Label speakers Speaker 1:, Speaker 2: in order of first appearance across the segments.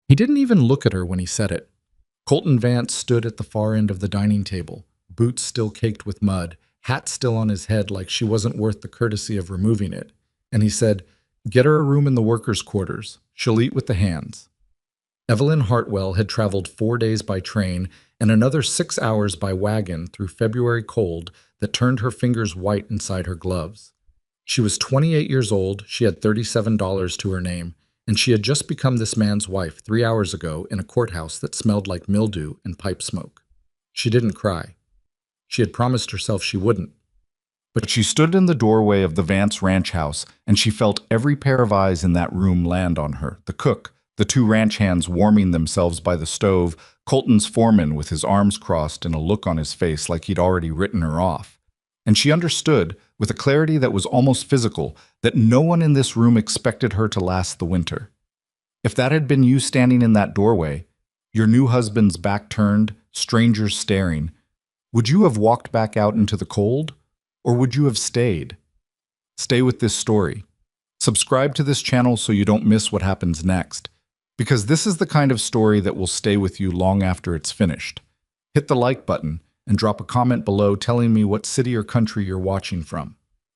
Speaker 1: He didn't even look at her when he said it. Colton Vance stood at the far end of the dining table, boots still caked with mud, hat still on his head like she wasn't worth the courtesy of removing it. And he said, "Get her a room in the workers' quarters. She'll eat with the hands." Evelyn Hartwell had traveled 4 days by train and another 6 hours by wagon through February cold that turned her fingers white inside her gloves. She was 28 years old, she had $37 to her name, and she had just become this man's wife 3 hours ago in a courthouse that smelled like mildew and pipe smoke. She didn't cry. She had promised herself she wouldn't. But she stood in the doorway of the Vance ranch house, and she felt every pair of eyes in that room land on her. The cook, the two ranch hands warming themselves by the stove, Colton's foreman with his arms crossed and a look on his face like he'd already written her off. And she understood, with a clarity that was almost physical, that no one in this room expected her to last the winter. If that had been you standing in that doorway, your new husband's back turned, strangers staring, would you have walked back out into the cold? Or would you have stayed? Stay with this story. Subscribe to this channel so you don't miss what happens next, because this is the kind of story that will stay with you long after it's finished. Hit the like button and drop a comment below telling me what city or country you're watching from.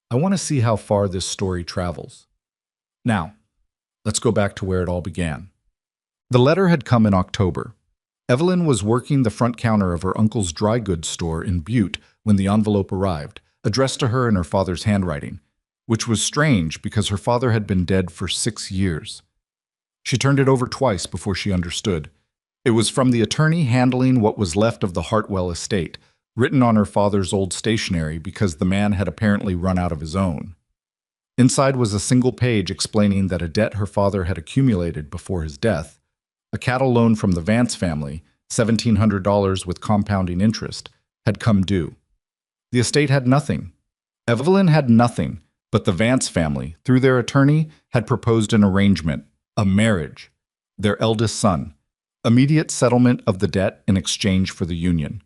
Speaker 1: I want to see how far this story travels. Now, let's go back to where it all began. The letter had come in October. Evelyn was working the front counter of her uncle's dry goods store in Butte when the envelope arrived, addressed to her in her father's handwriting, which was strange because her father had been dead for 6 years. She turned it over twice before she understood. It was from the attorney handling what was left of the Hartwell estate, written on her father's old stationery because the man had apparently run out of his own. Inside was a single page explaining that a debt her father had accumulated before his death, a cattle loan from the Vance family, $1,700 with compounding interest, had come due. The estate had nothing. Evelyn had nothing, but the Vance family, through their attorney, had proposed an arrangement, a marriage, their eldest son, immediate settlement of the debt in exchange for the union.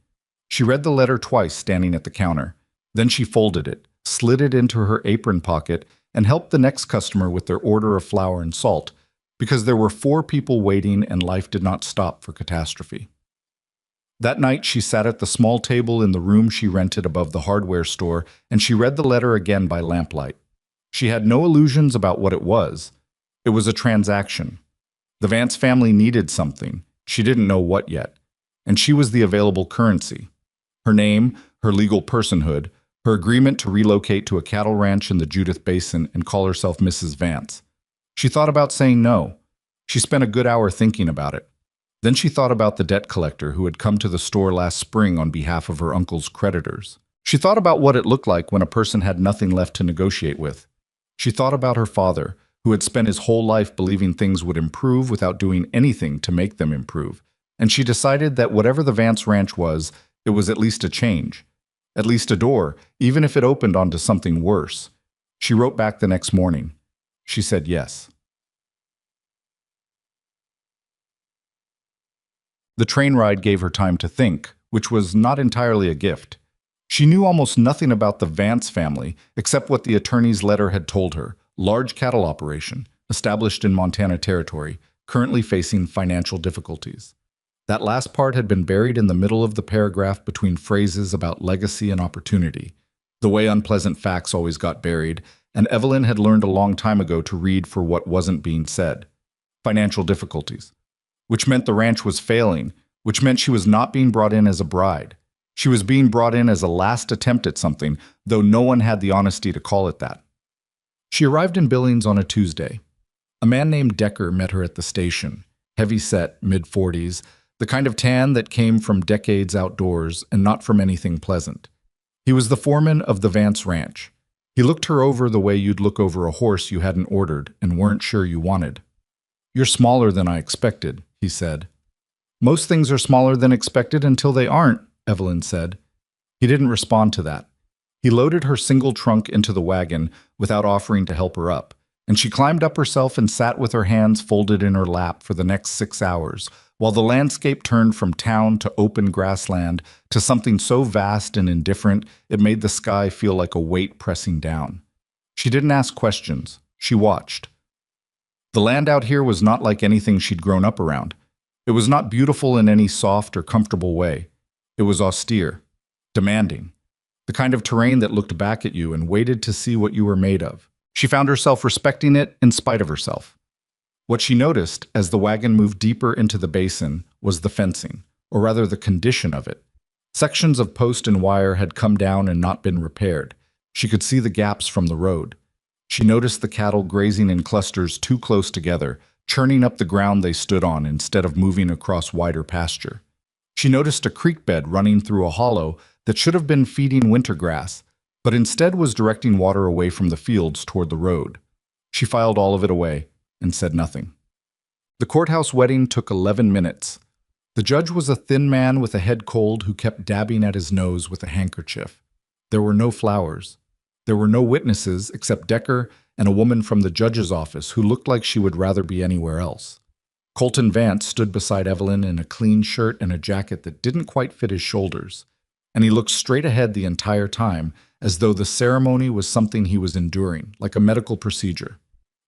Speaker 1: She read the letter twice standing at the counter. Then she folded it, slid it into her apron pocket, and helped the next customer with their order of flour and salt, because there were 4 people waiting and life did not stop for catastrophe. That night, she sat at the small table in the room she rented above the hardware store, and she read the letter again by lamplight. She had no illusions about what it was. It was a transaction. The Vance family needed something. She didn't know what yet. And she was the available currency. Her name, her legal personhood, her agreement to relocate to a cattle ranch in the Judith Basin and call herself Mrs. Vance. She thought about saying no. She spent a good hour thinking about it. Then she thought about the debt collector who had come to the store last spring on behalf of her uncle's creditors. She thought about what it looked like when a person had nothing left to negotiate with. She thought about her father, who had spent his whole life believing things would improve without doing anything to make them improve. And she decided that whatever the Vance Ranch was, it was at least a change. At least a door, even if it opened onto something worse. She wrote back the next morning. She said yes. The train ride gave her time to think, which was not entirely a gift. She knew almost nothing about the Vance family, except what the attorney's letter had told her. Large cattle operation, established in Montana Territory, currently facing financial difficulties. That last part had been buried in the middle of the paragraph between phrases about legacy and opportunity, the way unpleasant facts always got buried, and Evelyn had learned a long time ago to read for what wasn't being said. Financial difficulties. Which meant the ranch was failing, which meant she was not being brought in as a bride. She was being brought in as a last attempt at something, though no one had the honesty to call it that. She arrived in Billings on a Tuesday. A man named Decker met her at the station, heavy-set, mid-40s, the kind of tan that came from decades outdoors and not from anything pleasant. He was the foreman of the Vance Ranch. He looked her over the way you'd look over a horse you hadn't ordered and weren't sure you wanted. "You're smaller than I expected," he said. "Most things are smaller than expected until they aren't," Evelyn said. He didn't respond to that. He loaded her single trunk into the wagon without offering to help her up, and she climbed up herself and sat with her hands folded in her lap for the next 6 hours, while the landscape turned from town to open grassland to something so vast and indifferent it made the sky feel like a weight pressing down. She didn't ask questions. She watched. The land out here was not like anything she'd grown up around. It was not beautiful in any soft or comfortable way. It was austere, demanding, the kind of terrain that looked back at you and waited to see what you were made of. She found herself respecting it in spite of herself. What she noticed as the wagon moved deeper into the basin was the fencing, or rather the condition of it. Sections of post and wire had come down and not been repaired. She could see the gaps from the road. She noticed the cattle grazing in clusters too close together, churning up the ground they stood on instead of moving across wider pasture. She noticed a creek bed running through a hollow that should have been feeding winter grass, but instead was directing water away from the fields toward the road. She filed all of it away and said nothing. The courthouse wedding took 11 minutes. The judge was a thin man with a head cold who kept dabbing at his nose with a handkerchief. There were no flowers. There were no witnesses except Decker and a woman from the judge's office who looked like she would rather be anywhere else. Colton Vance stood beside Evelyn in a clean shirt and a jacket that didn't quite fit his shoulders, and he looked straight ahead the entire time, as though the ceremony was something he was enduring, like a medical procedure.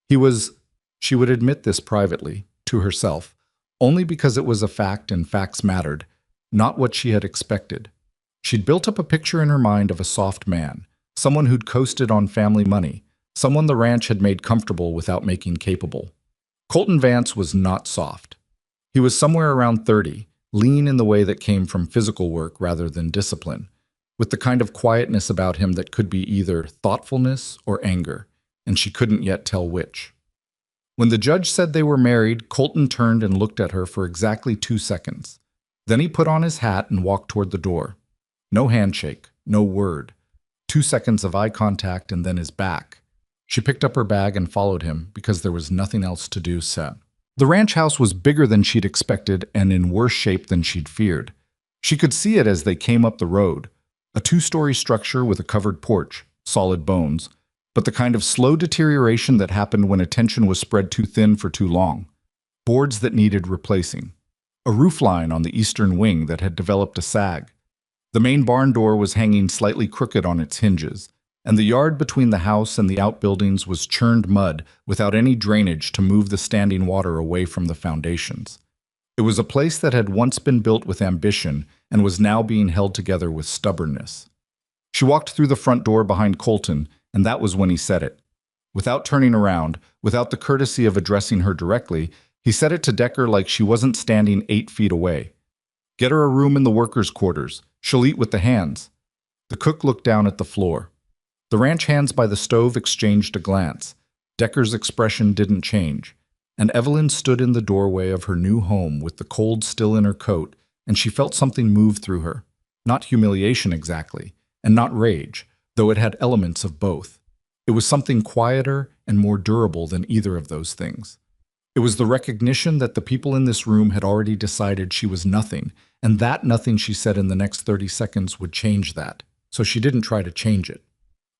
Speaker 1: She would admit this privately, to herself, only because it was a fact and facts mattered, not what she had expected. She'd built up a picture in her mind of a soft man, someone who'd coasted on family money, someone the ranch had made comfortable without making capable. Colton Vance was not soft. He was somewhere around 30, lean in the way that came from physical work rather than discipline, with the kind of quietness about him that could be either thoughtfulness or anger, and she couldn't yet tell which. When the judge said they were married, Colton turned and looked at her for exactly 2 seconds. Then he put on his hat and walked toward the door. No handshake, no word. 2 seconds of eye contact and then his back. She picked up her bag and followed him because there was nothing else to do. The ranch house was bigger than she'd expected and in worse shape than she'd feared. She could see it as they came up the road, a 2-story structure with a covered porch, solid bones, but the kind of slow deterioration that happened when attention was spread too thin for too long. Boards that needed replacing. A roofline on the eastern wing that had developed a sag. The main barn door was hanging slightly crooked on its hinges, and the yard between the house and the outbuildings was churned mud without any drainage to move the standing water away from the foundations. It was a place that had once been built with ambition and was now being held together with stubbornness. She walked through the front door behind Colton, and that was when he said it. Without turning around, without the courtesy of addressing her directly, he said it to Decker like she wasn't standing 8 feet away. "Get her a room in the workers' quarters. She'll eat with the hands." The cook looked down at the floor. The ranch hands by the stove exchanged a glance. Decker's expression didn't change, and Evelyn stood in the doorway of her new home with the cold still in her coat, and she felt something move through her. Not humiliation exactly, and not rage, though it had elements of both. It was something quieter and more durable than either of those things. It was the recognition that the people in this room had already decided she was nothing, and that nothing she said in the next 30 seconds would change that, so she didn't try to change it.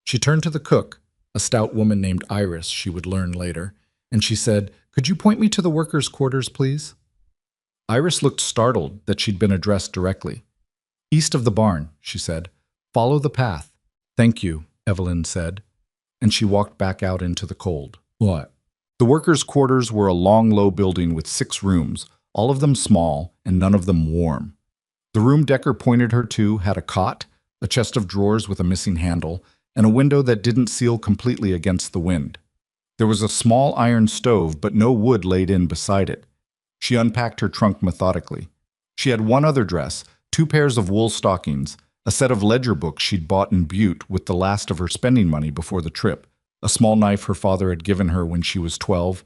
Speaker 1: She turned to the cook, a stout woman named Iris, she would learn later, and she said, "Could you point me to the workers' quarters, please?" Iris looked startled that she'd been addressed directly. "East of the barn," she said. "Follow the path." "Thank you," Evelyn said, and she walked back out into the cold. "What?" The workers' quarters were a long, low building with 6 rooms, all of them small and none of them warm. The room Decker pointed her to had a cot, a chest of drawers with a missing handle, and a window that didn't seal completely against the wind. There was a small iron stove, but no wood laid in beside it. She unpacked her trunk methodically. She had one other dress, 2 pairs of wool stockings, a set of ledger books she'd bought in Butte with the last of her spending money before the trip, a small knife her father had given her when she was 12,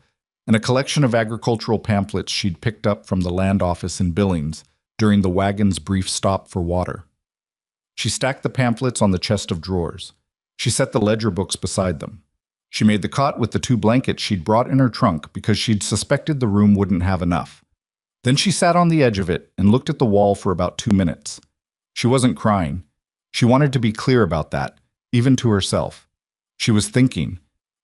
Speaker 1: and a collection of agricultural pamphlets she'd picked up from the land office in Billings during the wagon's brief stop for water. She stacked the pamphlets on the chest of drawers. She set the ledger books beside them. She made the cot with the 2 blankets she'd brought in her trunk because she'd suspected the room wouldn't have enough. Then she sat on the edge of it and looked at the wall for about 2 minutes. She wasn't crying. She wanted to be clear about that, even to herself. She was thinking.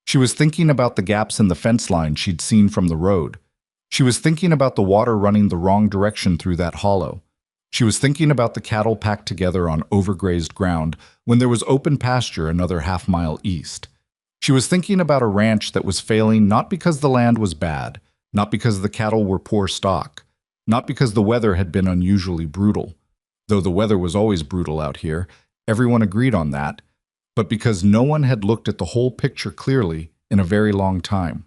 Speaker 1: She was thinking about the gaps in the fence line she'd seen from the road. She was thinking about the water running the wrong direction through that hollow. She was thinking about the cattle packed together on overgrazed ground when there was open pasture another half-mile east. She was thinking about a ranch that was failing not because the land was bad, not because the cattle were poor stock, not because the weather had been unusually brutal, though the weather was always brutal out here, everyone agreed on that, but because no one had looked at the whole picture clearly in a very long time.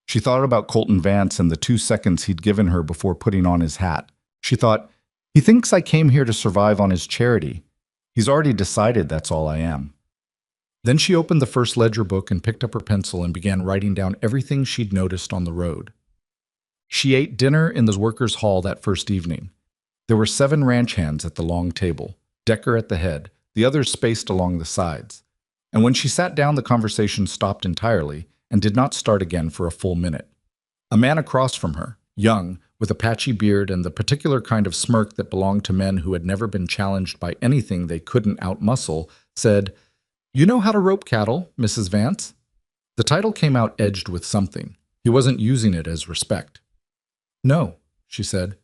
Speaker 1: She thought about Colton Vance and the 2 seconds he'd given her before putting on his hat. She thought, he thinks I came here to survive on his charity. He's already decided that's all I am. Then she opened the first ledger book and picked up her pencil and began writing down everything she'd noticed on the road. She ate dinner in the workers' hall that first evening. There were 7 ranch hands at the long table, Decker at the head, the others spaced along the sides. And when she sat down, the conversation stopped entirely and did not start again for a full minute. A man across from her, young, with a patchy beard and the particular kind of smirk that belonged to men who had never been challenged by anything they couldn't outmuscle, said, "You know how to rope cattle, Mrs. Vance?" The title came out edged with something. He wasn't using it as respect. "No," she said.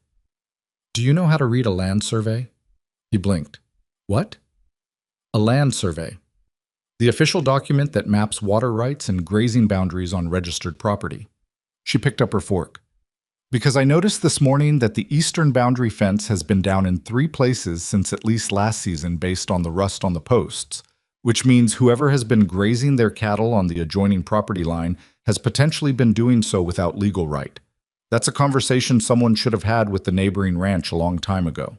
Speaker 1: "Do you know how to read a land survey?" He blinked. "What?" "A land survey. The official document that maps water rights and grazing boundaries on registered property." She picked up her fork. "Because I noticed this morning that the eastern boundary fence has been down in 3 places since at least last season based on the rust on the posts, which means whoever has been grazing their cattle on the adjoining property line has potentially been doing so without legal right. That's a conversation someone should have had with the neighboring ranch a long time ago."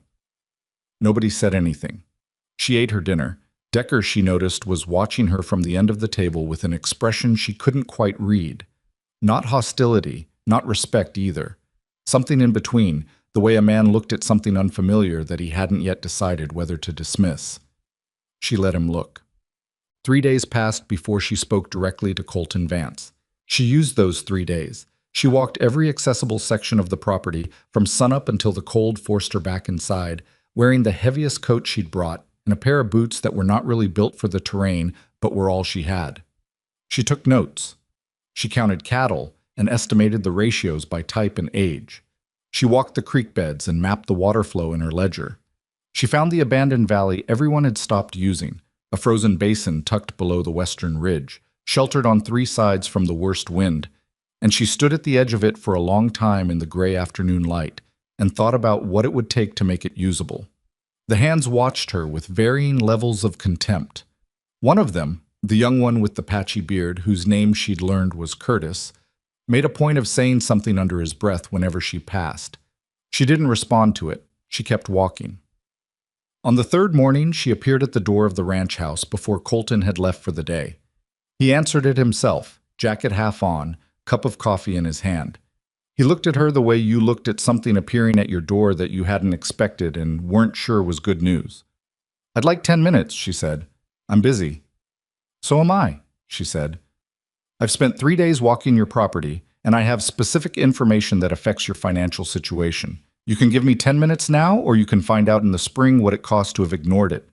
Speaker 1: Nobody said anything. She ate her dinner. Decker, she noticed, was watching her from the end of the table with an expression she couldn't quite read. Not hostility, not respect either. Something in between, the way a man looked at something unfamiliar that he hadn't yet decided whether to dismiss. She let him look. 3 days passed before she spoke directly to Colton Vance. She used those 3 days. She walked every accessible section of the property, from sunup until the cold forced her back inside, wearing the heaviest coat she'd brought and a pair of boots that were not really built for the terrain but were all she had. She took notes. She counted cattle and estimated the ratios by type and age. She walked the creek beds and mapped the water flow in her ledger. She found the abandoned valley everyone had stopped using, a frozen basin tucked below the western ridge, sheltered on 3 sides from the worst wind, and she stood at the edge of it for a long time in the gray afternoon light and thought about what it would take to make it usable. The hands watched her with varying levels of contempt. One of them, the young one with the patchy beard, whose name she'd learned was Curtis, made a point of saying something under his breath whenever she passed. She didn't respond to it. She kept walking. On the 3rd morning, she appeared at the door of the ranch house before Colton had left for the day. He answered it himself, jacket half on, cup of coffee in his hand. He looked at her the way you looked at something appearing at your door that you hadn't expected and weren't sure was good news. "I'd like 10 minutes, she said. "I'm busy." "So am I," she said. "I've spent 3 days walking your property, and I have specific information that affects your financial situation. You can give me 10 minutes now, or you can find out in the spring what it costs to have ignored it."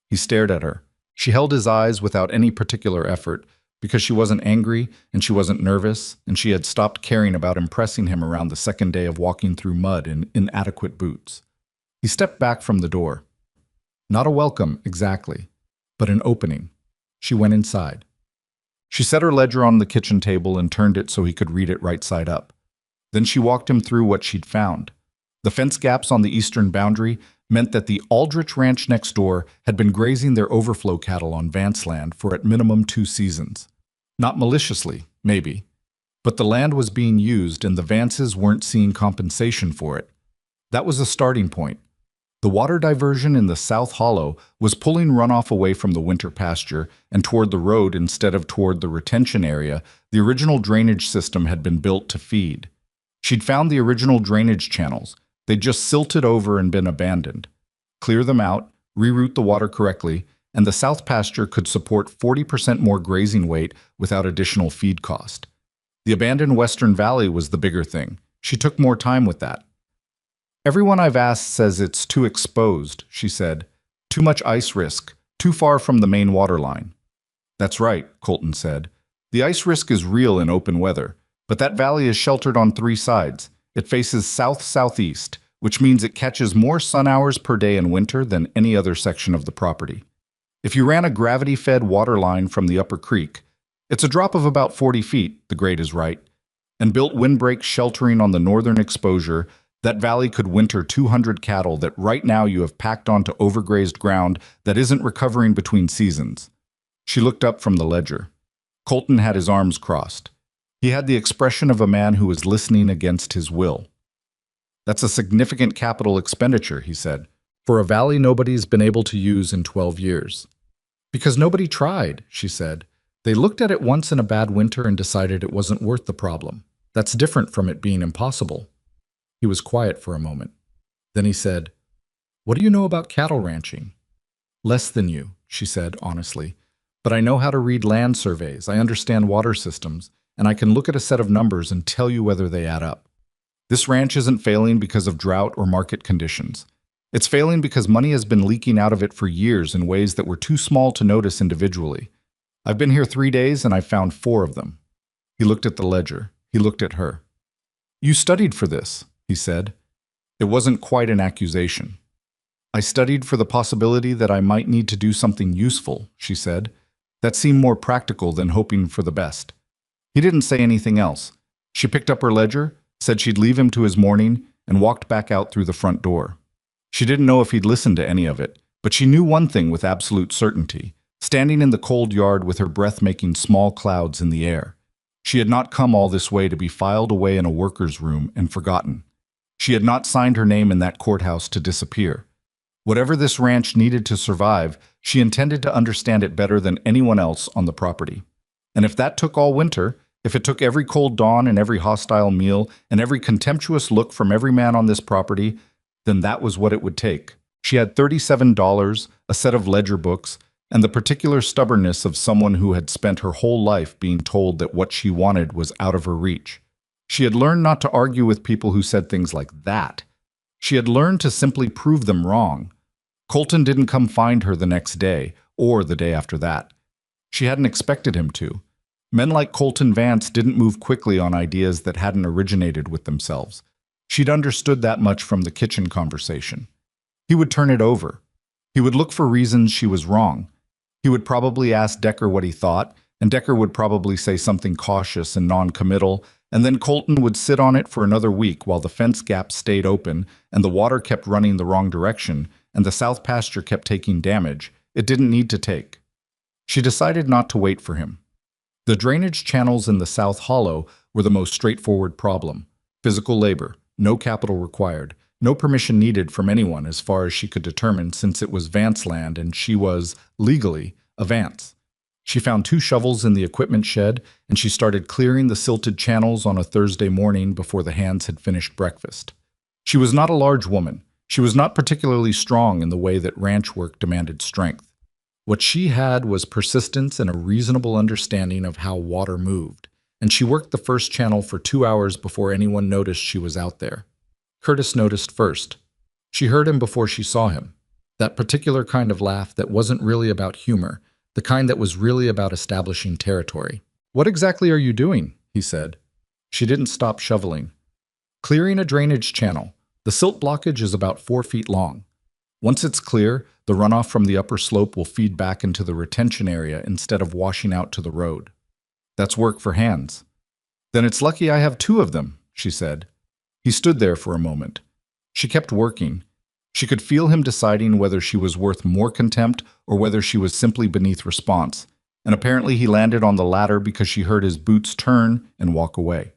Speaker 1: He stared at her. She held his eyes without any particular effort, because she wasn't angry and she wasn't nervous, and she had stopped caring about impressing him around the 2nd day of walking through mud in inadequate boots. He stepped back from the door. Not a welcome, exactly, but an opening. She went inside. She set her ledger on the kitchen table and turned it so he could read it right side up. Then she walked him through what she'd found. The fence gaps on the eastern boundary meant that the Aldrich Ranch next door had been grazing their overflow cattle on Vance land for at minimum 2 seasons. Not maliciously, maybe, but the land was being used and the Vances weren't seeing compensation for it. That was a starting point. The water diversion in the South Hollow was pulling runoff away from the winter pasture and toward the road instead of toward the retention area the original drainage system had been built to feed. She'd found the original drainage channels. They'd just silted over and been abandoned. Clear them out, reroute the water correctly, and the south pasture could support 40% more grazing weight without additional feed cost. The abandoned Western Valley was the bigger thing. She took more time with that. "Everyone I've asked says it's too exposed," she said. "Too much ice risk, too far from the main water line." "That's right," Colton said. "The ice risk is real in open weather, but that valley is sheltered on 3 sides. It faces south-southeast, which means it catches more sun hours per day in winter than any other section of the property. If you ran a gravity-fed water line from the upper creek,
Speaker 2: It's a drop of about 40 feet, the grade is right, and built windbreaks sheltering on the northern exposure. That valley could winter 200 cattle that right now you have packed onto overgrazed ground that isn't recovering between seasons. She looked up from the ledger. Colton had his arms crossed. He had the expression of a man who was listening against his will. That's a significant capital expenditure, he said, for a valley nobody's been able to use in 12 years. Because nobody tried, she said. They looked at it once in a bad winter and decided it wasn't worth the problem. That's different from it being impossible. He was quiet for a moment. Then he said, "What do you know about cattle ranching?" "Less than you," she said honestly. "But I know how to read land surveys, I understand water systems, and I can look at a set of numbers and tell you whether they add up. This ranch isn't failing because of drought or market conditions. It's failing because money has been leaking out of it for years in ways that were too small to notice individually. I've been here 3 days and I've found 4 of them." He looked at the ledger. He looked at her. "You studied for this," he said. It wasn't quite an accusation. "I studied for the possibility that I might need to do something useful," she said. That seemed more practical than hoping for the best. He didn't say anything else. She picked up her ledger, said she'd leave him to his morning, and walked back out through the front door. She didn't know if he'd listened to any of it, but she knew one thing with absolute certainty. Standing in the cold yard with her breath making small clouds in the air. She had not come all this way to be filed away in a worker's room and forgotten. She had not signed her name in that courthouse to disappear. Whatever this ranch needed to survive, she intended to understand it better than anyone else on the property. And if that took all winter, if it took every cold dawn and every hostile meal and every contemptuous look from every man on this property, then that was what it would take. She had $37, a set of ledger books, and the particular stubbornness of someone who had spent her whole life being told that what she wanted was out of her reach. She had learned not to argue with people who said things like that. She had learned to simply prove them wrong. Colton didn't come find her the next day, or the day after that. She hadn't expected him to. Men like Colton Vance didn't move quickly on ideas that hadn't originated with themselves. She'd understood that much from the kitchen conversation. He would turn it over. He would look for reasons she was wrong. He would probably ask Decker what he thought, and Decker would probably say something cautious and non-committal, and then Colton would sit on it for another week while the fence gap stayed open and the water kept running the wrong direction and the south pasture kept taking damage it didn't need to take. She decided not to wait for him. The drainage channels in the South Hollow were the most straightforward problem. Physical labor, no capital required, no permission needed from anyone as far as she could determine since it was Vance land and she was, legally, a Vance. She found 2 shovels in the equipment shed and she started clearing the silted channels on a Thursday morning before the hands had finished breakfast. She was not a large woman. She was not particularly strong in the way that ranch work demanded strength. What she had was persistence and a reasonable understanding of how water moved, and she worked the first channel for 2 hours before anyone noticed she was out there. Curtis noticed first. She heard him before she saw him. That particular kind of laugh that wasn't really about humor, the kind that was really about establishing territory. "What exactly are you doing?" he said. She didn't stop shoveling. "Clearing a drainage channel. The silt blockage is about 4 feet long. Once it's clear, the runoff from the upper slope will feed back into the retention area instead of washing out to the road. That's work for hands." "Then it's lucky I have 2 of them," she said. He stood there for a moment. She kept working. She could feel him deciding whether she was worth more contempt or whether she was simply beneath response, and apparently he landed on the latter because she heard his boots turn and walk away.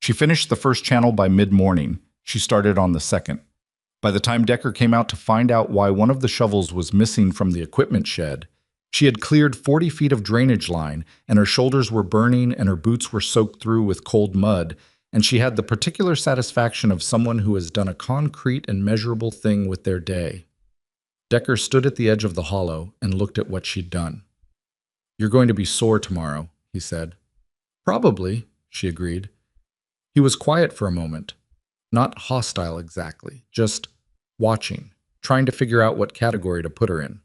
Speaker 2: She finished the first channel by mid-morning. She started on the second. By the time Decker came out to find out why one of the shovels was missing from the equipment shed, she had cleared 40 feet of drainage line, and her shoulders were burning and her boots were soaked through with cold mud, and she had the particular satisfaction of someone who has done a concrete and measurable thing with their day. Decker stood at the edge of the hollow and looked at what she'd done. "You're going to be sore tomorrow," he said. "Probably," she agreed. He was quiet for a moment. Not hostile exactly, just watching, trying to figure out what category to put her in.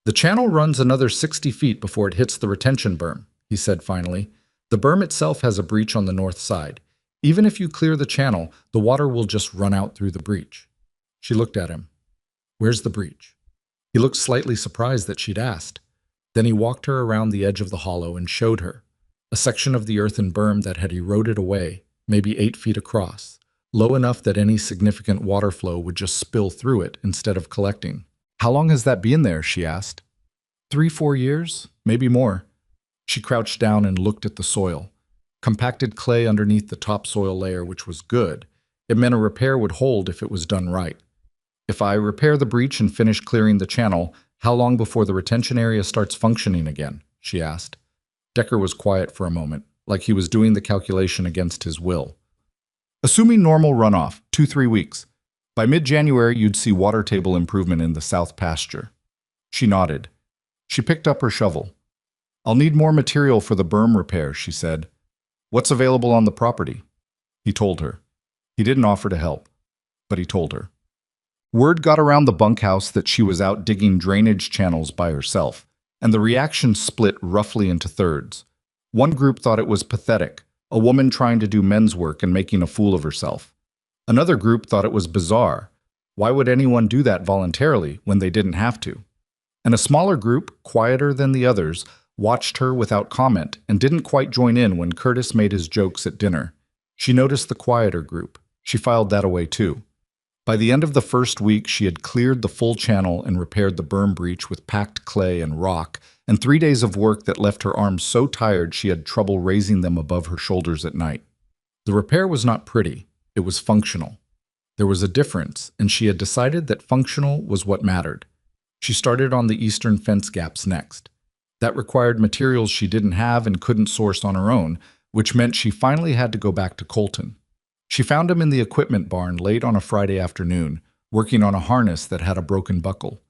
Speaker 2: "The channel runs another 60 feet before it hits the retention berm," he said finally. "The berm itself has a breach on the north side. Even if you clear the channel, the water will just run out through the breach." She looked at him. "Where's the breach?" He looked slightly surprised that she'd asked.
Speaker 1: Then he walked her around the edge of the hollow and showed her a section of the earthen berm that had eroded away, maybe 8 feet across, low enough that any significant water flow would just spill through it instead of collecting. "How long has that been there?" she asked. 3, 4 years, maybe more. She crouched down and looked at the soil. Compacted clay underneath the topsoil layer, which was good. It meant a repair would hold if it was done right. "If I repair the breach and finish clearing the channel, how long before the retention area starts functioning again?" she asked. Decker was quiet for a moment, like he was doing the calculation against his will. "Assuming normal runoff, 2, 3 weeks. By mid-January, you'd see water table improvement in the south pasture." She nodded. She picked up her shovel. "I'll need more material for the berm repair," she said. "What's available on the property?" He told her. He didn't offer to help, but he told her. Word got around the bunkhouse that she was out digging drainage channels by herself, and the reaction split roughly into thirds. One group thought it was pathetic, a woman trying to do men's work and making a fool of herself. Another group thought it was bizarre. Why would anyone do that voluntarily when they didn't have to? And a smaller group, quieter than the others, watched her without comment and didn't quite join in when Curtis made his jokes at dinner. She noticed the quieter group. She filed that away too. By the end of the first week, she had cleared the full channel and repaired the berm breach with packed clay and rock, and 3 days of work that left her arms so tired she had trouble raising them above her shoulders at night. The repair was not pretty. It was functional. There was a difference, and she had decided that functional was what mattered. She started on the eastern fence gaps next. That required materials she didn't have and couldn't source on her own, which meant she finally had to go back to Colton. She found him in the equipment barn late on a Friday afternoon, working on a harness that had a broken buckle.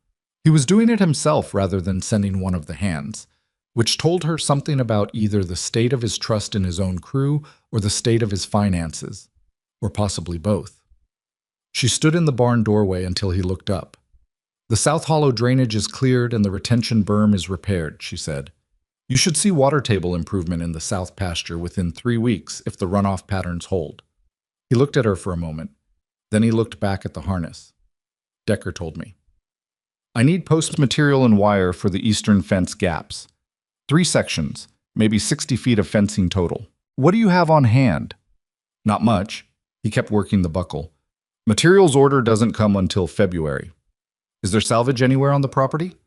Speaker 1: He was doing it himself rather than sending one of the hands, which told her something about either the state of his trust in his own crew or the state of his finances, or possibly both. She stood in the barn doorway until he looked up. "The South Hollow drainage is cleared and the retention berm is repaired," she said. "You should see water table improvement in the south pasture within 3 weeks if the runoff patterns hold." He looked at her for a moment. Then he looked back at the harness. "Decker told me. I need post material and wire for the eastern fence gaps. 3 sections, maybe 60 feet of fencing total. What do you have on hand?" "Not much." He kept working the buckle. "Materials order doesn't come until February. Is there salvage anywhere on the property?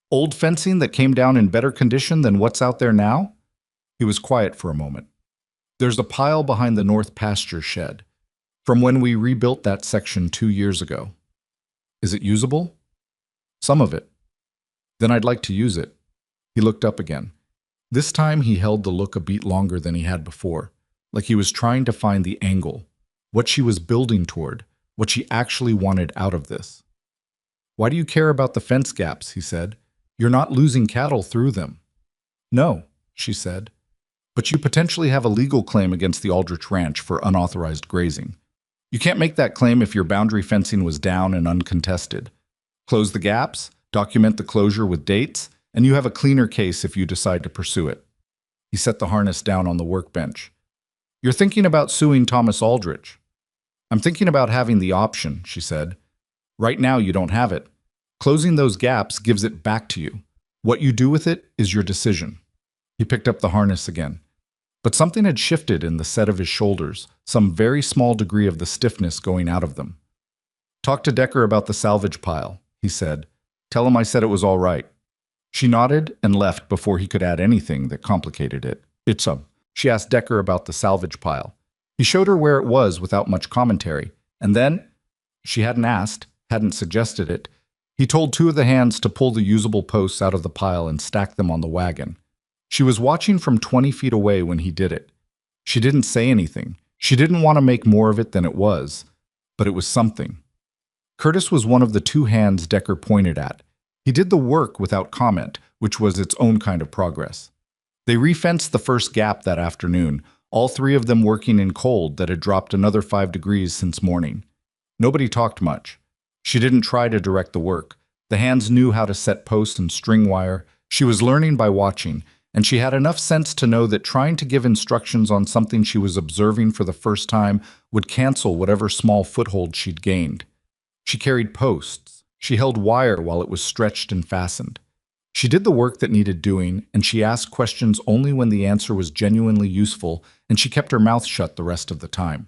Speaker 1: Old fencing that came down in better condition than what's out there now?" He was quiet for a moment. "There's a pile behind the north pasture shed, from when we rebuilt that section 2 years ago." "Is it usable?" "Some of it." "Then I'd like to use it." He looked up again. This time he held the look a beat longer than he had before, like he was trying to find the angle, what she was building toward, what she actually wanted out of this. "Why do you care about the fence gaps?" he said. "You're not losing cattle through them." "No," she said. "But you potentially have a legal claim against the Aldrich Ranch for unauthorized grazing. You can't make that claim if your boundary fencing was down and uncontested. Close the gaps, document the closure with dates, and you have a cleaner case if you decide to pursue it." He set the harness down on the workbench. "You're thinking about suing Thomas Aldrich." "I'm thinking about having the option," she said. "Right now you don't have it. Closing those gaps gives it back to you. What you do with it is your decision." He picked up the harness again. But something had shifted in the set of his shoulders, some very small degree of the stiffness going out of them. "Talk to Decker about the salvage pile," he said. "Tell him I said it was all right." She nodded and left before he could add anything that complicated it. She asked Decker about the salvage pile. He showed her where it was without much commentary, and then, she hadn't asked, hadn't suggested it, he told 2 of the hands to pull the usable posts out of the pile and stack them on the wagon. She was watching from 20 feet away when he did it. She didn't say anything. She didn't want to make more of it than it was, but it was something. Curtis was one of the 2 hands Decker pointed at. He did the work without comment, which was its own kind of progress. They refenced the first gap that afternoon, all 3 of them working in cold that had dropped another 5 degrees since morning. Nobody talked much. She didn't try to direct the work. The hands knew how to set posts and string wire. She was learning by watching, and she had enough sense to know that trying to give instructions on something she was observing for the first time would cancel whatever small foothold she'd gained. She carried posts. She held wire while it was stretched and fastened.
Speaker 2: She did the work that needed doing, and she asked questions only when the answer was genuinely useful, and she kept her mouth shut the rest of the time.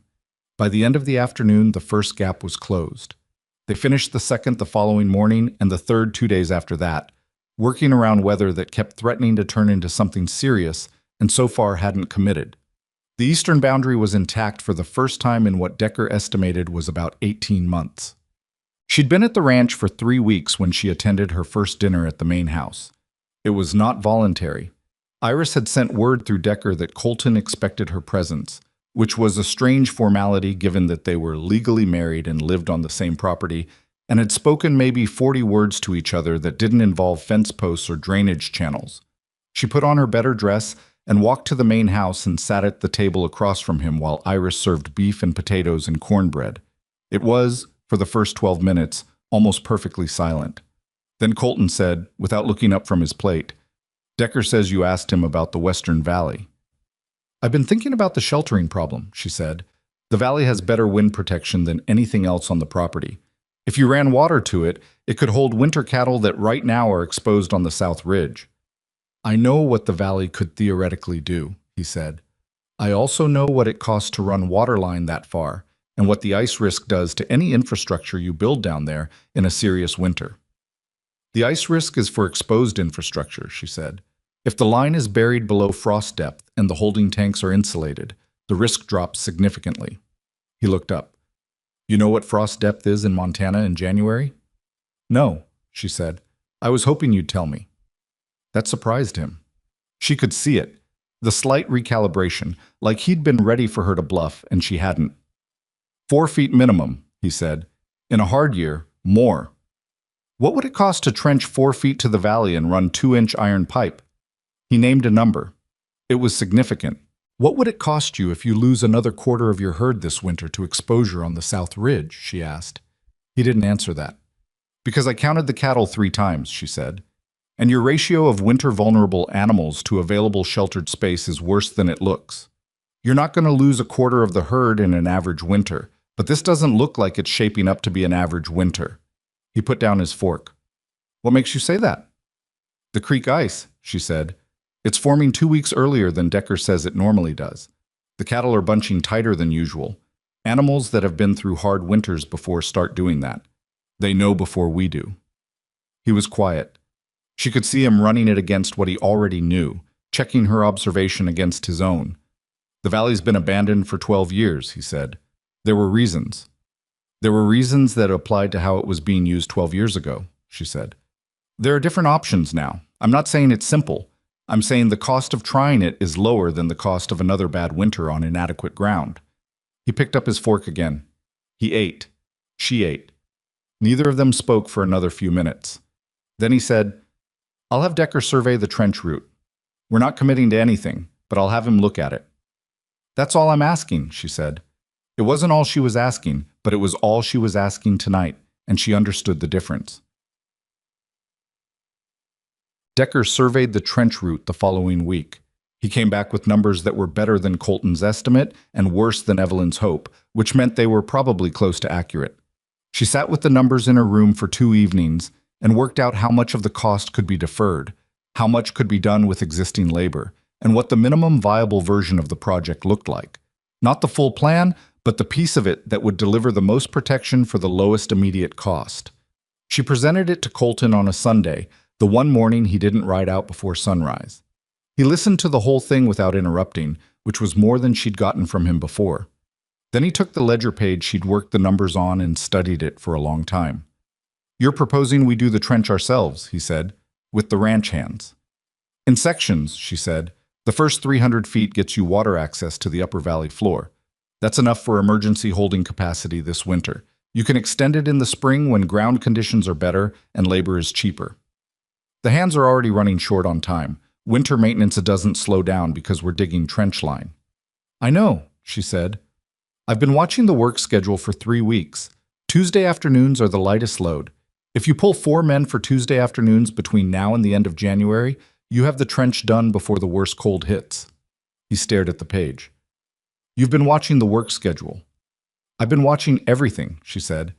Speaker 2: By the end of the afternoon, the first gap was closed. They finished the second the following morning, and the third 2 days after that, working around weather that kept threatening to turn into something serious and so far hadn't committed. The eastern boundary was intact for the first time in what Decker estimated was about 18 months. She'd been at the ranch for 3 weeks when she attended her first dinner at the main house. It was not voluntary. Iris had sent word through Decker that Colton expected her presence, which was a strange formality given that they were legally married and lived on the same property, and had spoken maybe 40 words to each other that didn't involve fence posts or drainage channels. She put on her better dress and walked to the main house and sat at the table across from him while Iris served beef and potatoes and cornbread. It was, for the first 12 minutes, almost perfectly silent. Then Colton said, without looking up from his plate, "Decker says you asked him about the Western Valley." "I've been thinking about the sheltering problem," she said. "The valley has better wind protection than anything else on the property. If you ran water to it, it could hold winter cattle that right now are exposed on the South Ridge." "I know what the valley could theoretically do," he said. "I also know what it costs to run water line that far, and what the ice risk does to any infrastructure you build down there in a serious winter." "The ice risk is for exposed infrastructure," she said. "If the line is buried below frost depth and the holding tanks are insulated, the risk drops significantly." He looked up. "You know what frost depth is in Montana in January?" "No," she said. "I was hoping you'd tell me." That surprised him. She could see it, the slight recalibration, like he'd been ready for her to bluff and she hadn't. 4 feet minimum, he said. In a hard year, more. What would it cost to trench 4 feet to the valley and run 2-inch iron pipe? He named a number. It was significant. "What would it cost you if you lose another quarter of your herd this winter to exposure on the South Ridge?" she asked. He didn't answer that. "Because I counted the cattle 3 times, she said. "And your ratio of winter-vulnerable animals to available sheltered space is worse than it looks. You're not going to lose a quarter of the herd in an average winter, but this doesn't look like it's shaping up to be an average winter." He put down his fork. "What makes you say that?" "The creek ice," she said. "It's forming 2 weeks earlier than Decker says it normally does. The cattle are bunching tighter than usual. Animals that have been through hard winters before start doing that. They know before we do." He was quiet. She could see him running it against what he already knew, checking her observation against his own. "The valley's been abandoned for 12 years, he said. "There were reasons. There were reasons that applied to how it was being used 12 years ago, she said. "There are different options now. I'm not saying it's simple. I'm saying the cost of trying it is lower than the cost of another bad winter on inadequate ground." He picked up his fork again. He ate. She ate. Neither of them spoke for another few minutes. Then he said, "I'll have Decker survey the trench route. We're not committing to anything, but I'll have him look at it." "That's all I'm asking," she said. It wasn't all she was asking, but it was all she was asking tonight, and she understood the difference. Decker surveyed the trench route the following week. He came back with numbers that were better than Colton's estimate and worse than Evelyn's hope, which meant they were probably close to accurate. She sat with the numbers in her room for 2 evenings and worked out how much of the cost could be deferred, how much could be done with existing labor, and what the minimum viable version of the project looked like. Not the full plan, but the piece of it that would deliver the most protection for the lowest immediate cost. She presented it to Colton on a Sunday, the one morning he didn't ride out before sunrise. He listened to the whole thing without interrupting, which was more than she'd gotten from him before. Then he took the ledger page she'd worked the numbers on and studied it for a long time. "You're proposing we do the trench ourselves," he said, "with the ranch hands." "In sections," she said. "The first 300 feet gets you water access to the upper valley floor. That's enough for emergency holding capacity this winter. You can extend it in the spring when ground conditions are better and labor is cheaper. The hands are already running short on time. Winter maintenance doesn't slow down because we're digging trench line." "I know," she said. "I've been watching the work schedule for 3 weeks. Tuesday afternoons are the lightest load. If you pull 4 men for Tuesday afternoons between now and the end of January, you have the trench done before the worst cold hits." He stared at the page. "You've been watching the work schedule." "I've been watching everything," she said.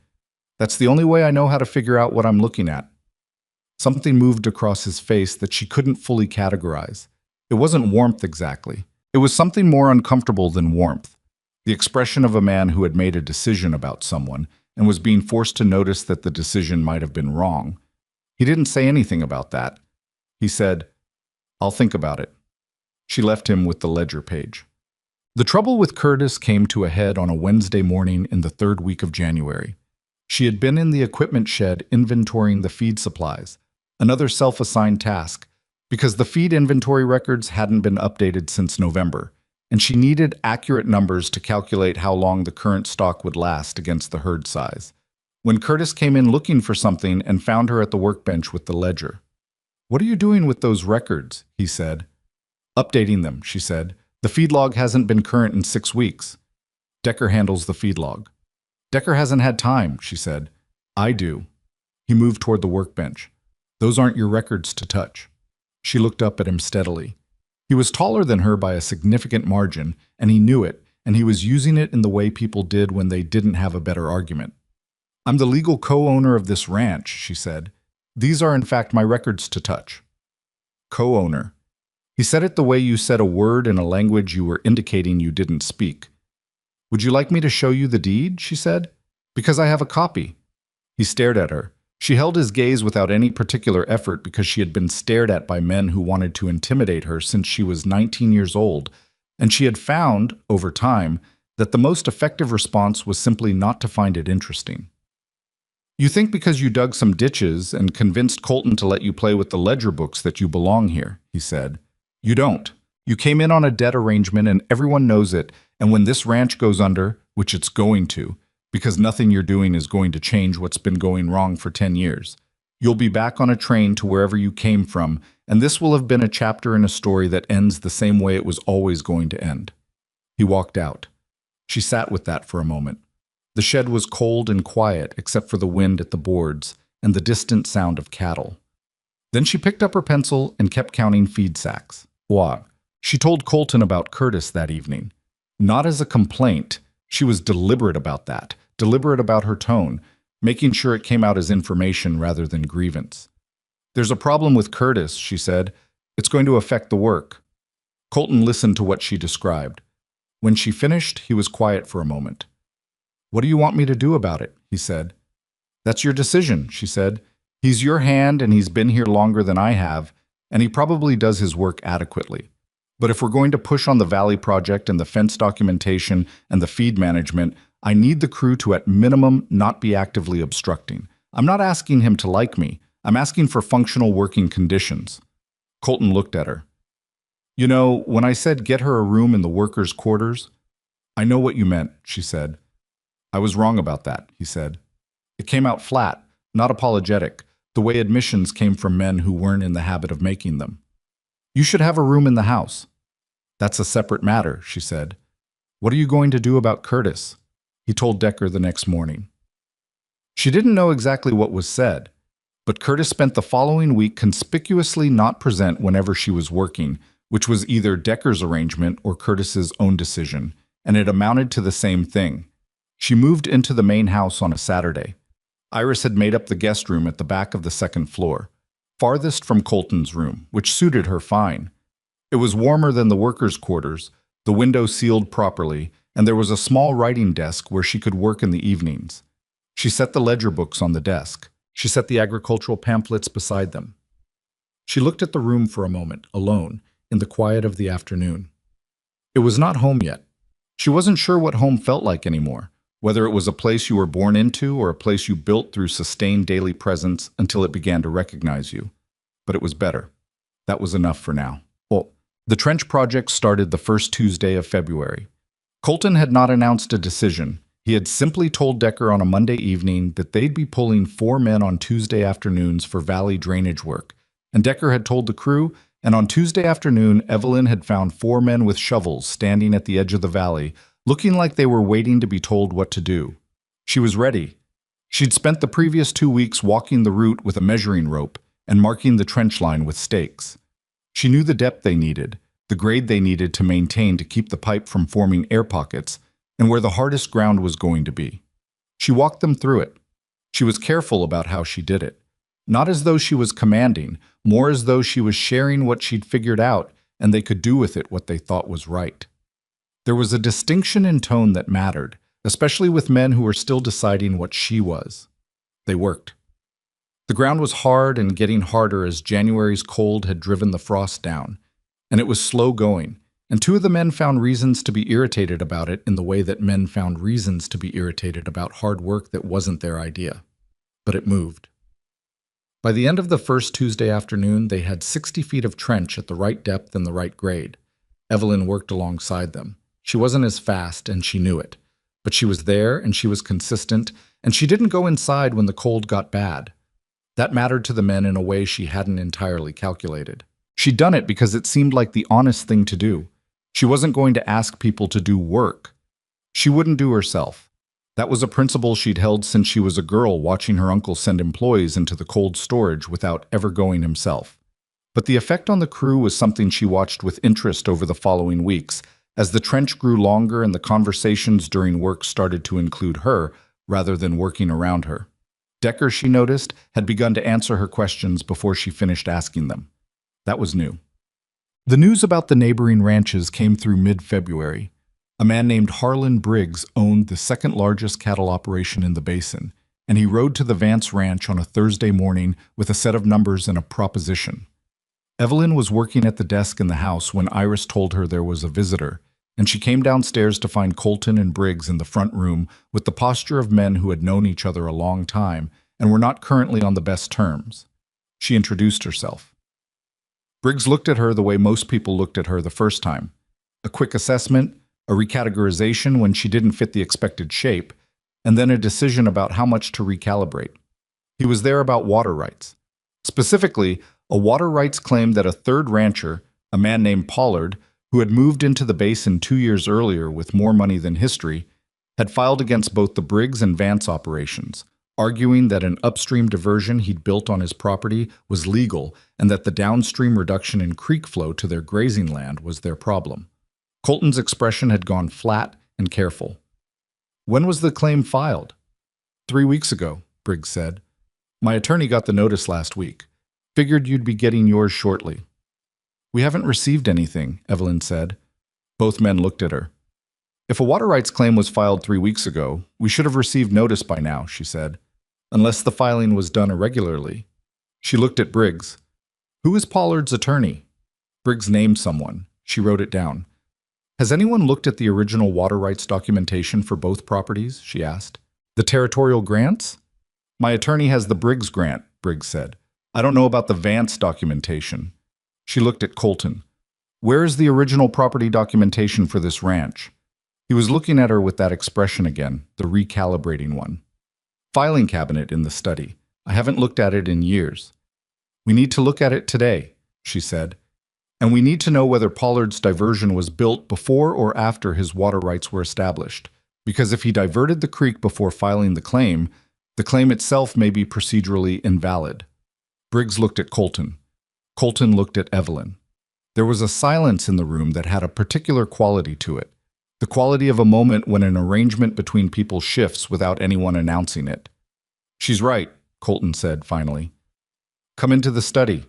Speaker 2: "That's the only way I know how to figure out what I'm looking at." Something moved across his face that she couldn't fully categorize. It wasn't warmth exactly. It was something more uncomfortable than warmth. The expression of a man who had made a decision about someone and was being forced to notice that the decision might have been wrong. He didn't say anything about that. He said, "I'll think about it." She left him with the ledger page. The trouble with Curtis came to a head on a Wednesday morning in the third week of January. She had been in the equipment shed inventorying the feed supplies, another self-assigned task, because the feed inventory records hadn't been updated since November, and she needed accurate numbers to calculate how long the current stock would last against the herd size. When Curtis came in looking for something and found her at the workbench with the ledger. "What are you doing with those records?" he said. "Updating them," she said. "The feed log hasn't been current in 6 weeks. Decker handles the feed log." "Decker hasn't had time," she said. "I do." He moved toward the workbench. "Those aren't your records to touch." She looked up at him steadily. He was taller than her by a significant margin, and he knew it, and he was using it in the way people did when they didn't have a better argument. "I'm the legal co-owner of this ranch," she said. "These are in fact my records to touch." Co-owner. He said it the way you said a word in a language you were indicating you didn't speak. "Would you like me to show you the deed?" she said. "Because I have a copy." He stared at her. She held his gaze without any particular effort because she had been stared at by men who wanted to intimidate her since she was 19 years old, and she had found, over time, that the most effective response was simply not to find it interesting. "You think because you dug some ditches and convinced Colton to let you play with the ledger books that you belong here," he said. "You don't. You came in on a debt arrangement and everyone knows it, and when this ranch goes under, which it's going to, because nothing you're doing is going to change what's been going wrong for 10 years, you'll be back on a train to wherever you came from, and this will have been a chapter in a story that ends the same way it was always going to end." He walked out. She sat with that for a moment. The shed was cold and quiet except for the wind at the boards and the distant sound of cattle. Then she picked up her pencil and kept counting feed sacks. Why? She told Colton about Curtis that evening. Not as a complaint. She was deliberate about that, deliberate about her tone, making sure it came out as information rather than grievance. "There's a problem with Curtis," she said. "It's going to affect the work." Colton listened to what she described. When she finished, he was quiet for a moment. "What do you want me to do about it?" he said. "That's your decision," she said. "He's your hand and he's been here longer than I have, and he probably does his work adequately. But if we're going to push on the Valley project and the fence documentation and the feed management, I need the crew to at minimum not be actively obstructing. I'm not asking him to like me. I'm asking for functional working conditions." Colton looked at her. "You know, when I said get her a room in the workers' quarters, I know what you meant," she said. "I was wrong about that," he said. "It came out flat, not apologetic, the way admissions came from men who weren't in the habit of making them. You should have a room in the house." "That's a separate matter," she said. "What are you going to do about Curtis?" He told Decker the next morning. She didn't know exactly what was said, but Curtis spent the following week conspicuously not present whenever she was working, which was either Decker's arrangement or Curtis's own decision, and it amounted to the same thing. She moved into the main house on a Saturday. Iris had made up the guest room at the back of the second floor, farthest from Colton's room, which suited her fine. It was warmer than the workers' quarters, the window sealed properly, and there was a small writing desk where she could work in the evenings. She set the ledger books on the desk. She set the agricultural pamphlets beside them. She looked at the room for a moment, alone, in the quiet of the afternoon. It was not home yet. She wasn't sure what home felt like anymore, whether it was a place you were born into or a place you built through sustained daily presence until it began to recognize you. But it was better. That was enough for now. Well, the trench project started the first Tuesday of February. Colton had not announced a decision. He had simply told Decker on a Monday evening that they'd be pulling 4 men on Tuesday afternoons for valley drainage work, and Decker had told the crew, and on Tuesday afternoon, Evelyn had found 4 men with shovels standing at the edge of the valley, looking like they were waiting to be told what to do. She was ready. She'd spent the previous 2 weeks walking the route with a measuring rope and marking the trench line with stakes. She knew the depth they needed, the grade they needed to maintain to keep the pipe from forming air pockets, and where the hardest ground was going to be. She walked them through it. She was careful about how she did it. Not as though she was commanding, more as though she was sharing what she'd figured out and they could do with it what they thought was right. There was a distinction in tone that mattered, especially with men who were still deciding what she was. They worked. The ground was hard and getting harder as January's cold had driven the frost down, and it was slow going, and two of the men found reasons to be irritated about it in the way that men found reasons to be irritated about hard work that wasn't their idea. But it moved. By the end of the first Tuesday afternoon, they had 60 feet of trench at the right depth and the right grade. Evelyn worked alongside them. She wasn't as fast, and she knew it. But she was there, and she was consistent, and she didn't go inside when the cold got bad. That mattered to the men in a way she hadn't entirely calculated. She'd done it because it seemed like the honest thing to do. She wasn't going to ask people to do work. She wouldn't do herself. That was a principle she'd held since she was a girl watching her uncle send employees into the cold storage without ever going himself. But the effect on the crew was something she watched with interest over the following weeks, as the trench grew longer and the conversations during work started to include her rather than working around her. Decker, she noticed, had begun to answer her questions before she finished asking them. That was new. The news about the neighboring ranches came through mid-February. A man named Harlan Briggs owned the second-largest cattle operation in the basin, and he rode to the Vance Ranch on a Thursday morning with a set of numbers and a proposition. Evelyn was working at the desk in the house when Iris told her there was a visitor, and she came downstairs to find Colton and Briggs in the front room with the posture of men who had known each other a long time and were not currently on the best terms. She introduced herself. Briggs looked at her the way most people looked at her the first time. A quick assessment, a recategorization when she didn't fit the expected shape, and then a decision about how much to recalibrate. He was there about water rights. Specifically, a water rights claim that a third rancher, a man named Pollard, who had moved into the basin 2 years earlier with more money than history, had filed against both the Briggs and Vance operations, arguing that an upstream diversion he'd built on his property was legal and that the downstream reduction in creek flow to their grazing land was their problem. Colton's expression had gone flat and careful. When was the claim filed? 3 weeks ago, Briggs said. My attorney got the notice last week. Figured you'd be getting yours shortly. We haven't received anything, Evelyn said. Both men looked at her. If a water rights claim was filed 3 weeks ago, we should have received notice by now, she said, unless the filing was done irregularly. She looked at Briggs. Who is Pollard's attorney? Briggs named someone. She wrote it down. Has anyone looked at the original water rights documentation for both properties? She asked. The territorial grants? My attorney has the Briggs grant, Briggs said. I don't know about the Vance documentation. She looked at Colton. Where is the original property documentation for this ranch? He was looking at her with that expression again, the recalibrating one. Filing cabinet in the study. I haven't looked at it in years. We need to look at it today, she said. And we need to know whether Pollard's diversion was built before or after his water rights were established. Because if he diverted the creek before filing the claim itself may be procedurally invalid. Briggs looked at Colton. Colton looked at Evelyn. There was a silence in the room that had a particular quality to it, the quality of a moment when an arrangement between people shifts without anyone announcing it. She's right, Colton said finally. Come into the study.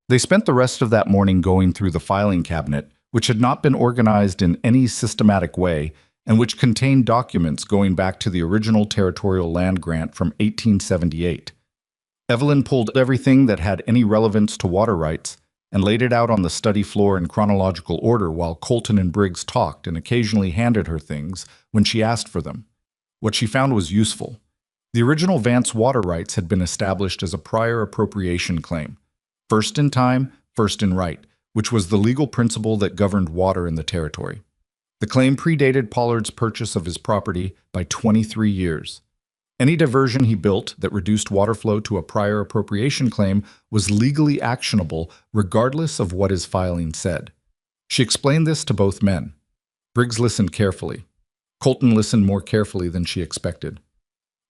Speaker 2: They spent the rest of that morning going through the filing cabinet, which had not been organized in any systematic way and which contained documents going back to the original territorial land grant from 1878. Evelyn pulled everything that had any relevance to water rights and laid it out on the study floor in chronological order while Colton and Briggs talked and occasionally handed her things when she asked for them. What she found was useful. The original Vance water rights had been established as a prior appropriation claim, first in time, first in right, which was the legal principle that governed water in the territory. The claim predated Pollard's purchase of his property by 23 years. Any diversion he built that reduced water flow to a prior appropriation claim was legally actionable regardless of what his filing said. She explained this to both men. Briggs listened carefully. Colton listened more carefully than she expected.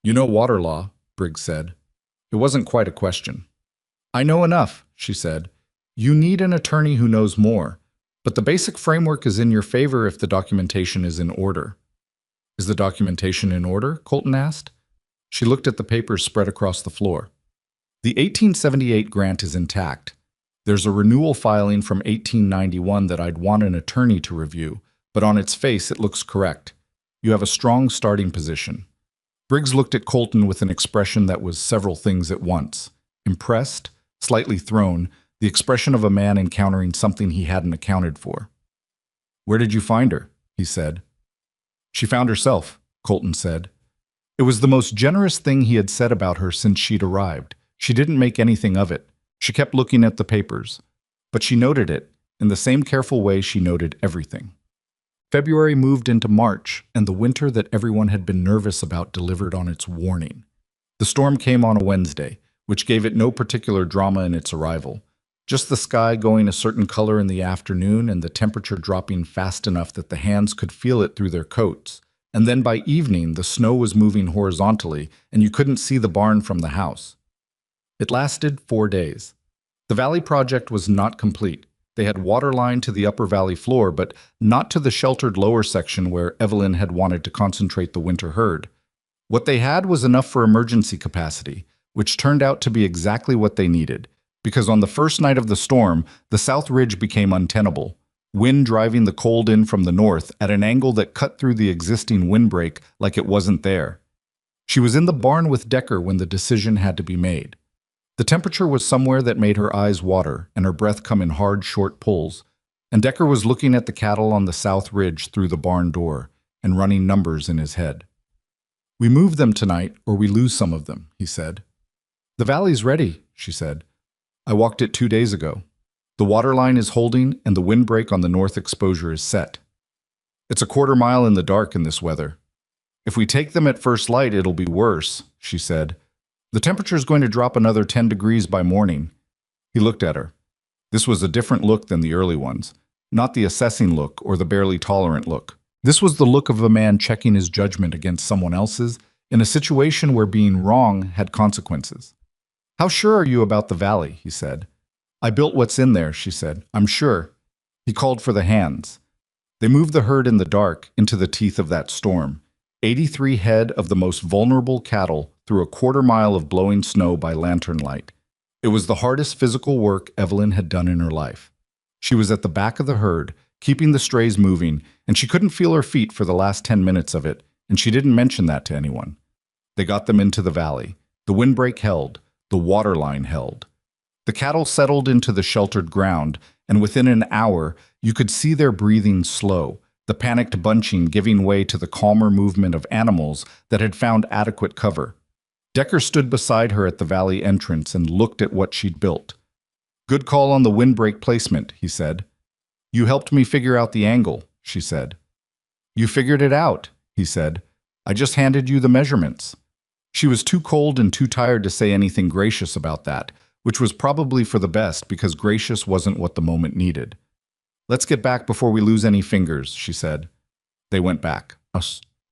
Speaker 2: You know water law, Briggs said. It wasn't quite a question. I know enough, she said. You need an attorney who knows more, but the basic framework is in your favor if the documentation is in order. Is the documentation in order? Colton asked. She looked at the papers spread across the floor. The 1878 grant is intact. There's a renewal filing from 1891 that I'd want an attorney to review, but on its face it looks correct. You have a strong starting position. Briggs looked at Colton with an expression that was several things at once. Impressed, slightly thrown, the expression of a man encountering something he hadn't accounted for. "Where did you find her?" he said. "She found herself," Colton said. It was the most generous thing he had said about her since she'd arrived. She didn't make anything of it. She kept looking at the papers. But she noted it, in the same careful way she noted everything. February moved into March, and the winter that everyone had been nervous about delivered on its warning. The storm came on a Wednesday, which gave it no particular drama in its arrival. Just the sky going a certain color in the afternoon and the temperature dropping fast enough that the hands could feel it through their coats. And then by evening, the snow was moving horizontally, and you couldn't see the barn from the house. It lasted 4 days. The valley project was not complete. They had water line to the upper valley floor, but not to the sheltered lower section where Evelyn had wanted to concentrate the winter herd. What they had was enough for emergency capacity, which turned out to be exactly what they needed, because on the first night of the storm, the south ridge became untenable, wind driving the cold in from the north at an angle that cut through the existing windbreak like it wasn't there. She was in the barn with Decker when the decision had to be made. The temperature was somewhere that made her eyes water and her breath come in hard, short pulls, and Decker was looking at the cattle on the south ridge through the barn door and running numbers in his head. "We move them tonight or we lose some of them," he said. "The valley's ready," she said. "I walked it 2 days ago. The water line is holding and the windbreak on the north exposure is set. It's a quarter mile in the dark in this weather. If we take them at first light, it'll be worse," she said. "The temperature's going to drop another 10 degrees by morning." He looked at her. This was a different look than the early ones, not the assessing look or the barely tolerant look. This was the look of a man checking his judgment against someone else's in a situation where being wrong had consequences. "How sure are you about the valley?" he said. "I built what's in there," she said. "I'm sure." He called for the hands. They moved the herd in the dark into the teeth of that storm. 83 head of the most vulnerable cattle through a quarter mile of blowing snow by lantern light. It was the hardest physical work Evelyn had done in her life. She was at the back of the herd, keeping the strays moving, and she couldn't feel her feet for the last 10 minutes of it, and she didn't mention that to anyone. They got them into the valley. The windbreak held. The water line held. The cattle settled into the sheltered ground, and within an hour, you could see their breathing slow, the panicked bunching giving way to the calmer movement of animals that had found adequate cover. Decker stood beside her at the valley entrance and looked at what she'd built. "Good call on the windbreak placement," he said. "You helped me figure out the angle," she said. "You figured it out," he said. "I just handed you the measurements." She was too cold and too tired to say anything gracious about that, which was probably for the best because gracious wasn't what the moment needed. "Let's get back before we lose any fingers," she said. They went back.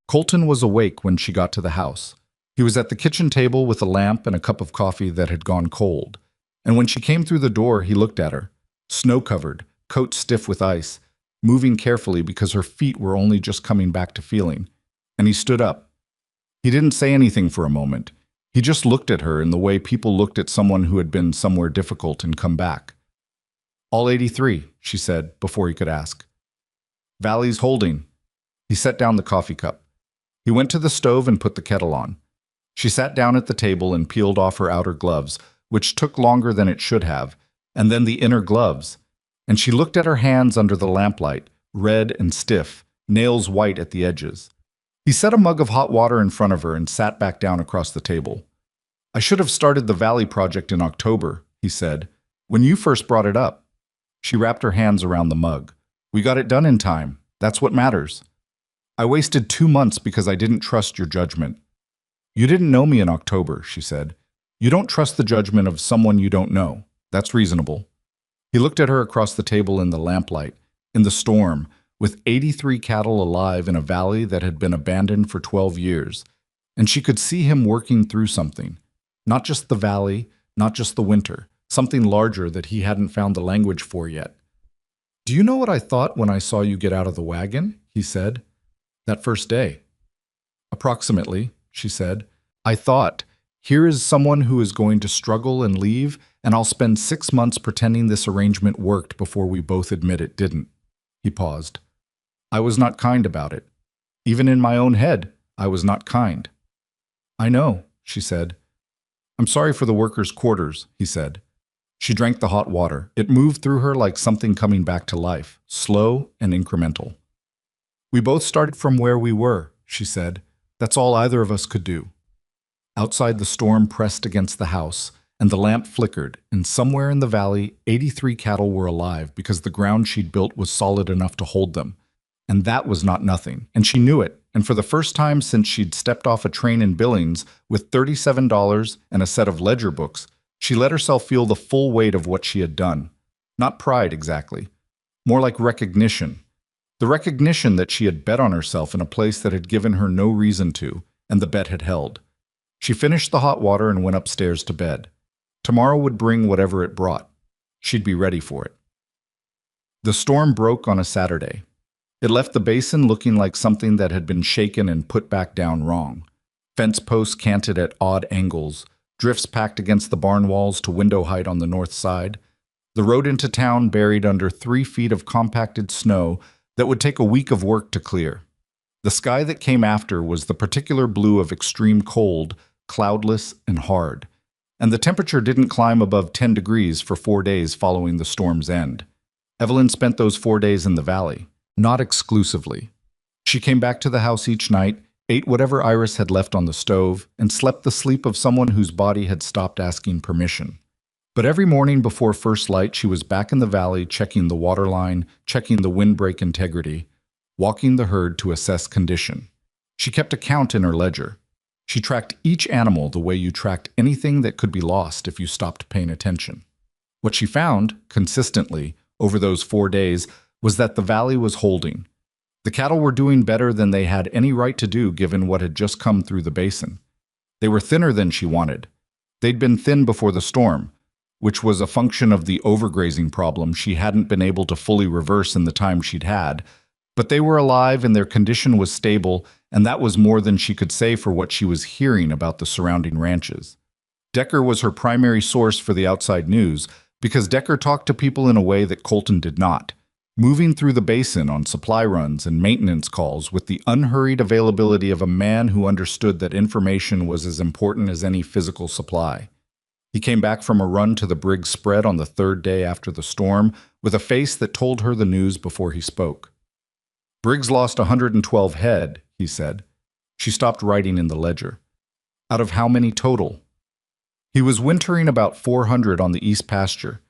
Speaker 2: Colton was awake when she got to the house. He was at the kitchen table with a lamp and a cup of coffee that had gone cold. And when she came through the door, he looked at her. Snow-covered, coat stiff with ice, moving carefully because her feet were only just coming back to feeling. And he stood up. He didn't say anything for a moment. He just looked at her in the way people looked at someone who had been somewhere difficult and come back. "All 83, she said, before he could ask. "Valley's holding." He set down the coffee cup. He went to the stove and put the kettle on. She sat down at the table and peeled off her outer gloves, which took longer than it should have, and then the inner gloves. And she looked at her hands under the lamplight, red and stiff, nails white at the edges. He set a mug of hot water in front of her and sat back down across the table. "I should have started the Valley project in October," he said, "when you first brought it up." She wrapped her hands around the mug. "We got it done in time. That's what matters. I wasted 2 months because I didn't trust your judgment." "You didn't know me in October," she said. "You don't trust the judgment of someone you don't know. That's reasonable." He looked at her across the table in the lamplight, in the storm, with 83 cattle alive in a valley that had been abandoned for 12 years. And she could see him working through something. Not just the valley, not just the winter, something larger that he hadn't found the language for yet. "Do you know what I thought when I saw you get out of the wagon?" he said. "That first day." "Approximately," she said. "I thought Here is someone who is going to struggle and leave, and I'll spend 6 months pretending this arrangement worked before we both admit it didn't." He paused. "I was not kind about it. Even in my own head, I was not kind." "I know," she said. "I'm sorry for the workers' quarters," he said. She drank the hot water. It moved through her like something coming back to life, slow and incremental. "We both started from where we were," she said. "That's all either of us could do." Outside, the storm pressed against the house, and the lamp flickered, and somewhere in the valley, 83 cattle were alive because the ground she'd built was solid enough to hold them. And that was not nothing, and she knew it. And for the first time since she'd stepped off a train in Billings with $37 and a set of ledger books, she let herself feel the full weight of what she had done. Not pride, exactly. More like recognition. The recognition that she had bet on herself in a place that had given her no reason to, and the bet had held. She finished the hot water and went upstairs to bed. Tomorrow would bring whatever it brought. She'd be ready for it. The storm broke on a Saturday. It left the basin looking like something that had been shaken and put back down wrong. Fence posts canted at odd angles, drifts packed against the barn walls to window height on the north side, the road into town buried under 3 feet of compacted snow that would take a week of work to clear. The sky that came after was the particular blue of extreme cold, cloudless and hard, and the temperature didn't climb above 10 degrees for 4 days following the storm's end. Evelyn spent those 4 days in the valley. Not exclusively. She came back to the house each night, ate whatever Iris had left on the stove, and slept the sleep of someone whose body had stopped asking permission. But every morning before first light, she was back in the valley checking the water line, checking the windbreak integrity, walking the herd to assess condition. She kept a count in her ledger. She tracked each animal the way you tracked anything that could be lost if you stopped paying attention. What she found, consistently, over those 4 days, was that the valley was holding. The cattle were doing better than they had any right to do given what had just come through the basin. They were thinner than she wanted. They'd been thin before the storm, which was a function of the overgrazing problem she hadn't been able to fully reverse in the time she'd had. But they were alive and their condition was stable, and that was more than she could say for what she was hearing about the surrounding ranches. Decker was her primary source for the outside news because Decker talked to people in a way that Colton did not. Moving through the basin on supply runs and maintenance calls with the unhurried availability of a man who understood that information was as important as any physical supply. He came back from a run to the Briggs spread on the 3rd day after the storm with a face that told her the news before he spoke. "Briggs lost 112 head, he said. She stopped writing in the ledger. "Out of how many total?" "He was wintering about 400 on the east pasture.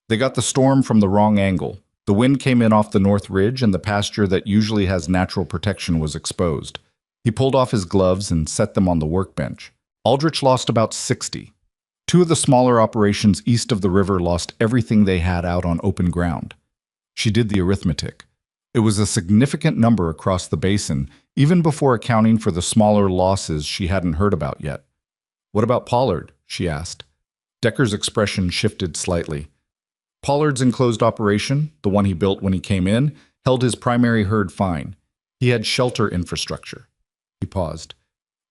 Speaker 2: They got the storm from the wrong angle. The wind came in off the north ridge and the pasture that usually has natural protection was exposed." He pulled off his gloves and set them on the workbench. "Aldrich lost about 60. 2 of the smaller operations east of the river lost everything they had out on open ground." She did the arithmetic. It was a significant number across the basin, even before accounting for the smaller losses she hadn't heard about yet. "What about Pollard?" she asked. Decker's expression shifted slightly. "Pollard's enclosed operation, the one he built when he came in, held his primary herd fine. He had shelter infrastructure." He paused.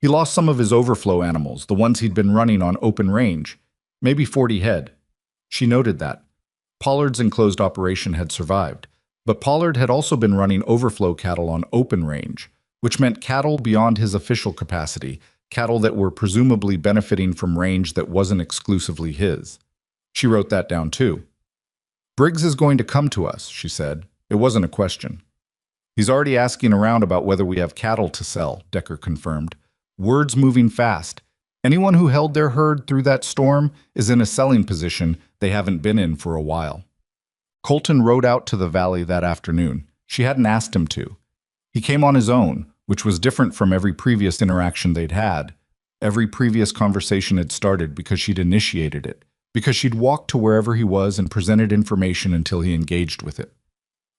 Speaker 2: "He lost some of his overflow animals, the ones he'd been running on open range, maybe 40 head. She noted that. Pollard's enclosed operation had survived, but Pollard had also been running overflow cattle on open range, which meant cattle beyond his official capacity, cattle that were presumably benefiting from range that wasn't exclusively his. She wrote that down too. "Briggs is going to come to us," she said. It wasn't a question. "He's already asking around about whether we have cattle to sell," Decker confirmed. "Word's moving fast. Anyone who held their herd through that storm is in a selling position they haven't been in for a while." Colton rode out to the valley that afternoon. She hadn't asked him to. He came on his own, which was different from every previous interaction they'd had. Every previous conversation had started because she'd initiated it, because she'd walked to wherever he was and presented information until he engaged with it.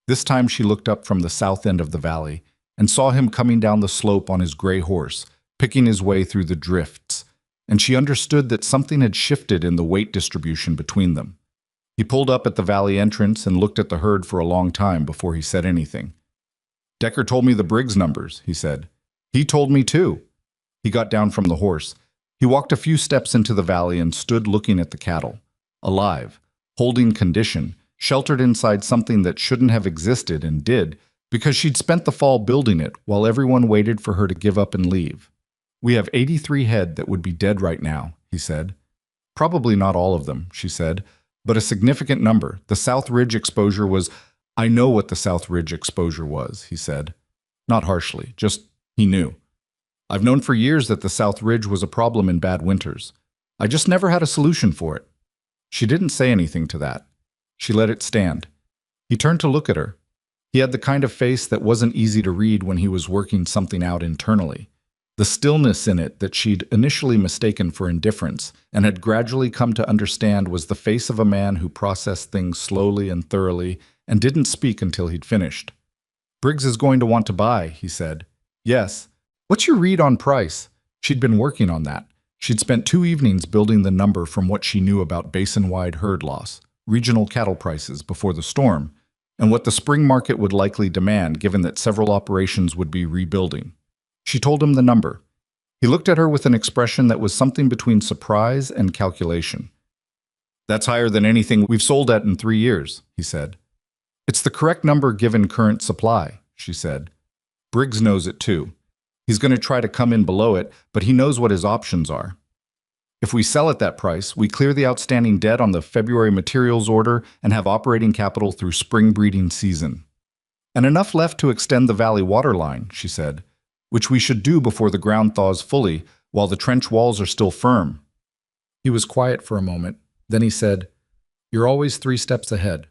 Speaker 2: This time she looked up from the south end of the valley and saw him coming down the slope on his gray horse, picking his way through the drifts, and she understood that something had shifted in the weight distribution between them. He pulled up at the valley entrance and looked at the herd for a long time before he said anything. "Decker told me the Briggs numbers," he said. "He told me too." He got down from the horse. He walked a few steps into the valley and stood looking at the cattle. Alive, holding condition, sheltered inside something that shouldn't have existed and did, because she'd spent the fall building it while everyone waited for her to give up and leave. "We have 83 head that would be dead right now," he said. "Probably not all of them," she said, "but a significant number. The South Ridge exposure was—" "I know what the South Ridge exposure was," he said. Not harshly, just he knew. "I've known for years that the South Ridge was a problem in bad winters. I just never had a solution for it." She didn't say anything to that. She let it stand. He turned to look at her. He had the kind of face that wasn't easy to read when he was working something out internally. The stillness in it that she'd initially mistaken for indifference and had gradually come to understand was the face of a man who processed things slowly and thoroughly and didn't speak until he'd finished. "Briggs is going to want to buy," he said. "Yes. What's your read on price?" She'd been working on that. She'd spent 2 evenings building the number from what she knew about basin-wide herd loss, regional cattle prices before the storm, and what the spring market would likely demand given that several operations would be rebuilding. She told him the number. He looked at her with an expression that was something between surprise and calculation. "That's higher than anything we've sold at in 3 years," he said. "It's the correct number given current supply," she said. "Briggs knows it too. He's going to try to come in below it, but he knows what his options are. If we sell at that price, we clear the outstanding debt on the February materials order and have operating capital through spring breeding season. And enough left to extend the valley waterline," she said, "which we should do before the ground thaws fully, while the trench walls are still firm." He was quiet for a moment. Then he said, "You're always 3 steps ahead."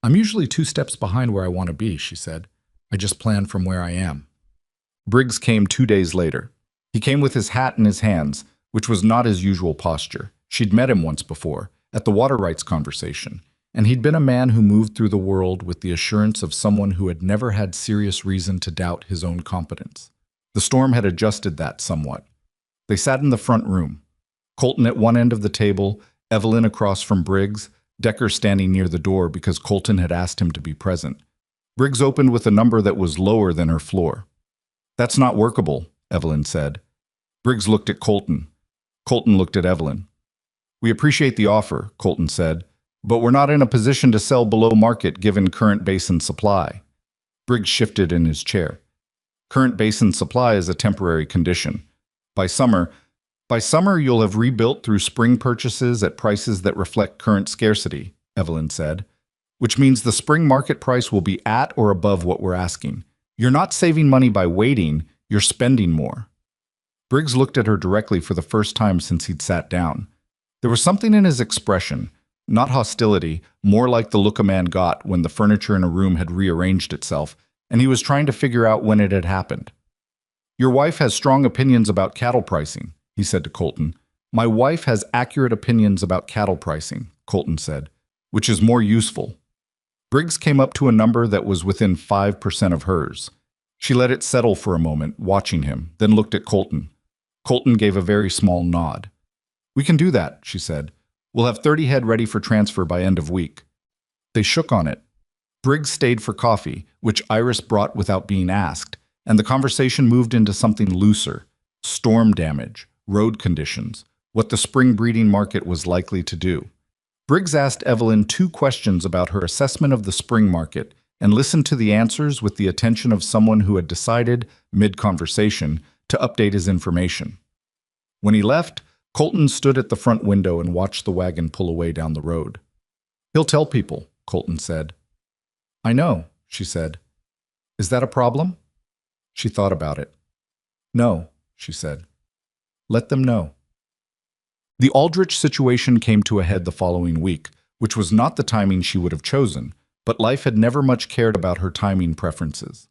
Speaker 2: "I'm usually 2 steps behind where I want to be," she said. "I just plan from where I am." Briggs came 2 days later. He came with his hat in his hands, which was not his usual posture. She'd met him once before, at the water rights conversation, and he'd been a man who moved through the world with the assurance of someone who had never had serious reason to doubt his own competence. The storm had adjusted that somewhat. They sat in the front room. Colton at one end of the table, Evelyn across from Briggs, Decker standing near the door because Colton had asked him to be present. Briggs opened with a number that was lower than her floor. "That's not workable," Evelyn said. Briggs looked at Colton. Colton looked at Evelyn. "We appreciate the offer," Colton said, "but we're not in a position to sell below market given current basin supply." Briggs shifted in his chair. "Current basin supply is a temporary condition. By summer you'll have rebuilt through spring purchases at prices that reflect current scarcity," Evelyn said, "which means the spring market price will be at or above what we're asking. You're not saving money by waiting, you're spending more." Briggs looked at her directly for the first time since he'd sat down. There was something in his expression, not hostility, more like the look a man got when the furniture in a room had rearranged itself, and he was trying to figure out when it had happened. "Your wife has strong opinions about cattle pricing," he said to Colton. "My wife has accurate opinions about cattle pricing," Colton said, "which is more useful." Briggs came up to a number that was within 5% of hers. She let it settle for a moment, watching him, then looked at Colton. Colton gave a very small nod. "We can do that," she said. "We'll have 30 head ready for transfer by end of week." They shook on it. Briggs stayed for coffee, which Iris brought without being asked, and the conversation moved into something looser. Storm damage, road conditions, what the spring breeding market was likely to do. Briggs asked Evelyn 2 questions about her assessment of the spring market and listened to the answers with the attention of someone who had decided, mid-conversation, to update his information. When he left, Colton stood at the front window and watched the wagon pull away down the road. "He'll tell people," Colton said. "I know," she said. "Is that a problem?" She thought about it. "No," she said. "Let them know." The Aldrich situation came to a head the following week, which was not the timing she would have chosen, but life had never much cared about her timing preferences.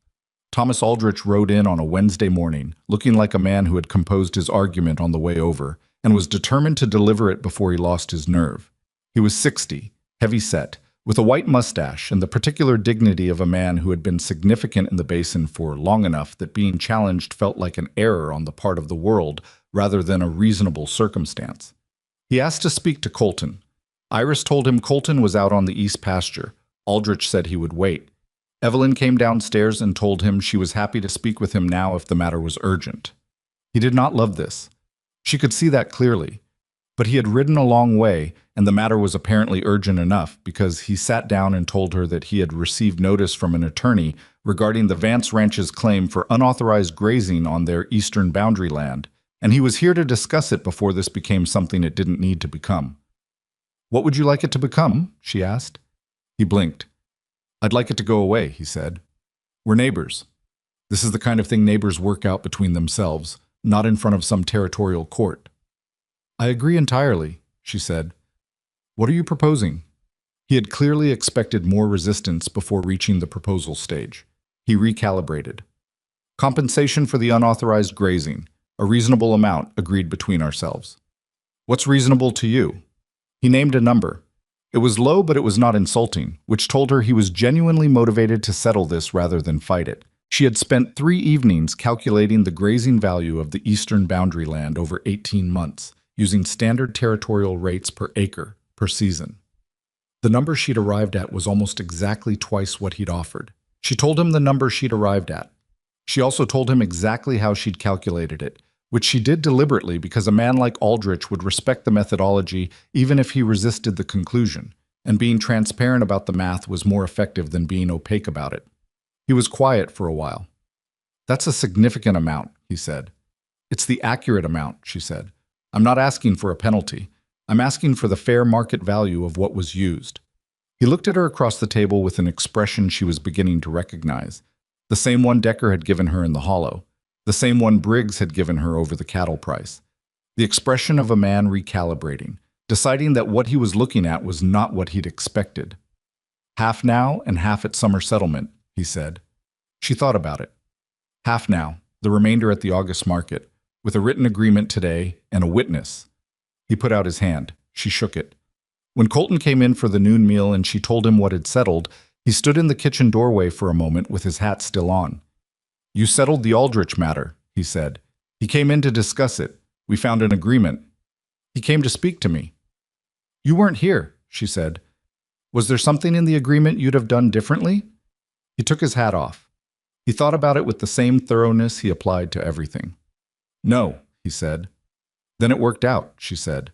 Speaker 2: Thomas Aldrich rode in on a Wednesday morning, looking like a man who had composed his argument on the way over, and was determined to deliver it before he lost his nerve. He was 60, heavy-set, with a white mustache and the particular dignity of a man who had been significant in the basin for long enough that being challenged felt like an error on the part of the world rather than a reasonable circumstance. He asked to speak to Colton. Iris told him Colton was out on the east pasture. Aldrich said he would wait. Evelyn came downstairs and told him she was happy to speak with him now if the matter was urgent. He did not love this. She could see that clearly. But he had ridden a long way, and the matter was apparently urgent enough because he sat down and told her that he had received notice from an attorney regarding the Vance Ranch's claim for unauthorized grazing on their eastern boundary land, and he was here to discuss it before this became something it didn't need to become. "What would you like it to become?" she asked. He blinked. "I'd like it to go away," he said. "We're neighbors. This is the kind of thing neighbors work out between themselves, not in front of some territorial court." "I agree entirely," she said. "What are you proposing?" He had clearly expected more resistance before reaching the proposal stage. He recalibrated. "Compensation for the unauthorized grazing, a reasonable amount agreed between ourselves." "What's reasonable to you?" He named a number. It was low, but it was not insulting, which told her he was genuinely motivated to settle this rather than fight it. She had spent 3 evenings calculating the grazing value of the eastern boundary land over 18 months, using standard territorial rates per acre, per season. The number she'd arrived at was almost exactly twice what he'd offered. She told him the number she'd arrived at. She also told him exactly how she'd calculated it, which she did deliberately because a man like Aldrich would respect the methodology even if he resisted the conclusion, and being transparent about the math was more effective than being opaque about it. He was quiet for a while. "That's a significant amount," he said. "It's the accurate amount," she said. "I'm not asking for a penalty. I'm asking for the fair market value of what was used." He looked at her across the table with an expression she was beginning to recognize, the same one Decker had given her in the hollow, the same one Briggs had given her over the cattle price. The expression of a man recalibrating, deciding that what he was looking at was not what he'd expected. "Half now and half at summer settlement," he said. She thought about it. "Half now, the remainder at the August market, with a written agreement today and a witness." He put out his hand. She shook it. When Colton came in for the noon meal and she told him what had settled, he stood in the kitchen doorway for a moment with his hat still on. "You settled the Aldrich matter," he said. "He came in to discuss it. We found an agreement. He came to speak to me." "You weren't here," she said. "Was there something in the agreement you'd have done differently?" He took his hat off. He thought about it with the same thoroughness he applied to everything. "No," he said. "Then it worked out," she said.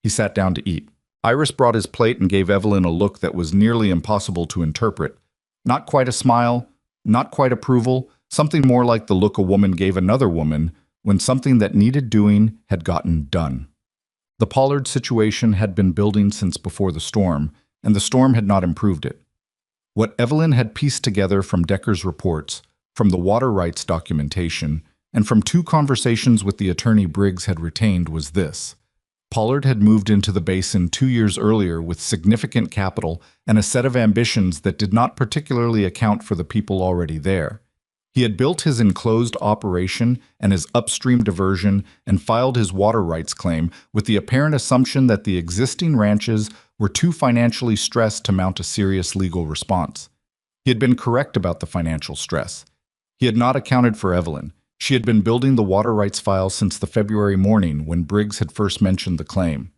Speaker 2: He sat down to eat. Iris brought his plate and gave Evelyn a look that was nearly impossible to interpret. Not quite a smile, not quite approval, something more like the look a woman gave another woman when something that needed doing had gotten done. The Pollard situation had been building since before the storm, and the storm had not improved it. What Evelyn had pieced together from Decker's reports, from the water rights documentation, and from 2 conversations with the attorney Briggs had retained was this. Pollard had moved into the basin 2 years earlier with significant capital and a set of ambitions that did not particularly account for the people already there. He had built his enclosed operation and his upstream diversion and filed his water rights claim with the apparent assumption that the existing ranches were too financially stressed to mount a serious legal response. He had been correct about the financial stress. He had not accounted for Evelyn. She had been building the water rights file since the February morning when Briggs had first mentioned the claim.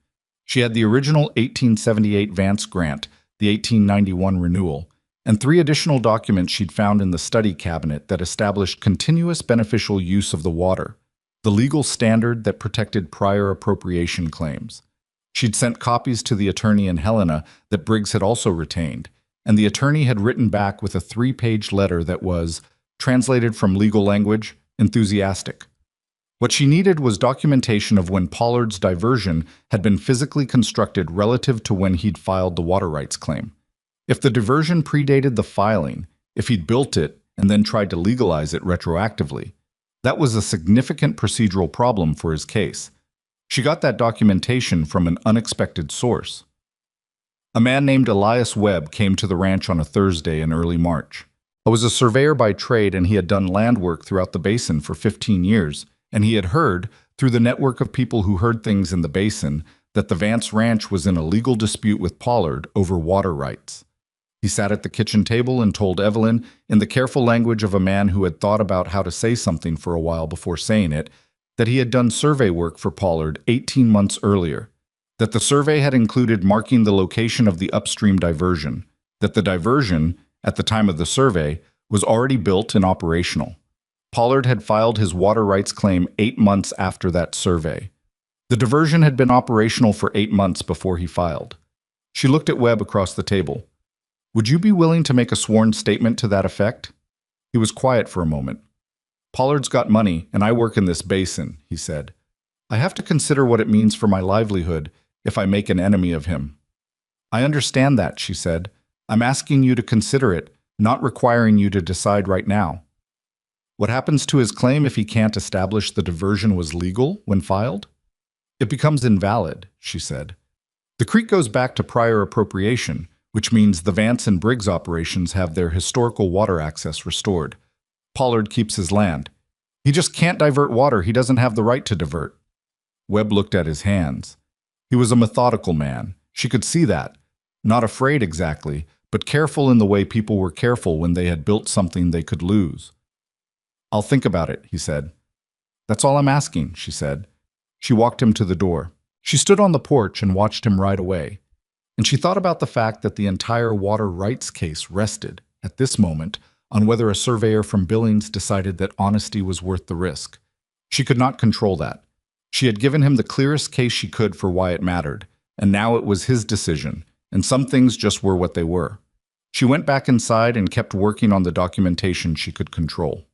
Speaker 2: She had the original 1878 Vance grant, the 1891 renewal, and 3 additional documents she'd found in the study cabinet that established continuous beneficial use of the water, the legal standard that protected prior appropriation claims. She'd sent copies to the attorney in Helena that Briggs had also retained, and the attorney had written back with a 3-page letter that was, translated from legal language, enthusiastic. What she needed was documentation of when Pollard's diversion had been physically constructed relative to when he'd filed the water rights claim. If the diversion predated the filing, if he'd built it and then tried to legalize it retroactively, that was a significant procedural problem for his case. She got that documentation from an unexpected source. A man named Elias Webb came to the ranch on a Thursday in early March. I was a surveyor by trade, and he had done land work throughout the basin for 15 years, and he had heard, through the network of people who heard things in the basin, that the Vance Ranch was in a legal dispute with Pollard over water rights. He sat at the kitchen table and told Evelyn, in the careful language of a man who had thought about how to say something for a while before saying it, that he had done survey work for Pollard 18 months earlier, that the survey had included marking the location of the upstream diversion, that the diversion, at the time of the survey, was already built and operational. Pollard had filed his water rights claim 8 months after that survey. The diversion had been operational for 8 months before he filed. She looked at Webb across the table. Would you be willing to make a sworn statement to that effect? He was quiet for a moment. Pollard's got money, and I work in this basin, he said. I have to consider what it means for my livelihood if I make an enemy of him. I understand that, she said. I'm asking you to consider it, not requiring you to decide right now. What happens to his claim if he can't establish the diversion was legal when filed? It becomes invalid, she said. The creek goes back to prior appropriation, which means the Vance and Briggs operations have their historical water access restored. Pollard keeps his land. He just can't divert water he doesn't have the right to divert. Webb looked at his hands. He was a methodical man. She could see that. Not afraid exactly, but careful in the way people were careful when they had built something they could lose. I'll think about it, he said. That's all I'm asking, she said. She walked him to the door. She stood on the porch and watched him ride away. And she thought about the fact that the entire water rights case rested, at this moment, on whether a surveyor from Billings decided that honesty was worth the risk. She could not control that. She had given him the clearest case she could for why it mattered, and now it was his decision, and some things just were what they were. She went back inside and kept working on the documentation she could control.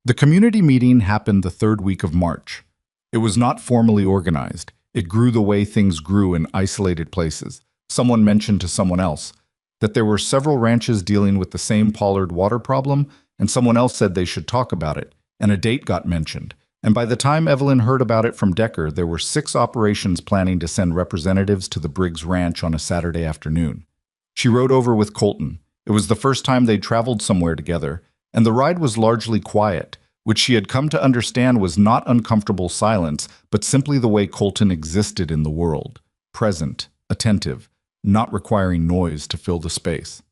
Speaker 2: The community meeting happened the third week of March. It was not formally organized. It grew the way things grew in isolated places. Someone mentioned to someone else that there were several ranches dealing with the same Pollard water problem, and someone else said they should talk about it, and a date got mentioned. And by the time Evelyn heard about it from Decker, there were 6 operations planning to send representatives to the Briggs Ranch on a Saturday afternoon. She rode over with Colton. It was the first time they'd traveled somewhere together, and the ride was largely quiet, which she had come to understand was not uncomfortable silence, but simply the way Colton existed in the world, present, attentive, not requiring noise to fill the space.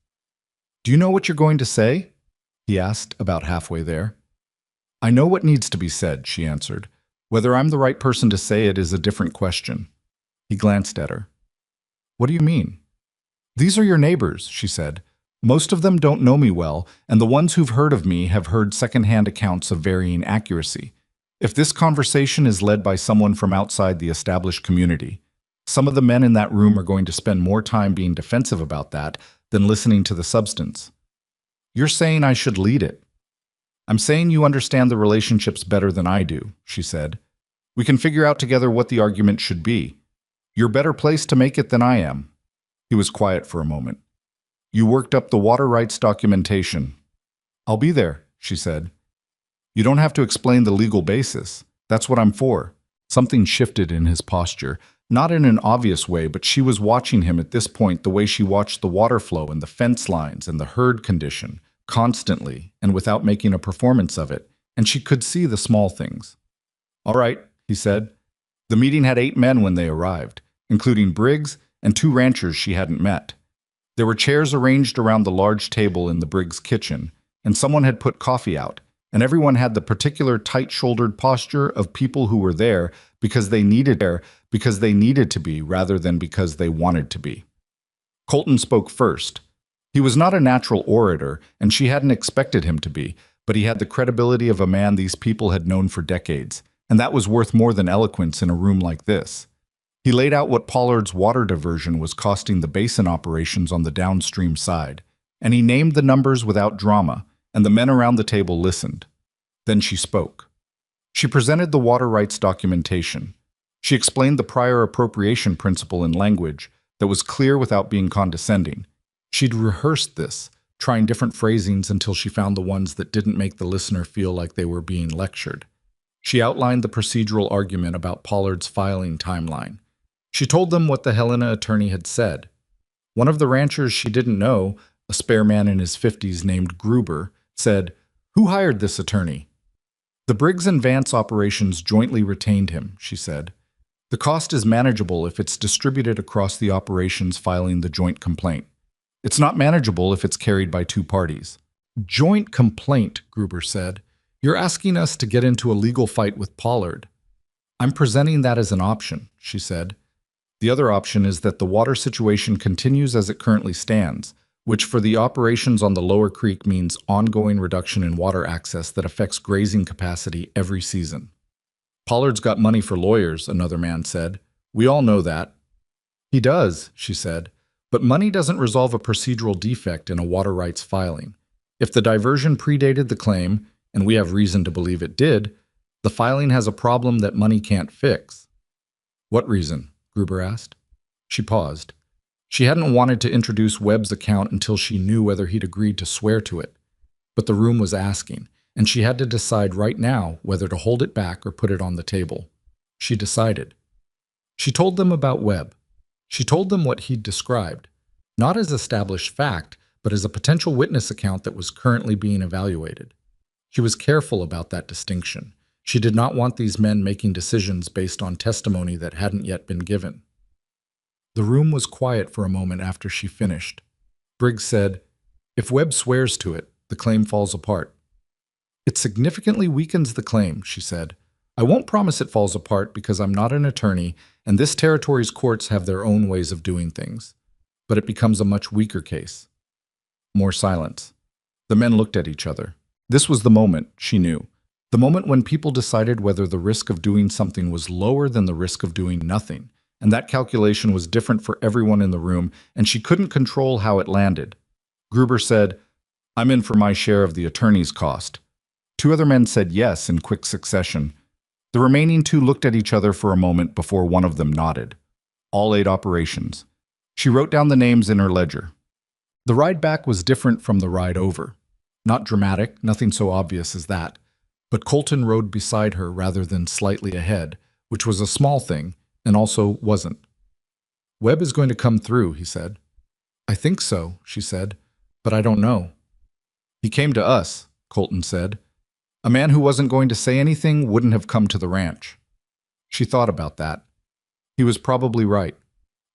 Speaker 2: Do you know what you're going to say? He asked, about halfway there. I know what needs to be said, she answered. Whether I'm the right person to say it is a different question. He glanced at her. What do you mean? These are your neighbors, she said. Most of them don't know me well, and the ones who've heard of me have heard secondhand accounts of varying accuracy. If this conversation is led by someone from outside the established community, some of the men in that room are going to spend more time being defensive about that than listening to the substance. You're saying I should lead it. I'm saying you understand the relationships better than I do, she said. We can figure out together what the argument should be. You're better placed to make it than I am. He was quiet for a moment. You worked up the water rights documentation. I'll be there, she said. You don't have to explain the legal basis. That's what I'm for. Something shifted in his posture, not in an obvious way, but she was watching him at this point the way she watched the water flow and the fence lines and the herd condition, constantly and without making a performance of it, and she could see the small things. All right, he said. The meeting had 8 men when they arrived, including Briggs and 2 ranchers she hadn't met. There were chairs arranged around the large table in the Briggs kitchen, and someone had put coffee out, and everyone had the particular tight-shouldered posture of people who were there because they needed to be rather than because they wanted to be. Colton spoke first. He was not a natural orator, and she hadn't expected him to be, but he had the credibility of a man these people had known for decades, and that was worth more than eloquence in a room like this. He laid out what Pollard's water diversion was costing the basin operations on the downstream side, and he named the numbers without drama, and the men around the table listened. Then she spoke. She presented the water rights documentation. She explained the prior appropriation principle in language that was clear without being condescending. She'd rehearsed this, trying different phrasings until she found the ones that didn't make the listener feel like they were being lectured. She outlined the procedural argument about Pollard's filing timeline. She told them what the Helena attorney had said. One of the ranchers she didn't know, a spare man in his 50s named Gruber, said, "Who hired this attorney?" The Briggs and Vance operations jointly retained him, she said. The cost is manageable if it's distributed across the operations filing the joint complaint. It's not manageable if it's carried by 2 parties. Joint complaint, Gruber said. You're asking us to get into a legal fight with Pollard. I'm presenting that as an option, she said. The other option is that the water situation continues as it currently stands, which for the operations on the lower creek means ongoing reduction in water access that affects grazing capacity every season.
Speaker 1: Pollard's got money for lawyers, another man said. We all know that. He does, she said, but money doesn't resolve a procedural defect in a water rights filing. If the diversion predated the claim, and we have reason to believe it did, the filing has a problem that money can't fix. What reason? Gruber asked. She paused. She hadn't wanted to introduce Webb's account until she knew whether he'd agreed to swear to it. But the room was asking, and she had to decide right now whether to hold it back or put it on the table. She decided. She told them about Webb. She told them what he'd described, not as established fact, but as a potential witness account that was currently being evaluated. She was careful about that distinction. She did not want these men making decisions based on testimony that hadn't yet been given. The room was quiet for a moment after she finished. Briggs said, "If Webb swears to it, the claim falls apart." "It significantly weakens the claim," she said. "I won't promise it falls apart because I'm not an attorney, and this territory's courts have their own ways of doing things. But it becomes a much weaker case." More silence. The men looked at each other. This was the moment, she knew. The moment when people decided whether the risk of doing something was lower than the risk of doing nothing. And that calculation was different for everyone in the room, and she couldn't control how it landed. Gruber said, "I'm in for my share of the attorney's cost." Two other men said yes in quick succession. The remaining two looked at each other for a moment before one of them nodded. All 8 operations. She wrote down the names in her ledger. The ride back was different from the ride over. Not dramatic, nothing so obvious as that. But Colton rode beside her rather than slightly ahead, which was a small thing, and also wasn't. "Webb is going to come through," he said. "I think so," she said, "but I don't know." "He came to us," Colton said. "A man who wasn't going to say anything wouldn't have come to the ranch." She thought about that. He was probably right.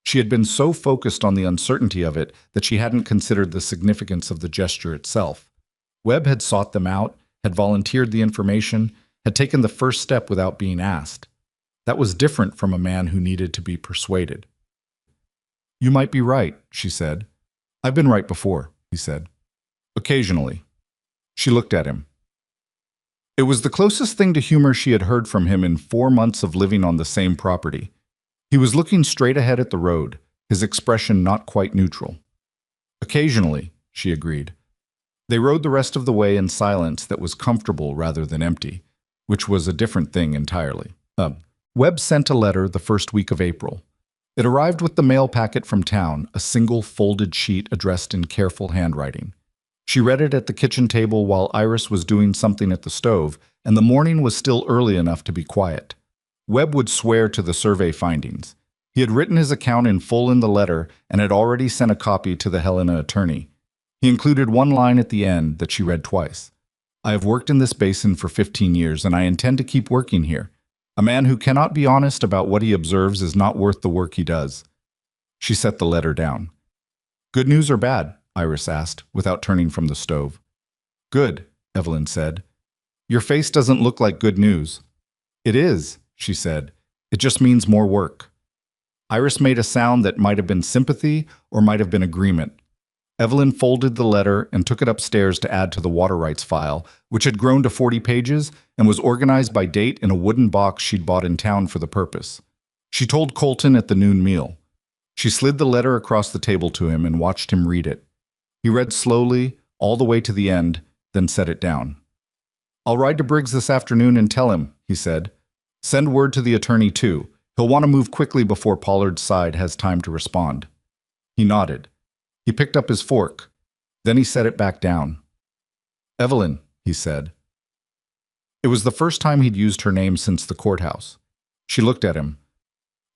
Speaker 1: She had been so focused on the uncertainty of it that she hadn't considered the significance of the gesture itself. Webb had sought them out, had volunteered the information, had taken the first step without being asked. That was different from a man who needed to be persuaded. "You might be right," she said. "I've been right before," he said. "Occasionally." She looked at him. It was the closest thing to humor she had heard from him in 4 months of living on the same property. He was looking straight ahead at the road, his expression not quite neutral. "Occasionally," she agreed. They rode the rest of the way in silence that was comfortable rather than empty, which was a different thing entirely. Webb sent a letter the first week of April. It arrived with the mail packet from town, a single folded sheet addressed in careful handwriting. She read it at the kitchen table while Iris was doing something at the stove, and the morning was still early enough to be quiet. Webb would swear to the survey findings. He had written his account in full in the letter and had already sent a copy to the Helena attorney. He included one line at the end that she read twice. "I have worked in this basin for 15 years, and I intend to keep working here. A man who cannot be honest about what he observes is not worth the work he does." She set the letter down. "Good news or bad?" Iris asked, without turning from the stove. "Good," Evelyn said. "Your face doesn't look like good news." "It is," she said. "It just means more work." Iris made a sound that might have been sympathy or might have been agreement. Evelyn folded the letter and took it upstairs to add to the water rights file, which had grown to 40 pages and was organized by date in a wooden box she'd bought in town for the purpose. She told Colton at the noon meal. She slid the letter across the table to him and watched him read it. He read slowly, all the way to the end, then set it down. "I'll ride to Briggs this afternoon and tell him," he said. "Send word to the attorney, too. He'll want to move quickly before Pollard's side has time to respond." He nodded. He picked up his fork. Then he set it back down. "Evelyn," he said. It was the first time he'd used her name since the courthouse. She looked at him.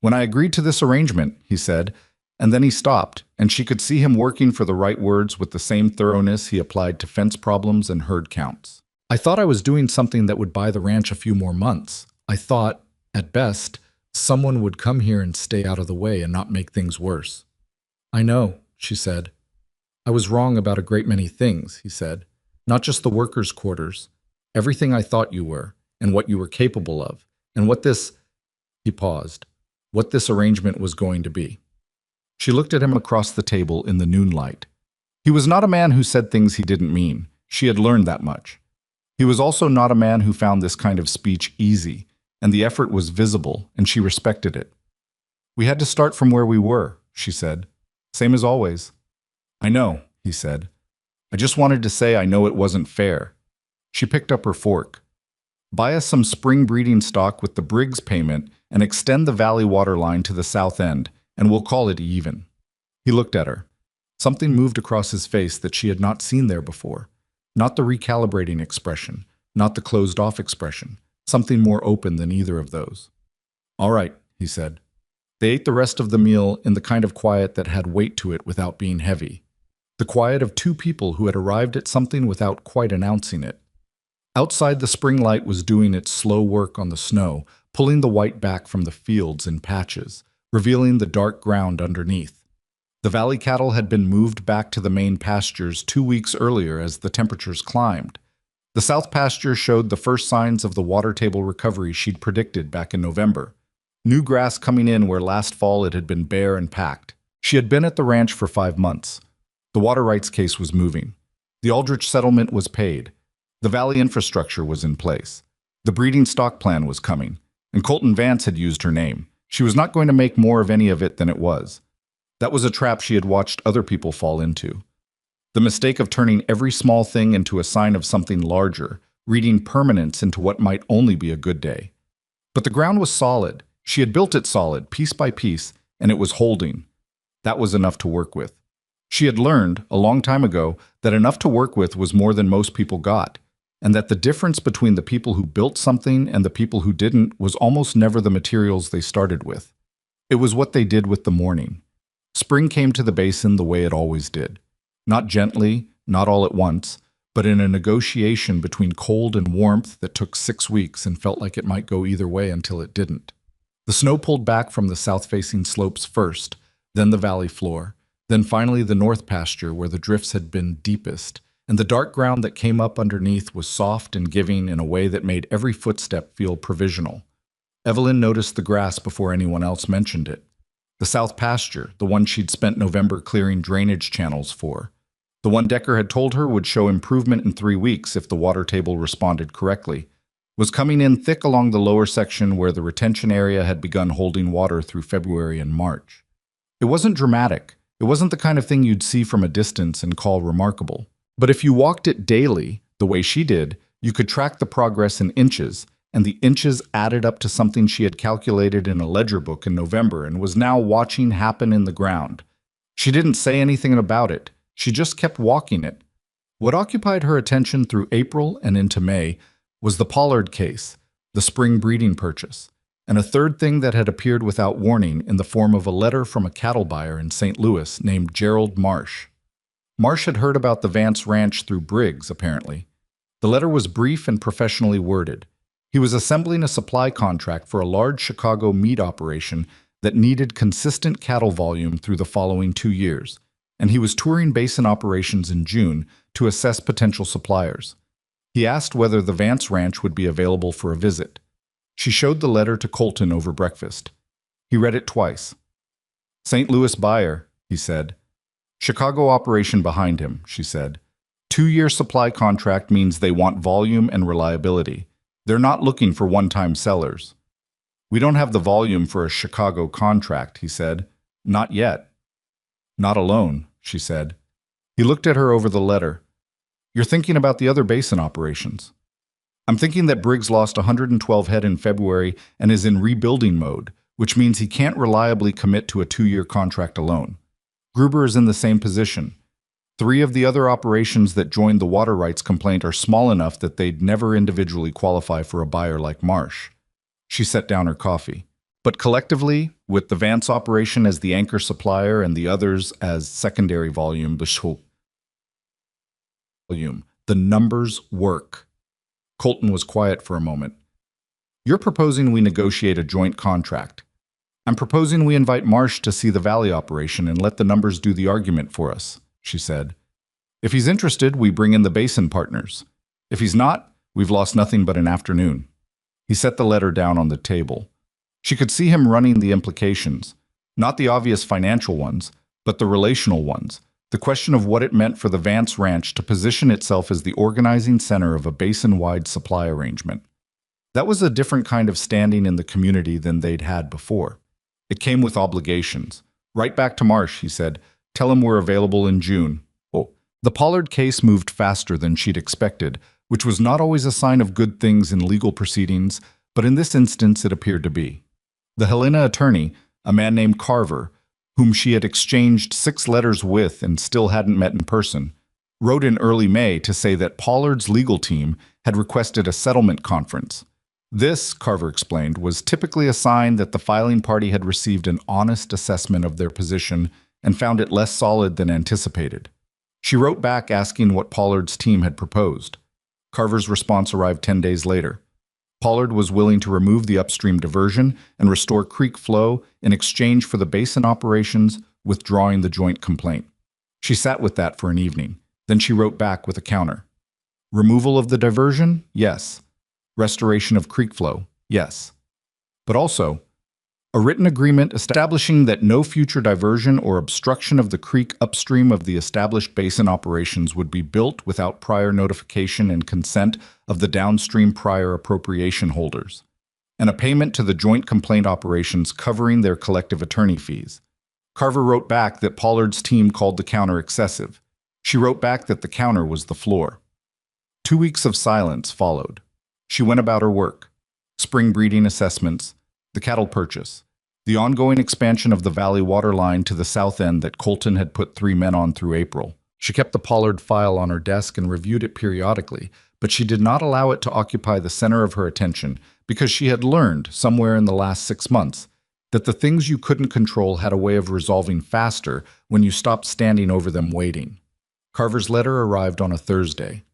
Speaker 1: "When I agreed to this arrangement," he said, and then he stopped, and she could see him working for the right words with the same thoroughness he applied to fence problems and herd counts. "I thought I was doing something that would buy the ranch a few more months. I thought, at best, someone would come here and stay out of the way and not make things worse." "I know," she said. "I was wrong about a great many things," he said. "Not just the workers' quarters. Everything I thought you were, and what you were capable of, and what this—" he paused, "what this arrangement was going to be." She looked at him across the table in the noon light. He was not a man who said things he didn't mean. She had learned that much. He was also not a man who found this kind of speech easy,
Speaker 2: and the effort was visible, and she respected it. "We had to start from where we were," she said. "Same as always." "I know," he said. "I just wanted to say I know it wasn't fair." She picked up her fork. "Buy us some spring breeding stock with the Briggs payment and extend the valley water line to the south end, and we'll call it even." He looked at her. Something moved across his face that she had not seen there before. Not the recalibrating expression, not the closed-off expression. Something more open than either of those. "All right," he said. They ate the rest of the meal in the kind of quiet that had weight to it without being heavy. The quiet of two people who had arrived at something without quite announcing it. Outside, the spring light was doing its slow work on the snow, pulling the white back from the fields in patches, revealing the dark ground underneath. The valley cattle had been moved back to the main pastures 2 weeks earlier as the temperatures climbed. The south pasture showed the first signs of the water table recovery she'd predicted back in November. New grass coming in where last fall it had been bare and packed. She had been at the ranch for 5 months. The water rights case was moving. The Aldrich settlement was paid. The valley infrastructure was in place. The breeding stock plan was coming, and Colton Vance had used her name. She was not going to make more of any of it than it was. That was a trap she had watched other people fall into. The mistake of turning every small thing into a sign of something larger, reading permanence into what might only be a good day. But the ground was solid. She had built it solid, piece by piece, and it was holding. That was enough to work with. She had learned, a long time ago, that enough to work with was more than most people got, and that the difference between the people who built something and the people who didn't was almost never the materials they started with. It was what they did with the morning. Spring came to the basin the way it always did. Not gently, not all at once, but in a negotiation between cold and warmth that took 6 weeks and felt like it might go either way until it didn't. The snow pulled back from the south-facing slopes first, then the valley floor, then finally the north pasture where the drifts had been deepest, and the dark ground that came up underneath was soft and giving in a way that made every footstep feel provisional. Evelyn noticed the grass before anyone else mentioned it. The south pasture, the one she'd spent November clearing drainage channels for. The one Decker had told her would show improvement in 3 weeks if the water table responded correctly, was coming in thick along the lower section where the retention area had begun holding water through February and March. It wasn't dramatic. It wasn't the kind of thing you'd see from a distance and call remarkable. But if you walked it daily, the way she did, you could track the progress in inches, and the inches added up to something she had calculated in a ledger book in November and was now watching happen in the ground. She didn't say anything about it. She just kept walking it. What occupied her attention through April and into May was the Pollard case, the spring breeding purchase, and a third thing that had appeared without warning in the form of a letter from a cattle buyer in St. Louis named Gerald Marsh. Marsh had heard about the Vance Ranch through Briggs, apparently. The letter was brief and professionally worded. He was assembling a supply contract for a large Chicago meat operation that needed consistent cattle volume through the following 2 years, and he was touring basin operations in June to assess potential suppliers. He asked whether the Vance Ranch would be available for a visit. She showed the letter to Colton over breakfast. He read it twice. "St. Louis buyer," he said. "Chicago operation behind him," she said. 2-year supply contract means they want volume and reliability. They're not looking for one-time sellers. "We don't have the volume for a Chicago contract," he said. "Not yet." "Not alone," she said. He looked at her over the letter. "You're thinking about the other basin operations." "I'm thinking that Briggs lost 112 head in February and is in rebuilding mode, which means he can't reliably commit to a 2-year contract alone. Gruber is in the same position. 3 of the other operations that joined the water rights complaint are small enough that they'd never individually qualify for a buyer like Marsh." She set down her coffee. "But collectively, with the Vance operation as the anchor supplier and the others as secondary volume, the numbers work." Colton was quiet for a moment. "You're proposing we negotiate a joint contract. I'm proposing we invite Marsh to see the valley operation and let the numbers do the argument for us," she said. "If he's interested, we bring in the basin partners. If he's not, we've lost nothing but an afternoon." He set the letter down on the table. She could see him running the implications, not the obvious financial ones, but the relational ones, the question of what it meant for the Vance Ranch to position itself as the organizing center of a basin-wide supply arrangement. That was a different kind of standing in the community than they'd had before. It came with obligations. Right back to Marsh, he said. Tell him we're available in June. Oh, the Pollard case moved faster than she'd expected, which was not always a sign of good things in legal proceedings, but in this instance it appeared to be. The Helena attorney, a man named Carver, whom she had exchanged 6 letters with and still hadn't met in person, wrote in early May to say that Pollard's legal team had requested a settlement conference. This, Carver explained, was typically a sign that the filing party had received an honest assessment of their position and found it less solid than anticipated. She wrote back asking what Pollard's team had proposed. Carver's response arrived 10 days later. Pollard was willing to remove the upstream diversion and restore creek flow in exchange for the basin operations withdrawing the joint complaint. She sat with that for an evening. Then she wrote back with a counter. Removal of the diversion? Yes. Restoration of creek flow? Yes. But also, a written agreement establishing that no future diversion or obstruction of the creek upstream of the established basin operations would be built without prior notification and consent of the downstream prior appropriation holders, and a payment to the joint complaint operations covering their collective attorney fees. Carver wrote back that Pollard's team called the counter excessive. She wrote back that the counter was the floor. 2 weeks of silence followed. She went about her work. Spring breeding assessments, the cattle purchase, the ongoing expansion of the valley water line to the south end that Colton had put 3 men on through April. She kept the Pollard file on her desk and reviewed it periodically, but she did not allow it to occupy the center of her attention because she had learned, somewhere in the last 6 months, that the things you couldn't control had a way of resolving faster when you stopped standing over them waiting. Carver's letter arrived on a Thursday.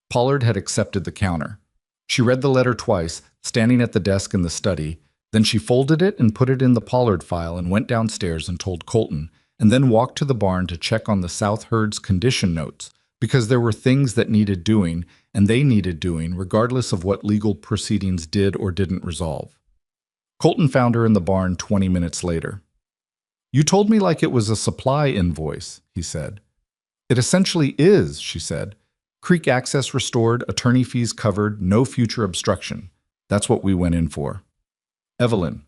Speaker 2: Pollard had accepted the counter. She read the letter twice, standing at the desk in the study. Then she folded it and put it in the Pollard file and went downstairs and told Colton, and then walked to the barn to check on the South herd's condition notes, because there were things that needed doing, and they needed doing regardless of what legal proceedings did or didn't resolve. Colton found her in the barn 20 minutes later. You told me like it was a supply invoice, he said. It essentially is, she said. Creek access restored, attorney fees covered, no future obstruction. That's what we went in for. Evelyn.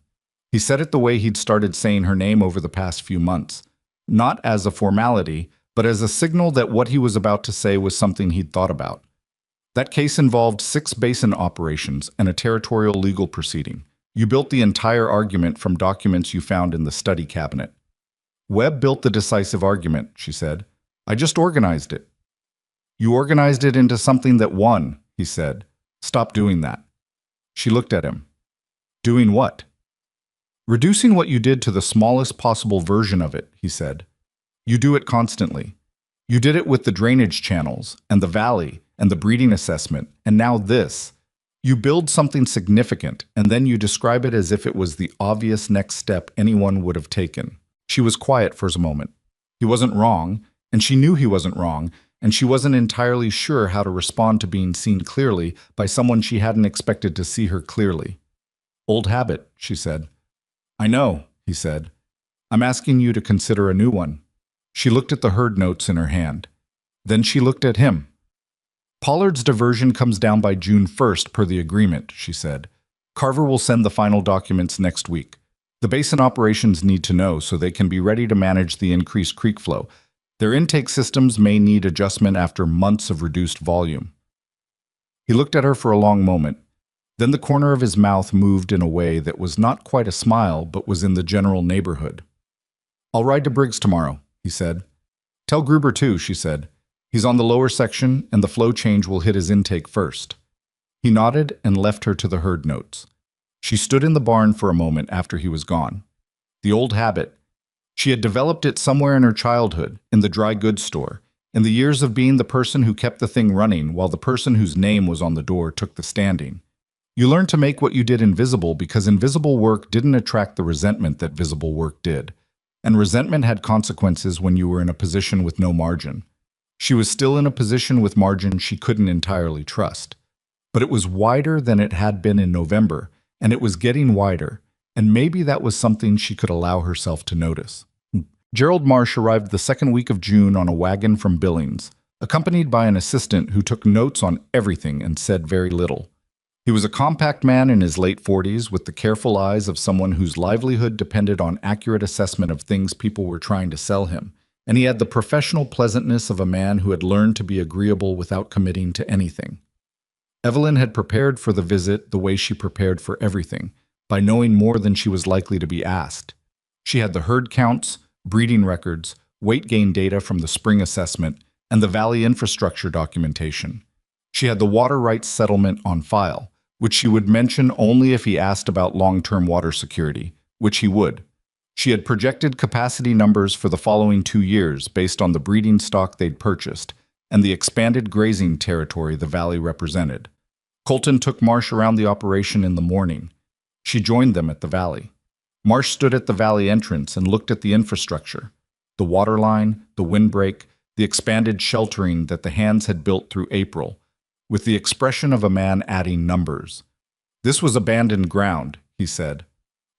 Speaker 2: He said it the way he'd started saying her name over the past few months. Not as a formality, but as a signal that what he was about to say was something he'd thought about. That case involved 6 basin operations and a territorial legal proceeding. You built the entire argument from documents you found in the study cabinet. Webb built the decisive argument, she said. I just organized it. You organized it into something that won, he said. Stop doing that. She looked at him. Doing what? Reducing what you did to the smallest possible version of it, he said. You do it constantly. You did it with the drainage channels, and the valley, and the breeding assessment, and now this. You build something significant, and then you describe it as if it was the obvious next step anyone would have taken. She was quiet for a moment. He wasn't wrong, and she knew he wasn't wrong, and she wasn't entirely sure how to respond to being seen clearly by someone she hadn't expected to see her clearly. Old habit, she said. I know, he said. I'm asking you to consider a new one. She looked at the herd notes in her hand. Then she looked at him. Pollard's diversion comes down by June 1st per the agreement, she said. Carver will send the final documents next week. The basin operations need to know so they can be ready to manage the increased creek flow. Their intake systems may need adjustment after months of reduced volume. He looked at her for a long moment. Then the corner of his mouth moved in a way that was not quite a smile, but was in the general neighborhood. I'll ride to Briggs tomorrow, he said. Tell Gruber too, she said. He's on the lower section, and the flow change will hit his intake first. He nodded and left her to the herd notes. She stood in the barn for a moment after he was gone. The old habit. She had developed it somewhere in her childhood, in the dry goods store, in the years of being the person who kept the thing running while the person whose name was on the door took the standing. You learned to make what you did invisible because invisible work didn't attract the resentment that visible work did. And resentment had consequences when you were in a position with no margin. She was still in a position with margin she couldn't entirely trust. But it was wider than it had been in November, and it was getting wider, and maybe that was something she could allow herself to notice. Gerald Marsh arrived the second week of June on a wagon from Billings, accompanied by an assistant who took notes on everything and said very little. He was a compact man in his late 40s with the careful eyes of someone whose livelihood depended on accurate assessment of things people were trying to sell him, and he had the professional pleasantness of a man who had learned to be agreeable without committing to anything. Evelyn had prepared for the visit the way she prepared for everything, by knowing more than she was likely to be asked. She had the herd counts, breeding records, weight gain data from the spring assessment, and the valley infrastructure documentation. She had the water rights settlement on file, which she would mention only if he asked about long-term water security, which he would. She had projected capacity numbers for the following 2 years based on the breeding stock they'd purchased and the expanded grazing territory the valley represented. Colton took Marsh around the operation in the morning. She joined them at the valley. Marsh stood at the valley entrance and looked at the infrastructure, the water line, the windbreak, the expanded sheltering that the hands had built through April, with the expression of a man adding numbers. "This was abandoned ground," he said.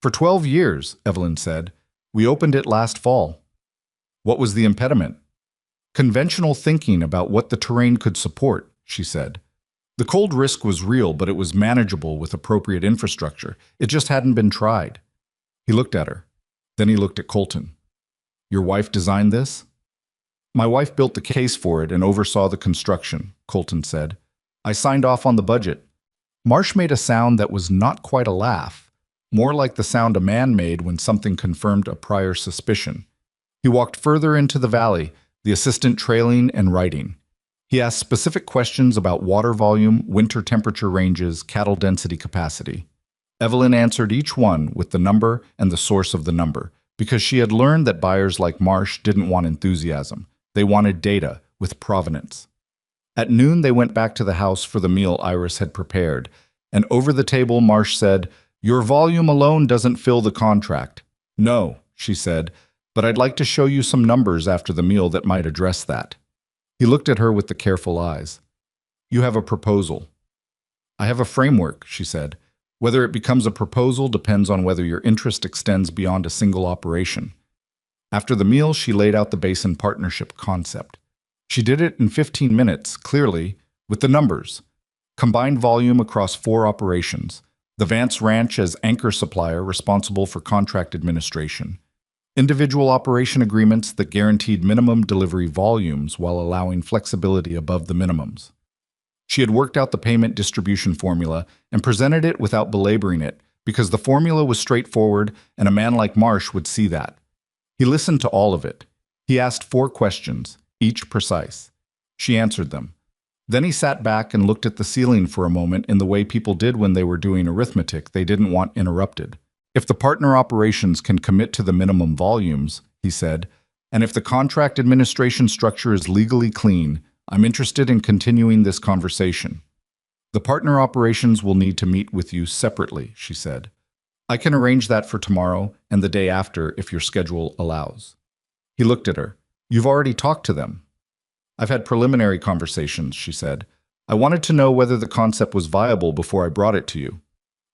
Speaker 2: "For 12 years, Evelyn said. "We opened it last fall." "What was the impediment?" "Conventional thinking about what the terrain could support," she said. "The cold risk was real, but it was manageable with appropriate infrastructure. It just hadn't been tried." He looked at her. Then he looked at Colton. "Your wife designed this?" "My wife built the case for it and oversaw the construction," Colton said. "I signed off on the budget." Marsh made a sound that was not quite a laugh, more like the sound a man made when something confirmed a prior suspicion. He walked further into the valley, the assistant trailing and writing. He asked specific questions about water volume, winter temperature ranges, cattle density capacity. Evelyn answered each one with the number and the source of the number, because she had learned that buyers like Marsh didn't want enthusiasm. They wanted data with provenance. At noon, they went back to the house for the meal Iris had prepared, and over the table, Marsh said, "Your volume alone doesn't fill the contract." "No," she said, "but I'd like to show you some numbers after the meal that might address that." He looked at her with the careful eyes. "You have a proposal." "I have a framework," she said. "Whether it becomes a proposal depends on whether your interest extends beyond a single operation." After the meal, she laid out the basin partnership concept. She did it in 15 minutes, clearly, with the numbers. Combined volume across 4 operations. The Vance Ranch as anchor supplier responsible for contract administration. Individual operation agreements that guaranteed minimum delivery volumes while allowing flexibility above the minimums. She had worked out the payment distribution formula and presented it without belaboring it, because the formula was straightforward and a man like Marsh would see that. He listened to all of it. He asked 4 questions, each precise. She answered them. Then he sat back and looked at the ceiling for a moment in the way people did when they were doing arithmetic they didn't want interrupted. "If the partner operations can commit to the minimum volumes," he said, "and if the contract administration structure is legally clean, I'm interested in continuing this conversation." "The partner operations will need to meet with you separately," she said. "I can arrange that for tomorrow and the day after if your schedule allows." He looked at her. "You've already talked to them." "I've had preliminary conversations," she said. "I wanted to know whether the concept was viable before I brought it to you."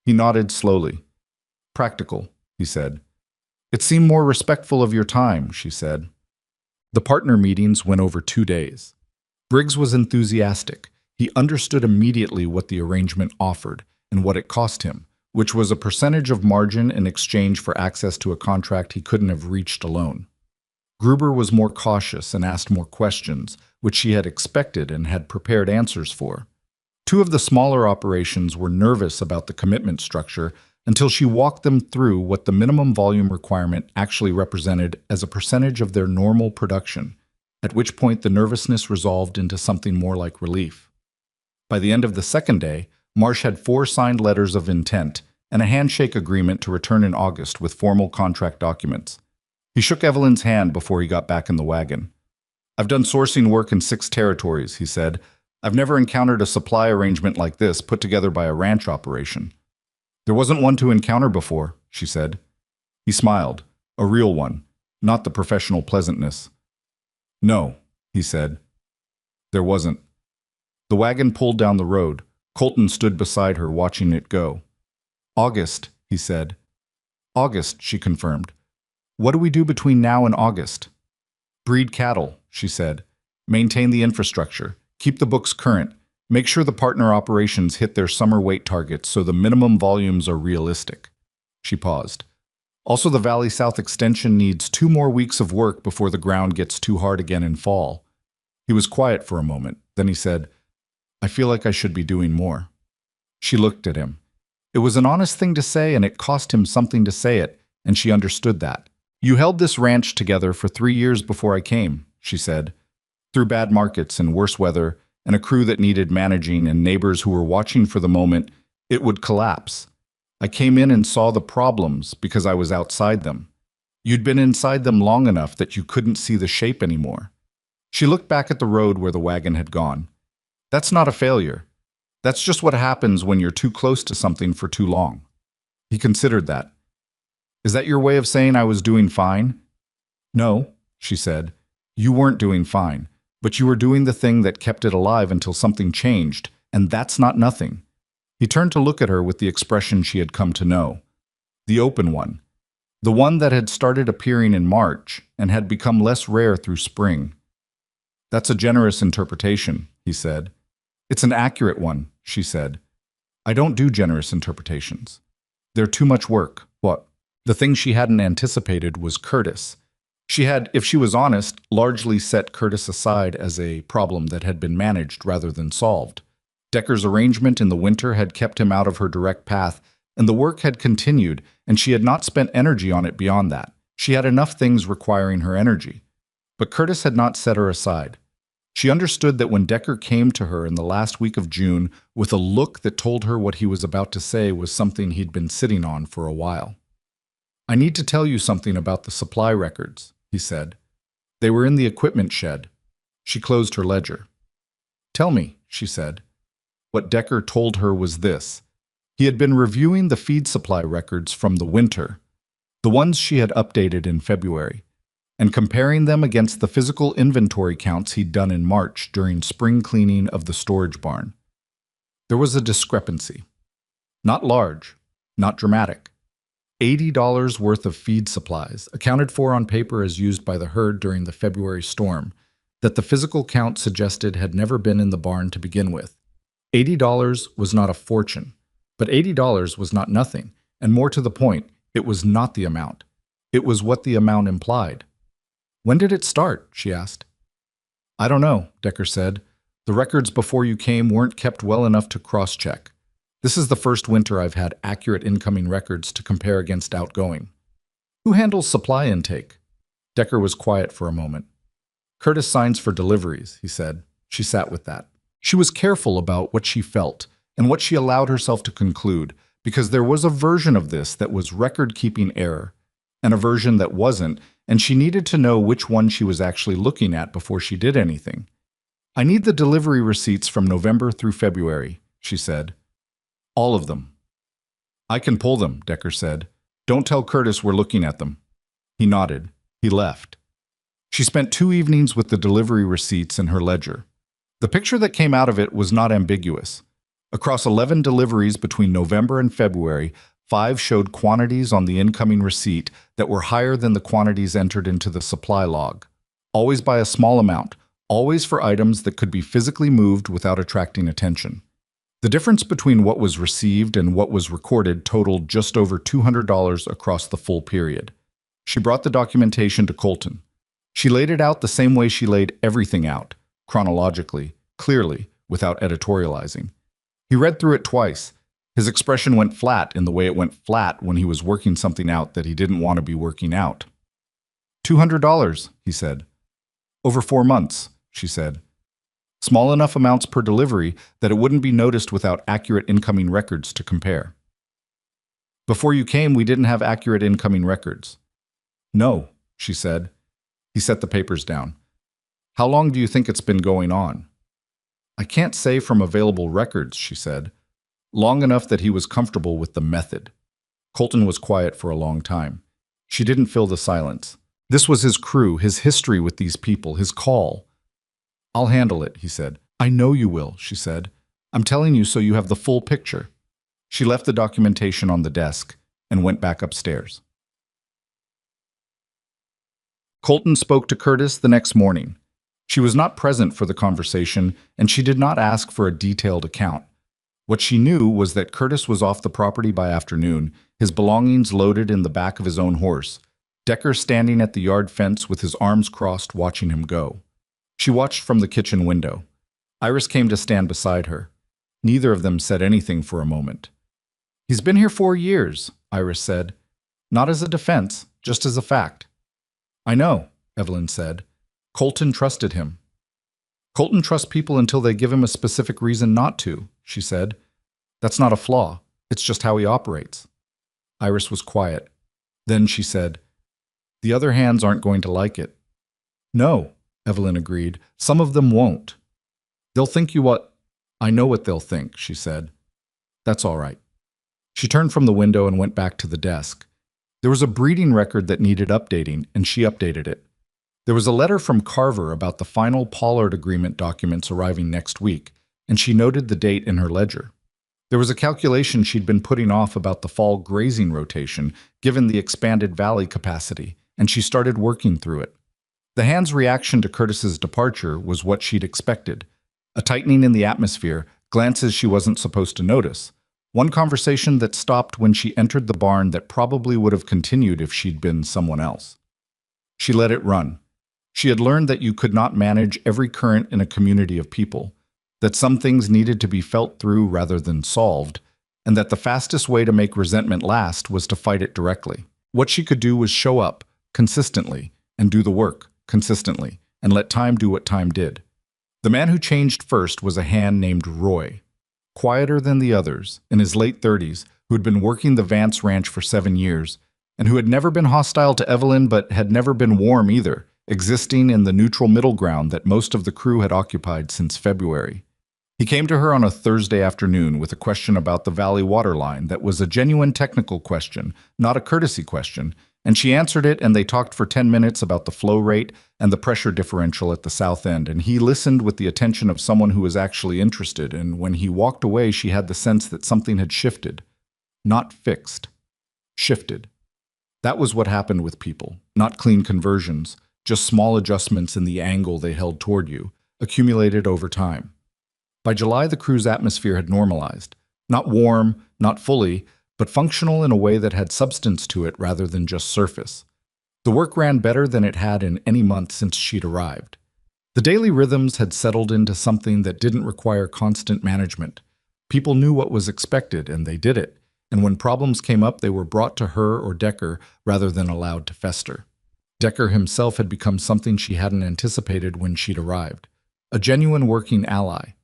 Speaker 2: He nodded slowly. "Practical," he said. "It seemed more respectful of your time," she said. The partner meetings went over 2 days. Briggs was enthusiastic. He understood immediately what the arrangement offered and what it cost him, which was a percentage of margin in exchange for access to a contract he couldn't have reached alone. Gruber was more cautious and asked more questions, which she had expected and had prepared answers for. 2 of the smaller operations were nervous about the commitment structure until she walked them through what the minimum volume requirement actually represented as a percentage of their normal production, at which point the nervousness resolved into something more like relief. By the end of the second day, Marsh had 4 signed letters of intent and a handshake agreement to return in August with formal contract documents. He shook Evelyn's hand before he got back in the wagon. "I've done sourcing work in 6 territories," he said. "I've never encountered a supply arrangement like this put together by a ranch operation." "There wasn't one to encounter before," she said. He smiled. "A real one, not the professional pleasantness." "No," he said. "There wasn't." The wagon pulled down the road. Colton stood beside her, watching it go. "August," he said. "August," she confirmed. "What do we do between now and August?" "Breed cattle," she said. "Maintain the infrastructure. Keep the books current. Make sure the partner operations hit their summer weight targets so the minimum volumes are realistic. She paused. Also, the Valley South extension needs 2 more weeks of work before the ground gets too hard again in fall. He was quiet for a moment. Then he said, I feel like I should be doing more. She looked at him. It was an honest thing to say, and it cost him something to say it, and she understood that. You held this ranch together for 3 years before I came, she said. Through bad markets and worse weather, and a crew that needed managing and neighbors who were watching for the moment it would collapse. I came in and saw the problems because I was outside them. You'd been inside them long enough that you couldn't see the shape anymore. She looked back at the road where the wagon had gone. That's not a failure. That's just what happens when you're too close to something for too long. He considered that. Is that your way of saying I was doing fine? No, she said. You weren't doing fine, but you were doing the thing that kept it alive until something changed, and that's not nothing. He turned to look at her with the expression she had come to know. The open one. The one that had started appearing in March and had become less rare through spring. That's a generous interpretation, he said. It's an accurate one, she said. I don't do generous interpretations. They're too much work. What? The thing she hadn't anticipated was Curtis. She had, if she was honest, largely set Curtis aside as a problem that had been managed rather than solved. Decker's arrangement in the winter had kept him out of her direct path, and the work had continued, and she had not spent energy on it beyond that. She had enough things requiring her energy. But Curtis had not set her aside. She understood that when Decker came to her in the last week of June with a look that told her what he was about to say was something he'd been sitting on for a while. I need to tell you something about the supply records, he said. They were in the equipment shed. She closed her ledger. Tell me, she said. What Decker told her was this. He had been reviewing the feed supply records from the winter, the ones she had updated in February, and comparing them against the physical inventory counts he'd done in March during spring cleaning of the storage barn. There was a discrepancy. Not large, not dramatic. $80 worth of feed supplies, accounted for on paper as used by the herd during the February storm, that the physical count suggested had never been in the barn to begin with. $80 was not a fortune, but $80 was not nothing, and more to the point, it was not the amount. It was what the amount implied. When did it start? She asked. I don't know, Decker said. The records before you came weren't kept well enough to cross-check. This is the first winter I've had accurate incoming records to compare against outgoing. Who handles supply intake? Decker was quiet for a moment. Curtis signs for deliveries, he said. She sat with that. She was careful about what she felt and what she allowed herself to conclude, because there was a version of this that was record-keeping error, and a version that wasn't, and she needed to know which one she was actually looking at before she did anything. I need the delivery receipts from November through February, she said. All of them. I can pull them, Decker said. Don't tell Curtis we're looking at them. He nodded. He left. She spent 2 evenings with the delivery receipts in her ledger. The picture that came out of it was not ambiguous. Across 11 deliveries between November and February, 5 showed quantities on the incoming receipt that were higher than the quantities entered into the supply log. Always by a small amount, always for items that could be physically moved without attracting attention. The difference between what was received and what was recorded totaled just over $200 across the full period. She brought the documentation to Colton. She laid it out the same way she laid everything out, chronologically, clearly, without editorializing. He read through it twice. His expression went flat in the way it went flat when he was working something out that he didn't want to be working out. $200, he said. Over 4 months, she said. Small enough amounts per delivery that it wouldn't be noticed without accurate incoming records to compare. Before you came, we didn't have accurate incoming records. No, she said. He set the papers down. How long do you think it's been going on? I can't say from available records, she said. Long enough that he was comfortable with the method. Colton was quiet for a long time. She didn't fill the silence. This was his crew, his history with these people, his call. I'll handle it, he said. I know you will, she said. I'm telling you so you have the full picture. She left the documentation on the desk and went back upstairs. Colton spoke to Curtis the next morning. She was not present for the conversation, and she did not ask for a detailed account. What she knew was that Curtis was off the property by afternoon, his belongings loaded in the back of his own horse, Decker standing at the yard fence with his arms crossed watching him go. She watched from the kitchen window. Iris came to stand beside her. Neither of them said anything for a moment. "He's been here 4 years," Iris said. "Not as a defense, just as a fact." "I know," Evelyn said. "Colton trusted him." "Colton trusts people until they give him a specific reason not to," she said. "That's not a flaw. It's just how he operates." Iris was quiet. Then she said, "The other hands aren't going to like it." "No," Evelyn agreed. "Some of them won't. They'll think you what—" "I know what they'll think," she said. "That's all right." She turned from the window and went back to the desk. There was a breeding record that needed updating, and she updated it. There was a letter from Carver about the final Pollard Agreement documents arriving next week, and she noted the date in her ledger. There was a calculation she'd been putting off about the fall grazing rotation, given the expanded valley capacity, and she started working through it. The hand's reaction to Curtis's departure was what she'd expected. A tightening in the atmosphere, glances she wasn't supposed to notice. One conversation that stopped when she entered the barn that probably would have continued if she'd been someone else. She let it run. She had learned that you could not manage every current in a community of people, that some things needed to be felt through rather than solved, and that the fastest way to make resentment last was to fight it directly. What she could do was show up, consistently, and do the work, consistently, and let time do what time did. The man who changed first was a hand named Roy. Quieter than the others, in his late 30s, who had been working the Vance Ranch for 7 years, and who had never been hostile to Evelyn but had never been warm either, existing in the neutral middle ground that most of the crew had occupied since February. He came to her on a Thursday afternoon with a question about the valley water line that was a genuine technical question, not a courtesy question, and she answered it, and they talked for 10 minutes about the flow rate and the pressure differential at the south end, and he listened with the attention of someone who was actually interested, and when he walked away she had the sense that something had shifted. Not fixed. Shifted. That was what happened with people, not clean conversions, just small adjustments in the angle they held toward you, accumulated over time. By July, the crew's atmosphere had normalized. Not warm, not fully, but functional in a way that had substance to it rather than just surface. The work ran better than it had in any month since she'd arrived. The daily rhythms had settled into something that didn't require constant management. People knew what was expected, and they did it, and when problems came up they were brought to her or Decker rather than allowed to fester. Decker himself had become something she hadn't anticipated when she'd arrived. A genuine working ally.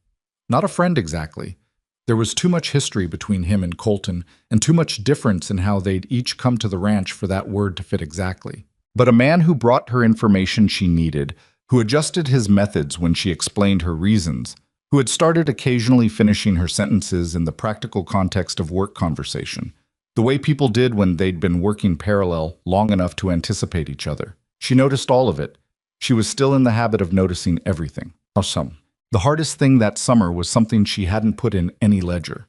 Speaker 2: Not a friend exactly. There was too much history between him and Colton, and too much difference in how they'd each come to the ranch for that word to fit exactly. But a man who brought her information she needed, who adjusted his methods when she explained her reasons, who had started occasionally finishing her sentences in the practical context of work conversation, the way people did when they'd been working parallel long enough to anticipate each other. She noticed all of it. She was still in the habit of noticing everything. Awesome. The hardest thing that summer was something she hadn't put in any ledger.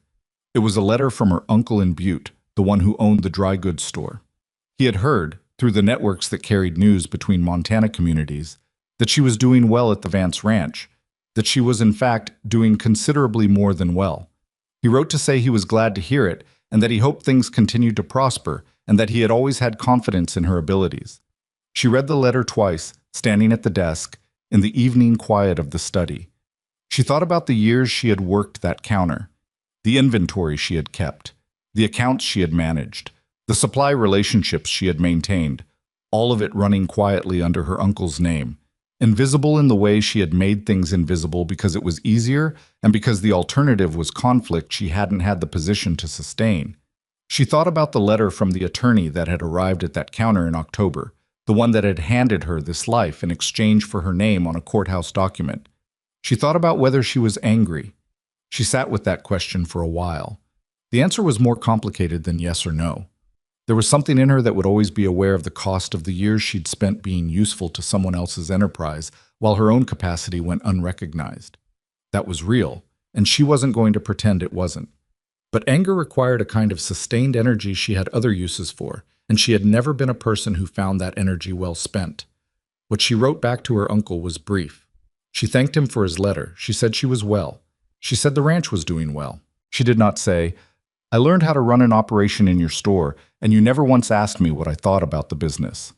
Speaker 2: It was a letter from her uncle in Butte, the one who owned the dry goods store. He had heard, through the networks that carried news between Montana communities, that she was doing well at the Vance Ranch, that she was in fact doing considerably more than well. He wrote to say he was glad to hear it, and that he hoped things continued to prosper, and that he had always had confidence in her abilities. She read the letter twice, standing at the desk, in the evening quiet of the study. She thought about the years she had worked that counter, the inventory she had kept, the accounts she had managed, the supply relationships she had maintained, all of it running quietly under her uncle's name, invisible in the way she had made things invisible because it was easier and because the alternative was conflict she hadn't had the position to sustain. She thought about the letter from the attorney that had arrived at that counter in October, the one that had handed her this life in exchange for her name on a courthouse document. She thought about whether she was angry. She sat with that question for a while. The answer was more complicated than yes or no. There was something in her that would always be aware of the cost of the years she'd spent being useful to someone else's enterprise, while her own capacity went unrecognized. That was real, and she wasn't going to pretend it wasn't. But anger required a kind of sustained energy she had other uses for, and she had never been a person who found that energy well spent. What she wrote back to her uncle was brief.
Speaker 1: She thanked him for his letter. She said she was well. She said the ranch was doing well.
Speaker 2: She did not say, "I learned how to run an operation in your store, and you never once asked me what I thought about the business."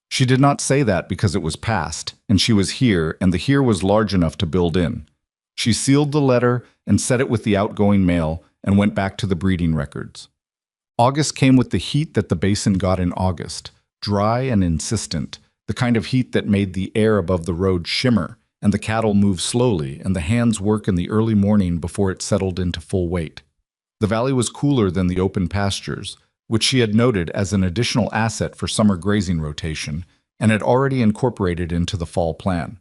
Speaker 2: She did not say that because it was past, and she was here, and the here was large enough to build in. She sealed the letter and set it with the outgoing mail and went back to the breeding records. August came with the heat that the basin got in August, dry and insistent, the kind of heat that made the air above the road shimmer, and the cattle move slowly, and the hands work in the early morning before it settled into full weight. The valley was cooler than the open pastures, which she had noted as an additional asset for summer grazing rotation, and had already incorporated into the fall plan.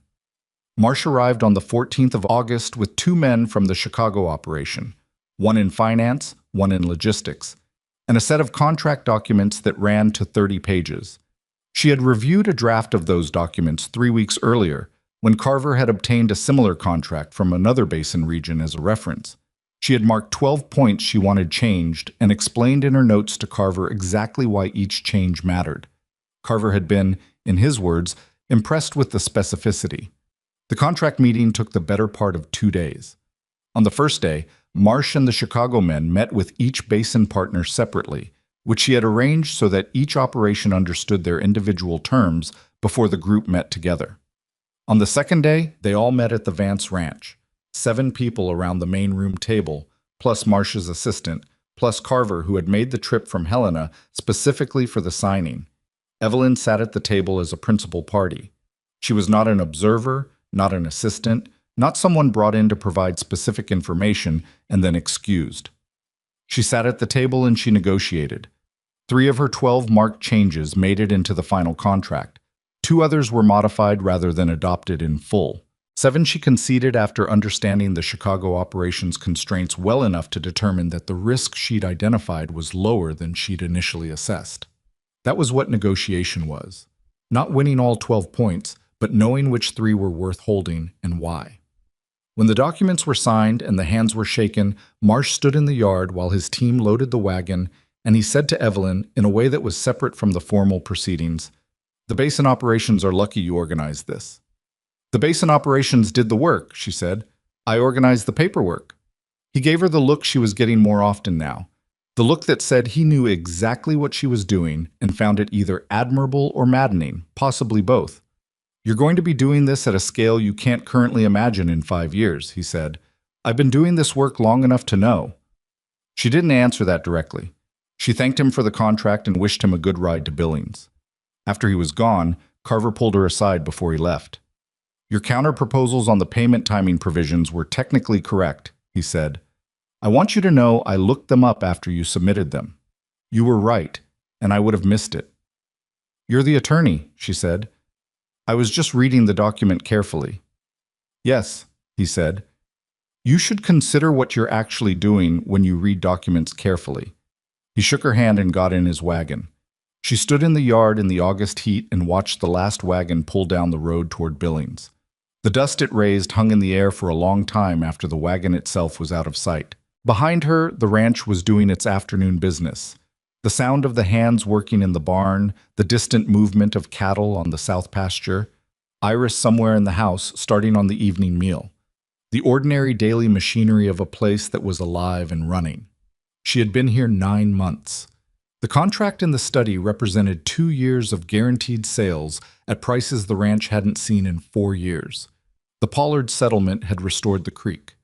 Speaker 2: Marsh arrived on the 14th of August with 2 men from the Chicago operation, one in finance, one in logistics, and a set of contract documents that ran to 30 pages. She had reviewed a draft of those documents 3 weeks earlier, when Carver had obtained a similar contract from another basin region as a reference. She had marked 12 points she wanted changed and explained in her notes to Carver exactly why each change mattered. Carver had been, in his words, impressed with the specificity. The contract meeting took the better part of 2 days. On the first day, Marsh and the Chicago men met with each basin partner separately, which she had arranged so that each operation understood their individual terms before the group met together. On the second day, they all met at the Vance Ranch. 7 people around the main room table, plus Marsh's assistant, plus Carver, who had made the trip from Helena specifically for the signing. Evelyn sat at the table as a principal party. She was not an observer, not an assistant, not someone brought in to provide specific information and then excused. She sat at the table and she negotiated. 3 of her 12 marked changes made it into the final contract. 2 others were modified rather than adopted in full. 7 she conceded after understanding the Chicago operations constraints well enough to determine that the risk she'd identified was lower than she'd initially assessed. That was what negotiation was. Not winning all 12 points, but knowing which 3 were worth holding and why. When the documents were signed and the hands were shaken, Marsh stood in the yard while his team loaded the wagon, and he said to Evelyn, in a way that was separate from the formal proceedings, "The basin operations are lucky you organized this." "The basin operations did the work," she said. "I organized the paperwork." He gave her the look she was getting more often now, the look that said he knew exactly what she was doing and found it either admirable or maddening, possibly both. "You're going to be doing this at a scale you can't currently imagine in 5 years," he said. "I've been doing this work long enough to know." She didn't answer that directly. She thanked him for the contract and wished him a good ride to Billings. After he was gone, Carver pulled her aside before he left. "Your counter-proposals on the payment timing provisions were technically correct," he said. "I want you to know I looked them up after you submitted them. You were right, and I would have missed it." "You're the attorney," she said. "I was just reading the document carefully." "Yes," he said. "You should consider what you're actually doing when you read documents carefully." He shook her hand and got in his wagon. She stood in the yard in the August heat and watched the last wagon pull down the road toward Billings. The dust it raised hung in the air for a long time after the wagon itself was out of sight. Behind her, the ranch was doing its afternoon business. The sound of the hands working in the barn, the distant movement of cattle on the south pasture, Iris somewhere in the house starting on the evening meal. The ordinary daily machinery of a place that was alive and running. She had been here 9 months. The contract in the study represented 2 years of guaranteed sales at prices the ranch hadn't seen in 4 years. The Pollard settlement had restored the creek.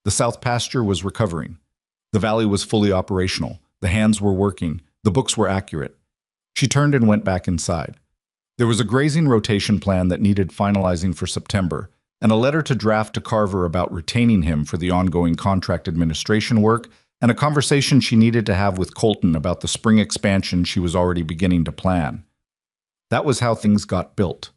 Speaker 2: The south pasture was recovering. The valley was fully operational. The hands were working. The books were accurate. She turned and went back inside. There was a grazing rotation plan that needed finalizing for September, and a letter to draft to Carver about retaining him for the ongoing contract administration work, and a conversation she needed to have with Colton about the spring expansion she was already beginning to plan. That was how things got built.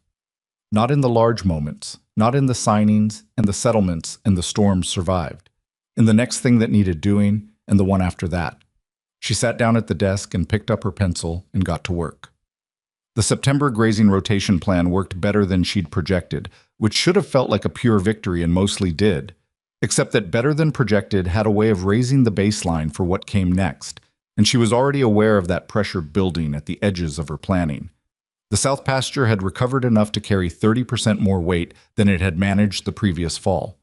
Speaker 2: Not in the large moments, not in the signings and the settlements and the storms survived. In the next thing that needed doing, and the one after that. She sat down at the desk and picked up her pencil and got to work. The September grazing rotation plan worked better than she'd projected, which should have felt like a pure victory and mostly did. Except that better than projected had a way of raising the baseline for what came next, and she was already aware of that pressure building at the edges of her planning. The south pasture had recovered enough to carry 30% more weight than it had managed the previous fall.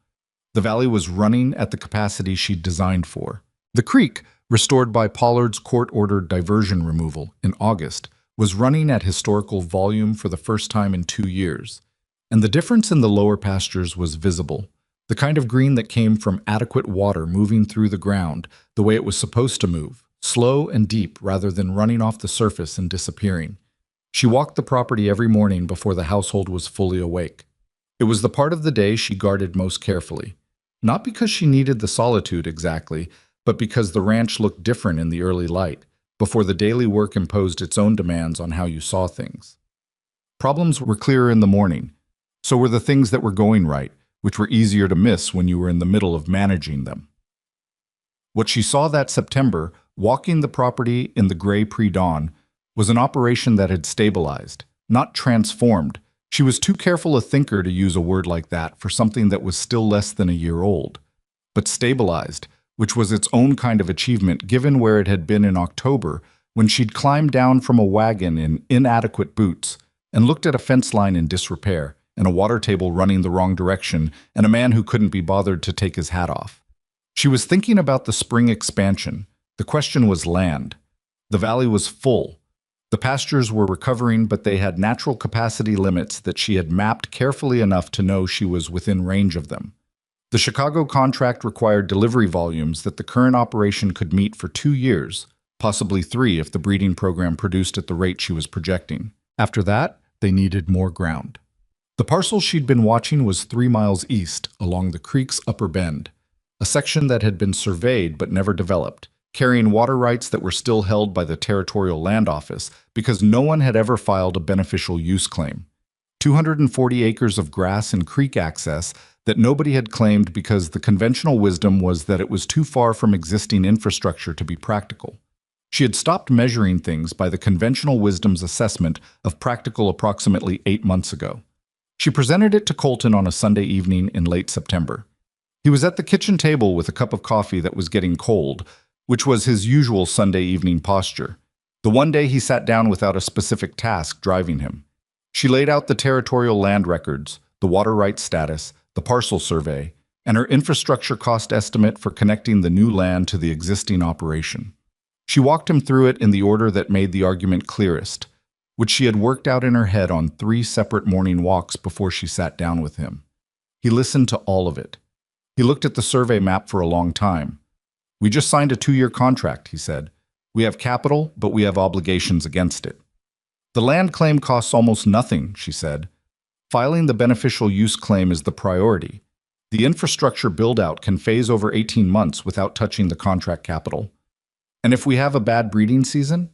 Speaker 2: The valley was running at the capacity she'd designed for. The creek, restored by Pollard's court-ordered diversion removal in August, was running at historical volume for the first time in 2 years. And the difference in the lower pastures was visible. The kind of green that came from adequate water moving through the ground the way it was supposed to move, slow and deep rather than running off the surface and disappearing. She walked the property every morning before the household was fully awake. It was the part of the day she guarded most carefully. Not because she needed the solitude exactly, but because the ranch looked different in the early light, before the daily work imposed its own demands on how you saw things. Problems were clearer in the morning. So were the things that were going right, which were easier to miss when you were in the middle of managing them. What she saw that September, walking the property in the gray pre-dawn, was an operation that had stabilized, not transformed. She was too careful a thinker to use a word like that for something that was still less than a year old. But stabilized, which was its own kind of achievement given where it had been in October, when she'd climbed down from a wagon in inadequate boots and looked at a fence line in disrepair, and a water table running the wrong direction, and a man who couldn't be bothered to take his hat off. She was thinking about the spring expansion. The question was land. The valley was full. The pastures were recovering, but they had natural capacity limits that she had mapped carefully enough to know she was within range of them. The Chicago contract required delivery volumes that the current operation could meet for 2 years, possibly 3 if the breeding program produced at the rate she was projecting. After that, they needed more ground. The parcel she'd been watching was 3 miles east, along the creek's upper bend, a section that had been surveyed but never developed, carrying water rights that were still held by the Territorial Land Office because no one had ever filed a beneficial use claim. 240 acres of grass and creek access that nobody had claimed because the conventional wisdom was that it was too far from existing infrastructure to be practical. She had stopped measuring things by the conventional wisdom's assessment of practical approximately 8 months ago. She presented it to Colton on a Sunday evening in late September. He was at the kitchen table with a cup of coffee that was getting cold, which was his usual Sunday evening posture. The one day he sat down without a specific task driving him. She laid out the territorial land records, the water rights status, the parcel survey, and her infrastructure cost estimate for connecting the new land to the existing operation. She walked him through it in the order that made the argument clearest, which she had worked out in her head on 3 separate morning walks before she sat down with him. He listened to all of it. He looked at the survey map for a long time. "We just signed a 2-year contract," he said. "We have capital, but we have obligations against it." "The land claim costs almost nothing," she said. "Filing the beneficial use claim is the priority. The infrastructure build-out can phase over 18 months without touching the contract capital. And if we have a bad breeding season,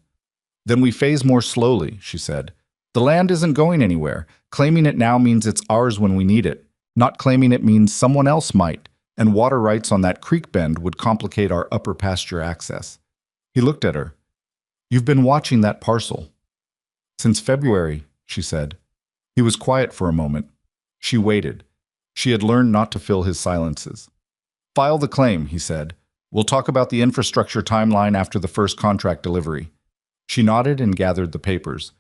Speaker 2: then we phase more slowly," she said. "The land isn't going anywhere. Claiming it now means it's ours when we need it. Not claiming it means someone else might, and water rights on that creek bend would complicate our upper pasture access." He looked at her. "You've been watching that parcel." "Since February," she said. He was quiet for a moment. She waited. She had learned not to fill his silences. "File the claim," he said. "We'll talk about the infrastructure timeline after the first contract delivery." She nodded and gathered the papers.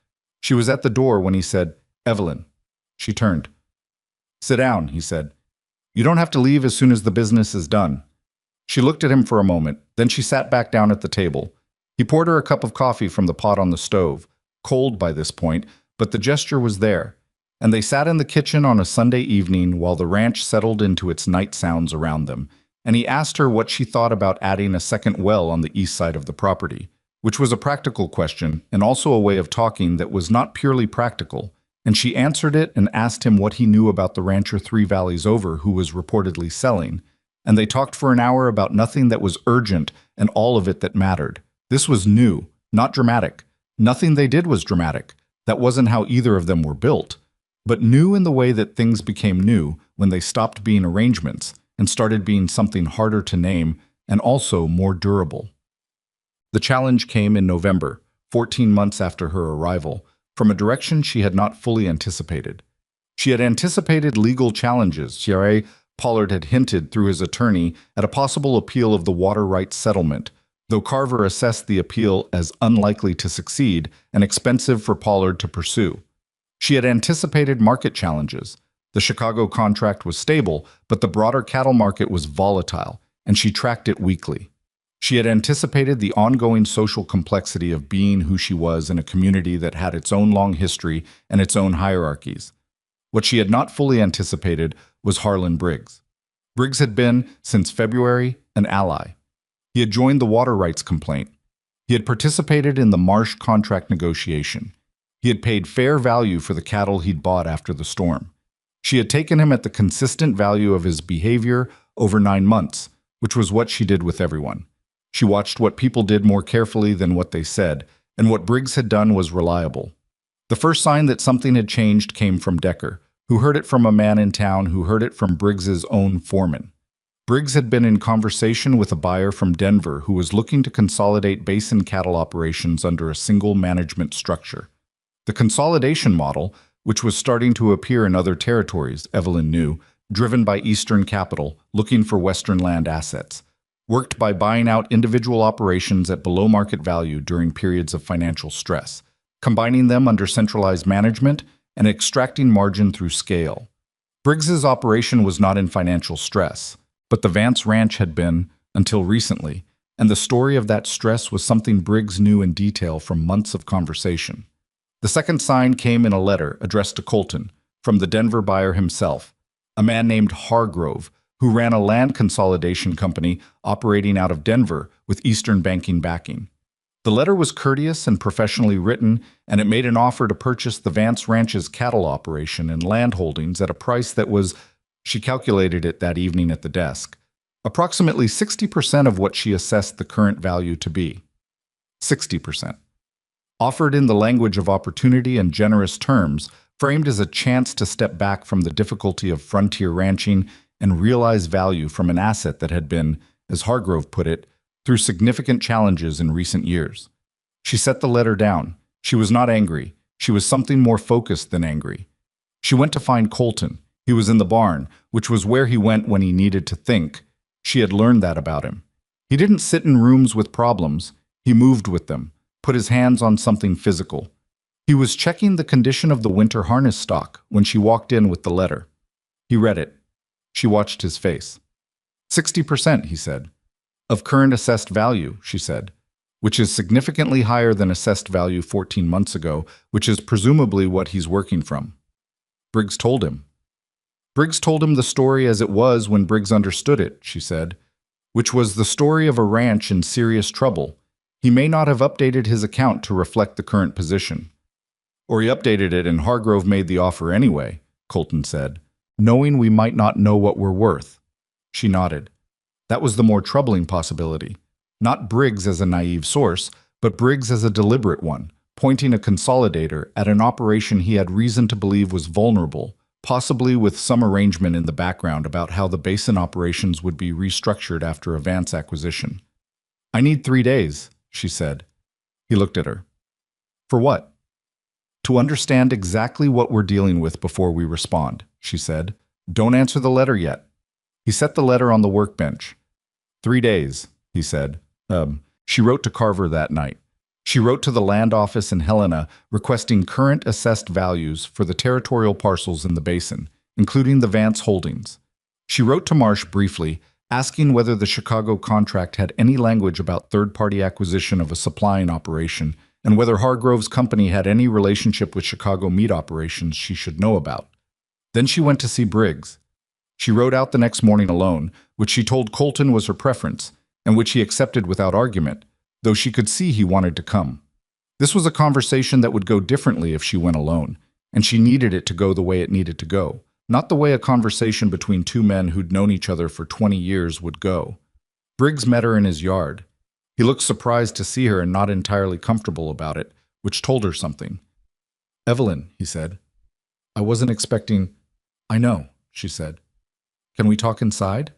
Speaker 2: She was at the door when he said, "Evelyn." She turned. "Sit down," he said. "You don't have to leave as soon as the business is done." She looked at him for a moment, then she sat back down at the table. He poured her a cup of coffee from the pot on the stove, cold by this point, but the gesture was there, and they sat in the kitchen on a Sunday evening while the ranch settled into its night sounds around them, and he asked her what she thought about adding a second well on the east side of the property, which was a practical question and also a way of talking that was not purely practical, and she answered it and asked him what he knew about the rancher 3 valleys over who was reportedly selling, and they talked for an hour about nothing that was urgent and all of it that mattered. This was new, not dramatic. Nothing they did was dramatic. That wasn't how either of them were built. But new in the way that things became new when they stopped being arrangements and started being something harder to name and also more durable. The challenge came in November, 14 months after her arrival, from a direction she had not fully anticipated. She had anticipated legal challenges. Pollard had hinted through his attorney at a possible appeal of the water rights settlement, though Carver assessed the appeal as unlikely to succeed and expensive for Pollard to pursue. She had anticipated market challenges. The Chicago contract was stable, but the broader cattle market was volatile, and she tracked it weekly. She had anticipated the ongoing social complexity of being who she was in a community that had its own long history and its own hierarchies. What she had not fully anticipated was Harlan Briggs. Briggs had been, since February, an ally. He had joined the water rights complaint. He had participated in the Marsh contract negotiation. He had paid fair value for the cattle he'd bought after the storm. She had taken him at the consistent value of his behavior over 9 months, which was what she did with everyone. She watched what people did more carefully than what they said, and what Briggs had done was reliable. The first sign that something had changed came from Decker, who heard it from a man in town who heard it from Briggs's own foreman. Briggs had been in conversation with a buyer from Denver who was looking to consolidate basin cattle operations under a single management structure. The consolidation model, which was starting to appear in other territories, Evelyn knew, driven by Eastern capital, looking for Western land assets, worked by buying out individual operations at below market value during periods of financial stress, combining them under centralized management and extracting margin through scale. Briggs's operation was not in financial stress, but the Vance Ranch had been, until recently, and the story of that stress was something Briggs knew in detail from months of conversation. The second sign came in a letter addressed to Colton, from the Denver buyer himself, a man named Hargrove, who ran a land consolidation company operating out of Denver with Eastern banking backing. The letter was courteous and professionally written, and it made an offer to purchase the Vance Ranch's cattle operation and land holdings at a price that was, she calculated it that evening at the desk, approximately 60% of what she assessed the current value to be. 60%. Offered in the language of opportunity and generous terms, framed as a chance to step back from the difficulty of frontier ranching and realize value from an asset that had been, as Hargrove put it, through significant challenges in recent years. She set the letter down. She was not angry. She was something more focused than angry. She went to find Colton. He was in the barn, which was where he went when he needed to think. She had learned that about him. He didn't sit in rooms with problems. He moved with them, put his hands on something physical. He was checking the condition of the winter harness stock when she walked in with the letter. He read it. She watched his face. 60%, he said. Of current assessed value, she said, which is significantly higher than assessed value 14 months ago, which is presumably what he's working from. Briggs told him. Briggs told him the story as it was when Briggs understood it, she said, which was the story of a ranch in serious trouble. He may not have updated his account to reflect the current position. Or he updated it and Hargrove made the offer anyway, Colton said, knowing we might not know what we're worth. She nodded. That was the more troubling possibility. Not Briggs as a naive source, but Briggs as a deliberate one, pointing a consolidator at an operation he had reason to believe was vulnerable, possibly with some arrangement in the background about how the basin operations would be restructured after a Vance acquisition. I need 3 days, she said. He looked at her. For what? To understand exactly what we're dealing with before we respond, she said. Don't answer the letter yet. He set the letter on the workbench. 3 days, he said. She wrote to Carver that night. She wrote to the land office in Helena requesting current assessed values for the territorial parcels in the basin, including the Vance holdings. She wrote to Marsh briefly, asking whether the Chicago contract had any language about third-party acquisition of a supplying operation and whether Hargrove's company had any relationship with Chicago meat operations she should know about. Then she went to see Briggs. She rode out the next morning alone, which she told Colton was her preference, and which he accepted without argument, though she could see he wanted to come. This was a conversation that would go differently if she went alone, and she needed it to go the way it needed to go, not the way a conversation between two men who'd known each other for 20 years would go. Briggs met her in his yard. He looked surprised to see her and not entirely comfortable about it, which told her something. Evelyn, he said. I wasn't expecting... I know, she said. Can we talk inside?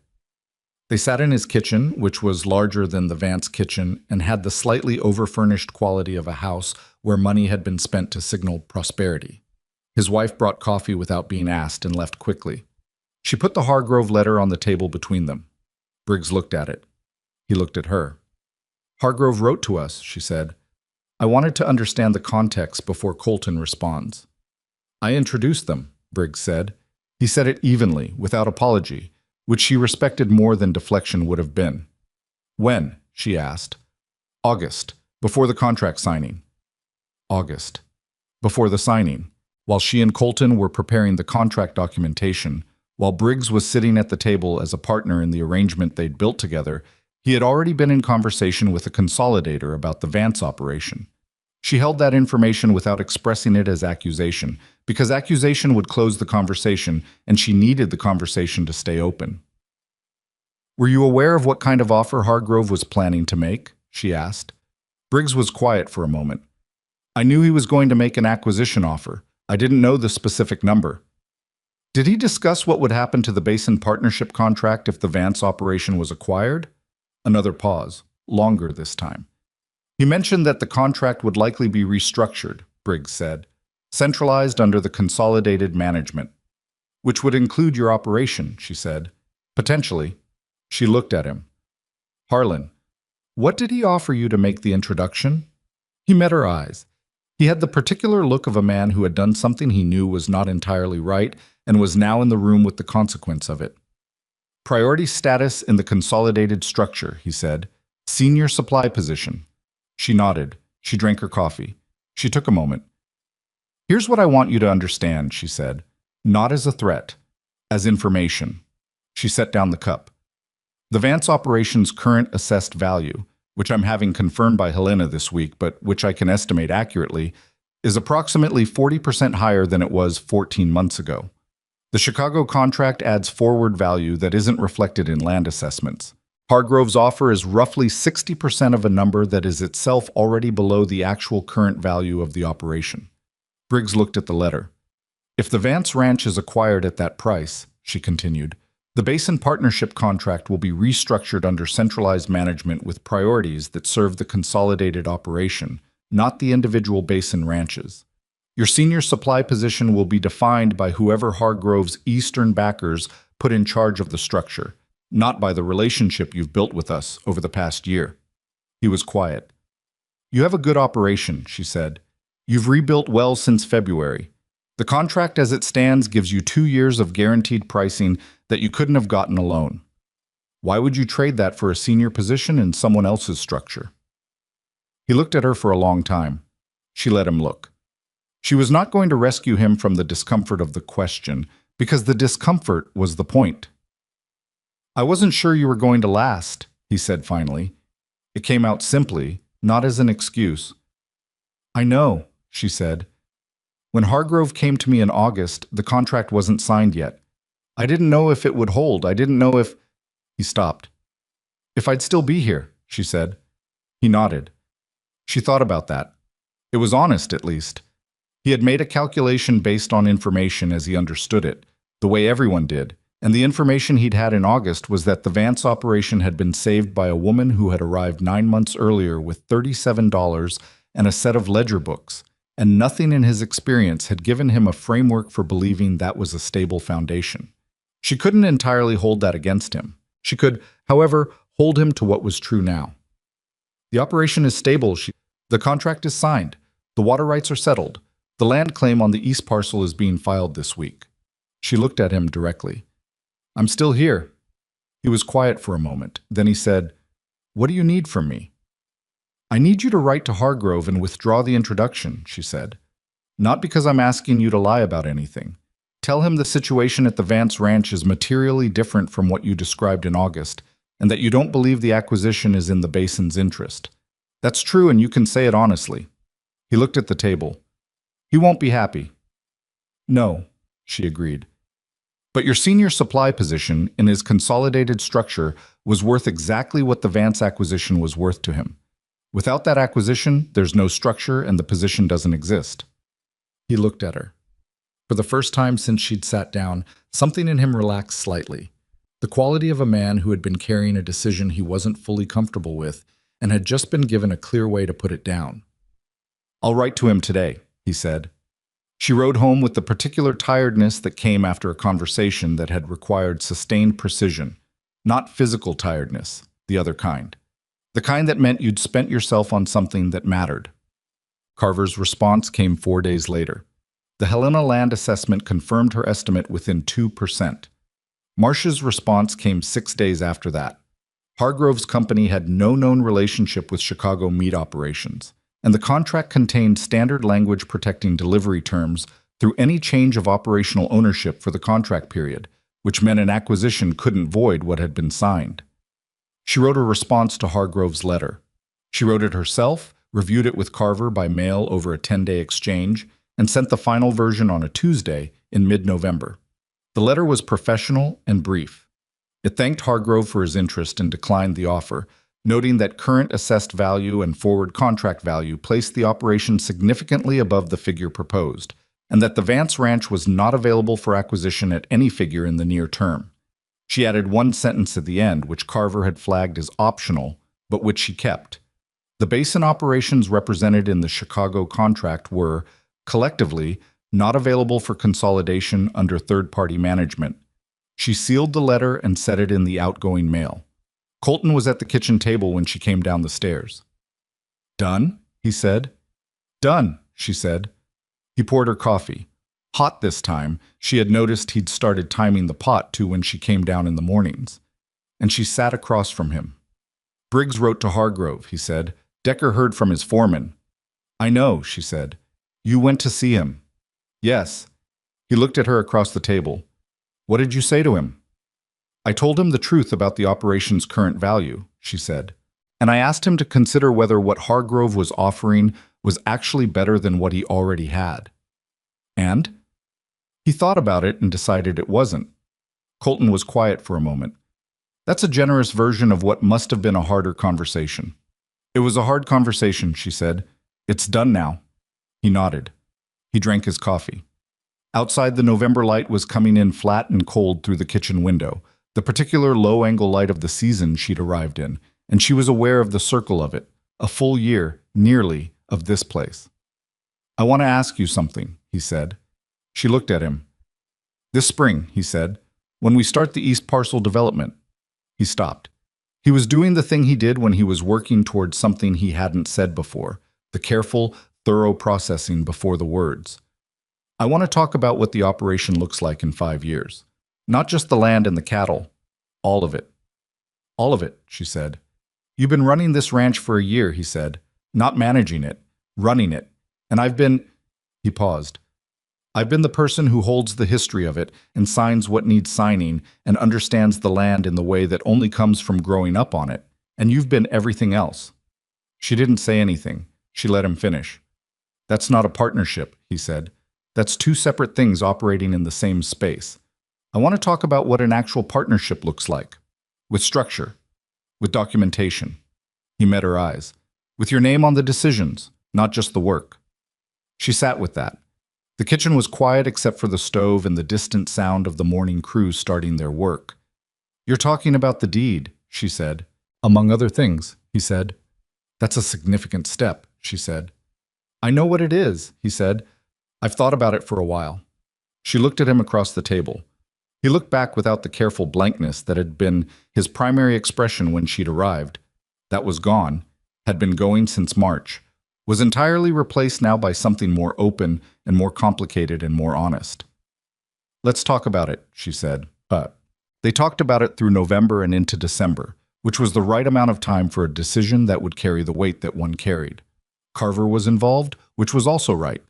Speaker 2: They sat in his kitchen, which was larger than the Vance kitchen and had the slightly overfurnished quality of a house where money had been spent to signal prosperity. His wife brought coffee without being asked and left quickly. She put the Hargrove letter on the table between them. Briggs looked at it. He looked at her. Hargrove wrote to us, she said. I wanted to understand the context before Colton responds. I introduced them, Briggs said. He said it evenly, without apology, which she respected more than deflection would have been. When? She asked. August, before the contract signing. August. Before the signing, while she and Colton were preparing the contract documentation, while Briggs was sitting at the table as a partner in the arrangement they'd built together, he had already been in conversation with a consolidator about the Vance operation. She held that information without expressing it as accusation, because accusation would close the conversation, and she needed the conversation to stay open. Were you aware of what kind of offer Hargrove was planning to make? She asked. Briggs was quiet for a moment. I knew he was going to make an acquisition offer. I didn't know the specific number. Did he discuss what would happen to the Basin Partnership contract if the Vance operation was acquired? Another pause, longer this time. He mentioned that the contract would likely be restructured, Briggs said, centralized under the consolidated management. Which would include your operation, she said. Potentially. She looked at him. Harlan, what did he offer you to make the introduction? He met her eyes. He had the particular look of a man who had done something he knew was not entirely right and was now in the room with the consequence of it. Priority status in the consolidated structure, he said. Senior supply position. She nodded. She drank her coffee. She took a moment. Here's what I want you to understand, she said. Not as a threat, as information. She set down the cup. The Vance operation's current assessed value, which I'm having confirmed by Helena this week, but which I can estimate accurately, is approximately 40% higher than it was 14 months ago. The Chicago contract adds forward value that isn't reflected in land assessments. Hargrove's offer is roughly 60% of a number that is itself already below the actual current value of the operation. Briggs looked at the letter. If the Vance Ranch is acquired at that price, she continued, the Basin Partnership contract will be restructured under centralized management with priorities that serve the consolidated operation, not the individual basin ranches. Your senior supply position will be defined by whoever Hargrove's eastern backers put in charge of the structure, not by the relationship you've built with us over the past year. He was quiet. You have a good operation, she said. You've rebuilt well since February. The contract as it stands gives you 2 years of guaranteed pricing that you couldn't have gotten alone. Why would you trade that for a senior position in someone else's structure? He looked at her for a long time. She let him look. She was not going to rescue him from the discomfort of the question, because the discomfort was the point. I wasn't sure you were going to last, he said finally. It came out simply, not as an excuse. I know, she said. When Hargrove came to me in August, the contract wasn't signed yet. I didn't know if it would hold. I didn't know if... He stopped. If I'd still be here, she said. He nodded. She thought about that. It was honest, at least. He had made a calculation based on information as he understood it, the way everyone did, and the information he'd had in August was that the Vance operation had been saved by a woman who had arrived 9 months earlier with $37 and a set of ledger books, and nothing in his experience had given him a framework for believing that was a stable foundation. She couldn't entirely hold that against him. She could, however, hold him to what was true now. The operation is stable. The contract is signed. The water rights are settled. The land claim on the east parcel is being filed this week. She looked at him directly. I'm still here. He was quiet for a moment. Then he said, What do you need from me? I need you to write to Hargrove and withdraw the introduction, she said. Not because I'm asking you to lie about anything. Tell him the situation at the Vance Ranch is materially different from what you described in August, and that you don't believe the acquisition is in the basin's interest. That's true, and you can say it honestly. He looked at the table. He won't be happy. No, she agreed. But your senior supply position in his consolidated structure was worth exactly what the Vance acquisition was worth to him. Without that acquisition, there's no structure and the position doesn't exist. He looked at her. For the first time since she'd sat down, something in him relaxed slightly. The quality of a man who had been carrying a decision he wasn't fully comfortable with and had just been given a clear way to put it down. I'll write to him today, he said. She rode home with the particular tiredness that came after a conversation that had required sustained precision, not physical tiredness, the other kind. The kind that meant you'd spent yourself on something that mattered. Carver's response came 4 days later. The Helena land assessment confirmed her estimate within 2%. Marsh's response came 6 days after that. Hargrove's company had no known relationship with Chicago meat operations, and the contract contained standard language protecting delivery terms through any change of operational ownership for the contract period, which meant an acquisition couldn't void what had been signed. She wrote a response to Hargrove's letter. She wrote it herself, reviewed it with Carver by mail over a 10-day exchange, and sent the final version on a Tuesday in mid-November. The letter was professional and brief. It thanked Hargrove for his interest and declined the offer, noting that current assessed value and forward contract value placed the operation significantly above the figure proposed, and that the Vance Ranch was not available for acquisition at any figure in the near term. She added one sentence at the end, which Carver had flagged as optional, but which she kept. The basin operations represented in the Chicago contract were, collectively, not available for consolidation under third-party management. She sealed the letter and set it in the outgoing mail. Colton was at the kitchen table when she came down the stairs. "Done?" he said. "Done," she said. He poured her coffee. Hot this time, she had noticed he'd started timing the pot to when she came down in the mornings. And she sat across from him. "Briggs wrote to Hargrove," he said. "Decker heard from his foreman." "I know," she said. "You went to see him." "Yes." He looked at her across the table. "What did you say to him?" "I told him the truth about the operation's current value," she said. "And I asked him to consider whether what Hargrove was offering was actually better than what he already had." "And?" "He thought about it and decided it wasn't." Colton was quiet for a moment. "That's a generous version of what must have been a harder conversation." "It was a hard conversation," she said. "It's done now." He nodded. He drank his coffee. Outside, the November light was coming in flat and cold through the kitchen window, the particular low-angle light of the season she'd arrived in, and she was aware of the circle of it, a full year, nearly, of this place. "I want to ask you something," he said. She looked at him. "This spring," he said, "when we start the East Parcel development." He stopped. He was doing the thing he did when he was working towards something he hadn't said before, the careful, thorough processing before the words. "I want to talk about what the operation looks like in 5 years. Not just the land and the cattle. All of it." "All of it," she said. "You've been running this ranch for a year," he said. "Not managing it, running it. And I've been—" He paused. "I've been the person who holds the history of it and signs what needs signing and understands the land in the way that only comes from growing up on it. And you've been everything else." She didn't say anything. She let him finish. "That's not a partnership," he said. "That's two separate things operating in the same space. I want to talk about what an actual partnership looks like. With structure. With documentation." He met her eyes. "With your name on the decisions, not just the work." She sat with that. The kitchen was quiet except for the stove and the distant sound of the morning crew starting their work. "You're talking about the deed," she said. "Among other things," he said. "That's a significant step," she said. "I know what it is," he said. "I've thought about it for a while." She looked at him across the table. He looked back without the careful blankness that had been his primary expression when she'd arrived. That was gone, had been going since March, was entirely replaced now by something more open and more complicated and more honest. "Let's talk about it," she said. They talked about it through November and into December, which was the right amount of time for a decision that would carry the weight that one carried. Carver was involved, which was also right.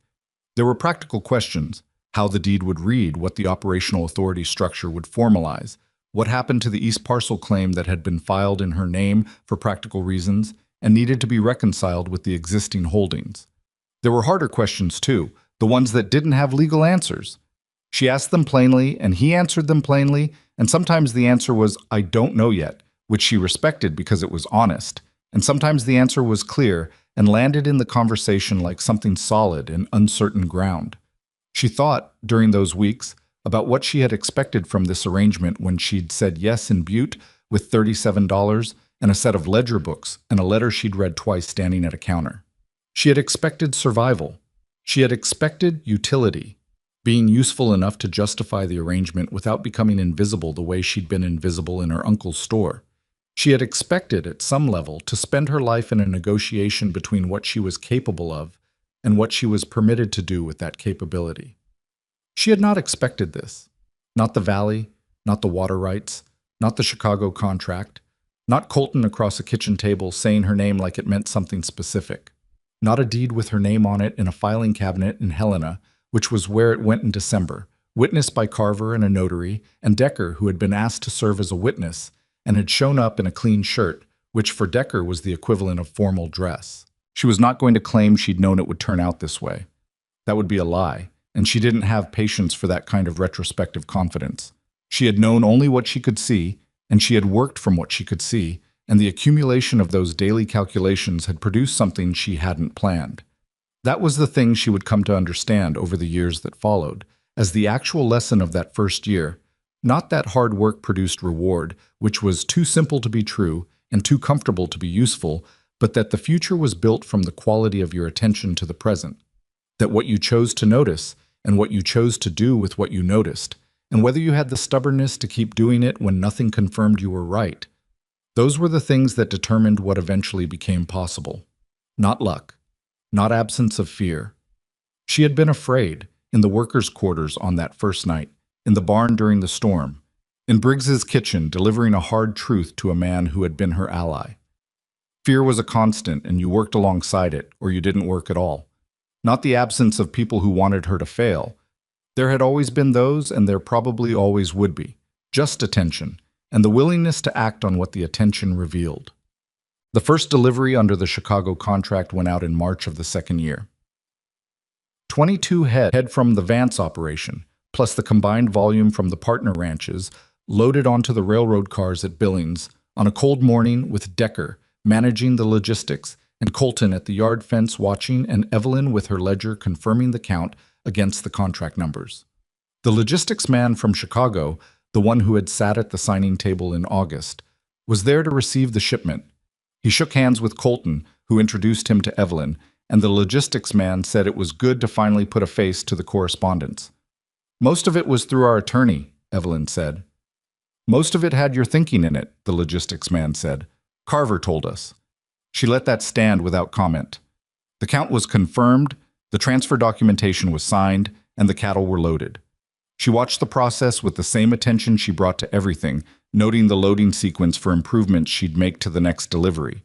Speaker 2: There were practical questions: how the deed would read, what the operational authority structure would formalize, what happened to the East Parcel claim that had been filed in her name for practical reasons and needed to be reconciled with the existing holdings. There were harder questions too, the ones that didn't have legal answers. She asked them plainly, and he answered them plainly, and sometimes the answer was, "I don't know yet," which she respected because it was honest, and sometimes the answer was clear and landed in the conversation like something solid in uncertain ground. She thought, during those weeks, about what she had expected from this arrangement when she'd said yes in Butte with $37 and a set of ledger books and a letter she'd read twice standing at a counter. She had expected survival. She had expected utility, being useful enough to justify the arrangement without becoming invisible the way she'd been invisible in her uncle's store.
Speaker 1: She had expected, at some level, to spend her life in a negotiation between what she was capable of and what she was permitted to do with that capability. She had not expected this. Not the Valley, not the water rights, not the Chicago contract, not Colton across a kitchen table saying her name like it meant something specific. Not a deed with her name on it in a filing cabinet in Helena, which was where it went in December, witnessed by Carver and a notary, and Decker, who had been asked to serve as a witness, and had shown up in a clean shirt, which for Decker was the equivalent of formal dress. She was not going to claim she'd known it would turn out this way. That would be a lie, and she didn't have patience for that kind of retrospective confidence. She had known only what she could see, and she had worked from what she could see, and the accumulation of those daily calculations had produced something she hadn't planned. That was the thing she would come to understand over the years that followed, as the actual lesson of that first year, not that hard work produced reward, which was too simple to be true and too comfortable to be useful, but that the future was built from the quality of your attention to the present, that what you chose to notice and what you chose to do with what you noticed, and whether you had the stubbornness to keep doing it when nothing confirmed you were right, those were the things that determined what eventually became possible. Not luck, not absence of fear. She had been afraid, in the workers' quarters on that first night, in the barn during the storm, in Briggs's kitchen delivering a hard truth to a man who had been her ally. Fear was a constant, and you worked alongside it, or you didn't work at all. Not the absence of people who wanted her to fail. There had always been those, and there probably always would be. Just attention, and the willingness to act on what the attention revealed. The first delivery under the Chicago contract went out in March of the second year. 22 head from the Vance operation, plus the combined volume from the partner ranches, loaded onto the railroad cars at Billings on a cold morning with Decker managing the logistics and Colton at the yard fence watching and Evelyn with her ledger confirming the count against the contract numbers. The logistics man from Chicago, the one who had sat at the signing table in August, was there to receive the shipment. He shook hands with Colton, who introduced him to Evelyn, and the logistics man said it was good to finally put a face to the correspondence. Most of it was through our attorney, Evelyn said. Most of it had your thinking in it, the logistics man said. Carver told us. She let that stand without comment. The count was confirmed, the transfer documentation was signed, and the cattle were loaded. She watched the process with the same attention she brought to everything, noting the loading sequence for improvements she'd make to the next delivery,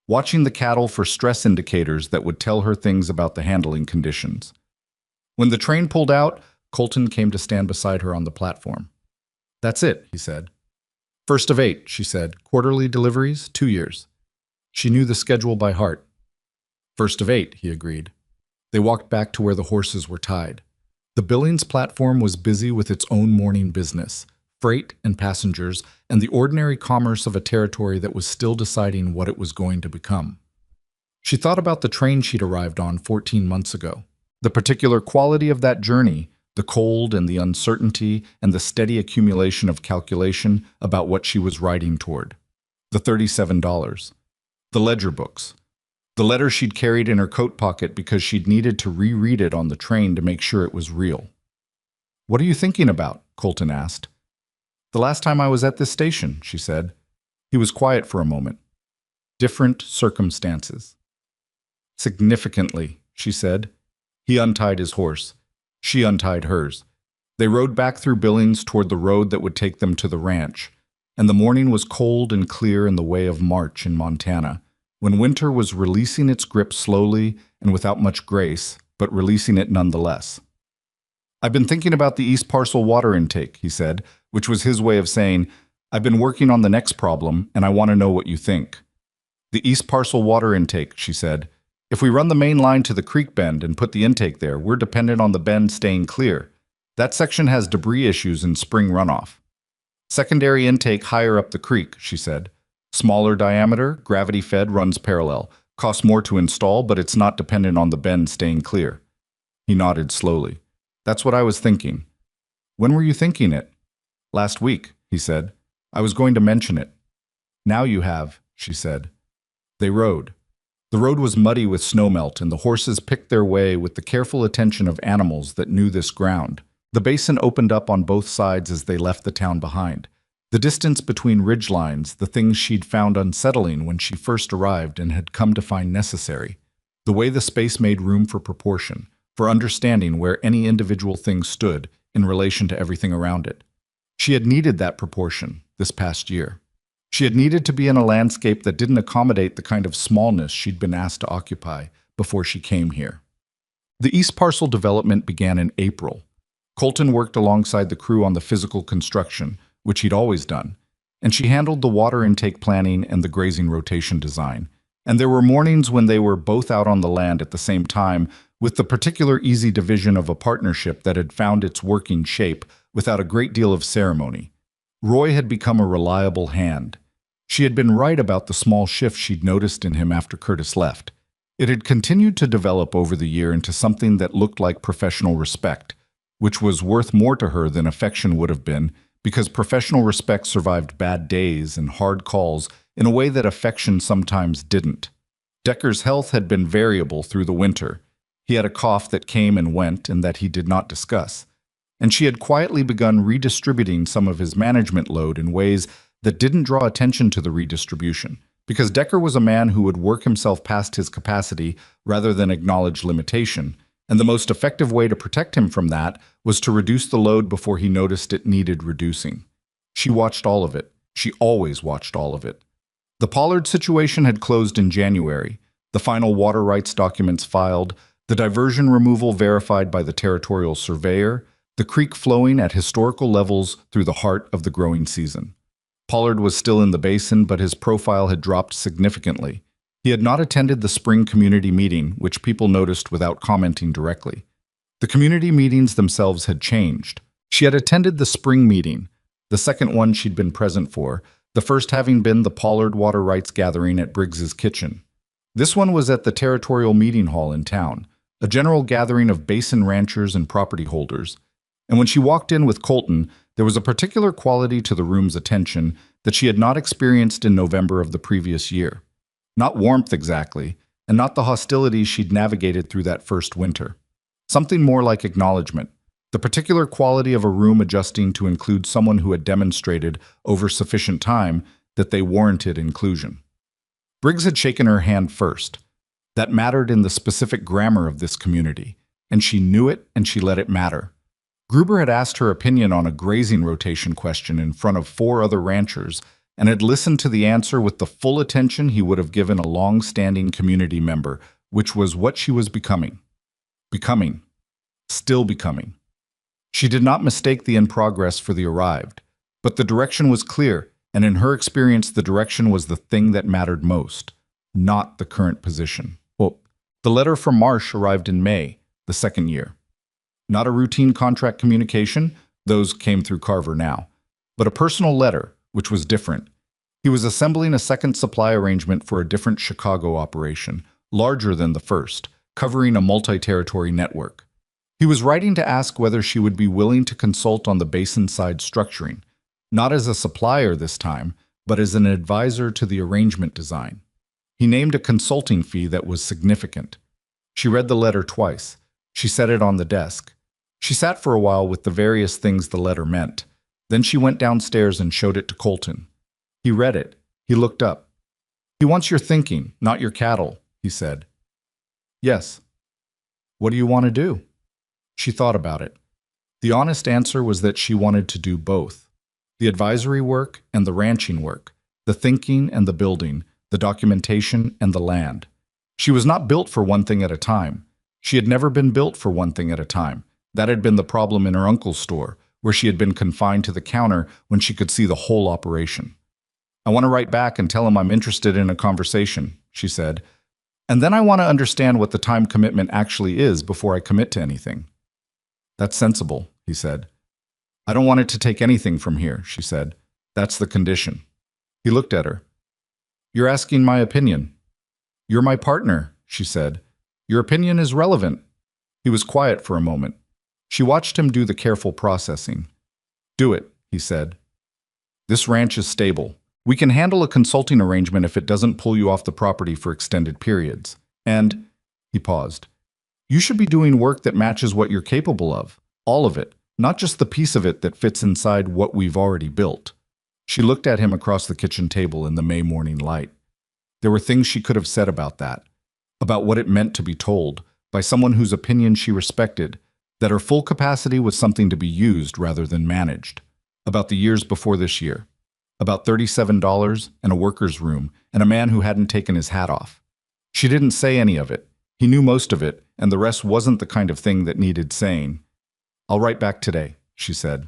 Speaker 1: watching the cattle for stress indicators that would tell her things about the handling conditions. When the train pulled out, Colton came to stand beside her on the platform. That's it, he said. First of 8, she said. Quarterly deliveries, 2 years. She knew the schedule by heart. First of 8, he agreed. They walked back to where the horses were tied. The Billings platform was busy with its own morning business, freight and passengers, and the ordinary commerce of a territory that was still deciding what it was going to become. She thought about the train she'd arrived on 14 months ago. The particular quality of that journey, the cold and the uncertainty and the steady accumulation of calculation about what she was riding toward. The $37. The ledger books. The letter she'd carried in her coat pocket because she'd needed to reread it on the train to make sure it was real. What are you thinking about? Colton asked. The last time I was at this station, she said. He was quiet for a moment. Different circumstances. Significantly, she said. He untied his horse. She untied hers. They rode back through Billings toward the road that would take them to the ranch, and the morning was cold and clear in the way of March in Montana, when winter was releasing its grip slowly and without much grace, but releasing it nonetheless. I've been thinking about the East Parcel water intake, he said, which was his way of saying, I've been working on the next problem, and I want to know what you think. The East Parcel water intake, she said. If we run the main line to the creek bend and put the intake there, we're dependent on the bend staying clear. That section has debris issues and spring runoff. Secondary intake higher up the creek, she said. Smaller diameter, gravity-fed, runs parallel. Costs more to install, but it's not dependent on the bend staying clear. He nodded slowly. That's what I was thinking. When were you thinking it? Last week, he said. I was going to mention it. Now you have, she said. They rode. The road was muddy with snowmelt, and the horses picked their way with the careful attention of animals that knew this ground. The basin opened up on both sides as they left the town behind.
Speaker 2: The distance between ridgelines, the things she'd found unsettling when she first arrived and had come to find necessary. The way the space made room for proportion, for understanding where any individual thing stood in relation to everything around it. She had needed that proportion this past year. She had needed to be in a landscape that didn't accommodate the kind of smallness she'd been asked to occupy before she came here. The East Parcel development began in April. Colton worked alongside the crew on the physical construction, which he'd always done, and she handled the water intake planning and the grazing rotation design. And there were mornings when they were both out on the land at the same time, with the particular easy division of a partnership that had found its working shape without a great deal of ceremony. Roy had become a reliable hand. She had been right about the small shift she'd noticed in him after Curtis left. It had continued to develop over the year into something that looked like professional respect, which was worth more to her than affection would have been, because professional respect survived bad days and hard calls in a way that affection sometimes didn't. Decker's health had been variable through the winter. He had a cough that came and went and that he did not discuss. And she had quietly begun redistributing some of his management load in ways that didn't draw attention to the redistribution, because Decker was a man who would work himself past his capacity rather than acknowledge limitation, and the most effective way to protect him from that was to reduce the load before he noticed it needed reducing. She watched all of it. She always watched all of it. The Pollard situation had closed in January, the final water rights documents filed, the diversion removal verified by the territorial surveyor, the creek flowing at historical levels through the heart of the growing season. Pollard was still in the basin, but his profile had dropped significantly. He had not attended the spring community meeting, which people noticed without commenting directly. The community meetings themselves had changed. She had attended the spring meeting, the second one she'd been present for, the first having been the Pollard Water Rights gathering at Briggs's kitchen. This one was at the Territorial Meeting Hall in town, a general gathering of basin ranchers and property holders. And when she walked in with Colton, there was a particular quality to the room's attention that she had not experienced in November of the previous year. Not warmth exactly, and not the hostilities she'd navigated through that first winter. Something more like acknowledgement, the particular quality of a room adjusting to include someone who had demonstrated over sufficient time that they warranted inclusion. Briggs had shaken her hand first. That mattered in the specific grammar of this community, and she knew it and she let it matter. Gruber had asked her opinion on a grazing rotation question in front of 4 other ranchers and had listened to the answer with the full attention he would have given a long-standing community member, which was what she was becoming. Becoming. Still becoming. She did not mistake the in progress for the arrived, but the direction was clear, and in her experience the direction was the thing that mattered most, not the current position. Well, the letter from Marsh arrived in May, the second year. Not a routine contract communication, those came through Carver now, but a personal letter, which was different. He was assembling a second supply arrangement for a different Chicago operation, larger than the first, covering a multi-territory network. He was writing to ask whether she would be willing to consult on the basin-side structuring, not as a supplier this time, but as an advisor to the arrangement design. He named a consulting fee that was significant. She read the letter twice. She set it on the desk. She sat for a while with the various things the letter meant. Then she went downstairs and showed it to Colton. He read it. He looked up. "He wants your thinking, not your cattle," he said. "Yes." "What do you want to do?" She thought about it. The honest answer was that she wanted to do both. The advisory work and the ranching work, the thinking and the building, the documentation and the land. She was not built for one thing at a time. She had never been built for one thing at a time. That had been the problem in her uncle's store, where she had been confined to the counter when she could see the whole operation. "I want to write back and tell him I'm interested in a conversation," she said. "And then I want to understand what the time commitment actually is before I commit to anything." "That's sensible," he said. "I don't want it to take anything from here," she said. "That's the condition." He looked at her. "You're asking my opinion." "You're my partner," she said. "Your opinion is relevant." He was quiet for a moment. She watched him do the careful processing. "Do it," he said. "This ranch is stable. We can handle a consulting arrangement if it doesn't pull you off the property for extended periods. And," he paused, "you should be doing work that matches what you're capable of. All of it, not just the piece of it that fits inside what we've already built." She looked at him across the kitchen table in the May morning light. There were things she could have said about that, about what it meant to be told, by someone whose opinion she respected, that her full capacity was something to be used rather than managed, about the years before this year, about $37 and a worker's room and a man who hadn't taken his hat off. She didn't say any of it. He knew most of it, and the rest wasn't the kind of thing that needed saying. "I'll write back today," she said.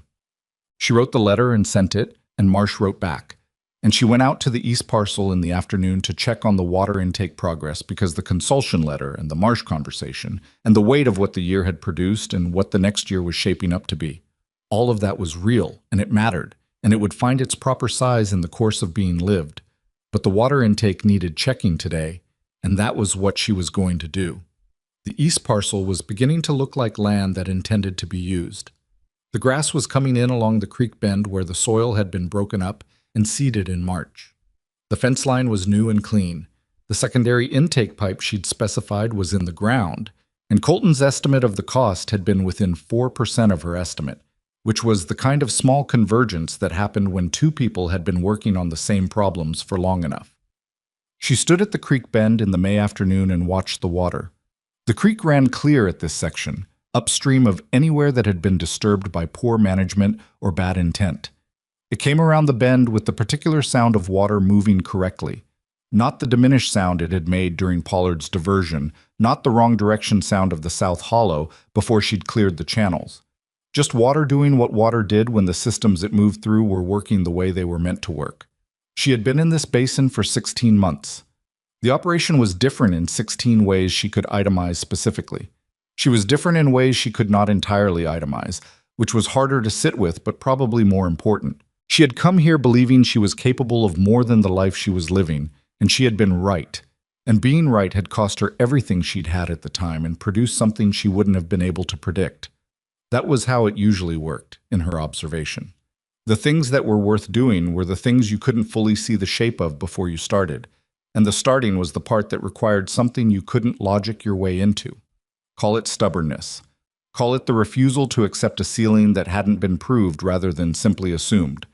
Speaker 2: She wrote the letter and sent it, and Marsh wrote back. And she went out to the East Parcel in the afternoon to check on the water intake progress because the consulsion letter and the Marsh conversation and the weight of what the year had produced and what the next year was shaping up to be. All of that was real, and it mattered, and it would find its proper size in the course of being lived. But the water intake needed checking today, and that was what she was going to do. The East Parcel was beginning to look like land that intended to be used. The grass was coming in along the creek bend where the soil had been broken up and seeded in March. The fence line was new and clean. The secondary intake pipe she'd specified was in the ground, and Colton's estimate of the cost had been within 4% of her estimate, which was the kind of small convergence that happened when two people had been working on the same problems for long enough. She stood at the creek bend in the May afternoon and watched the water. The creek ran clear at this section, upstream of anywhere that had been disturbed by poor management or bad intent. It came around the bend with the particular sound of water moving correctly, not the diminished sound it had made during Pollard's diversion, not the wrong direction sound of the South Hollow before she'd cleared the channels. Just water doing what water did when the systems it moved through were working the way they were meant to work. She had been in this basin for 16 months. The operation was different in 16 ways she could itemize specifically. She was different in ways she could not entirely itemize, which was harder to sit with but probably more important. She had come here believing she was capable of more than the life she was living, and she had been right. And being right had cost her everything she'd had at the time and produced something she wouldn't have been able to predict. That was how it usually worked, in her observation. The things that were worth doing were the things you couldn't fully see the shape of before you started, and the starting was the part that required something you couldn't logic your way into. Call it stubbornness. Call it the refusal to accept a ceiling that hadn't been proved rather than simply assumed.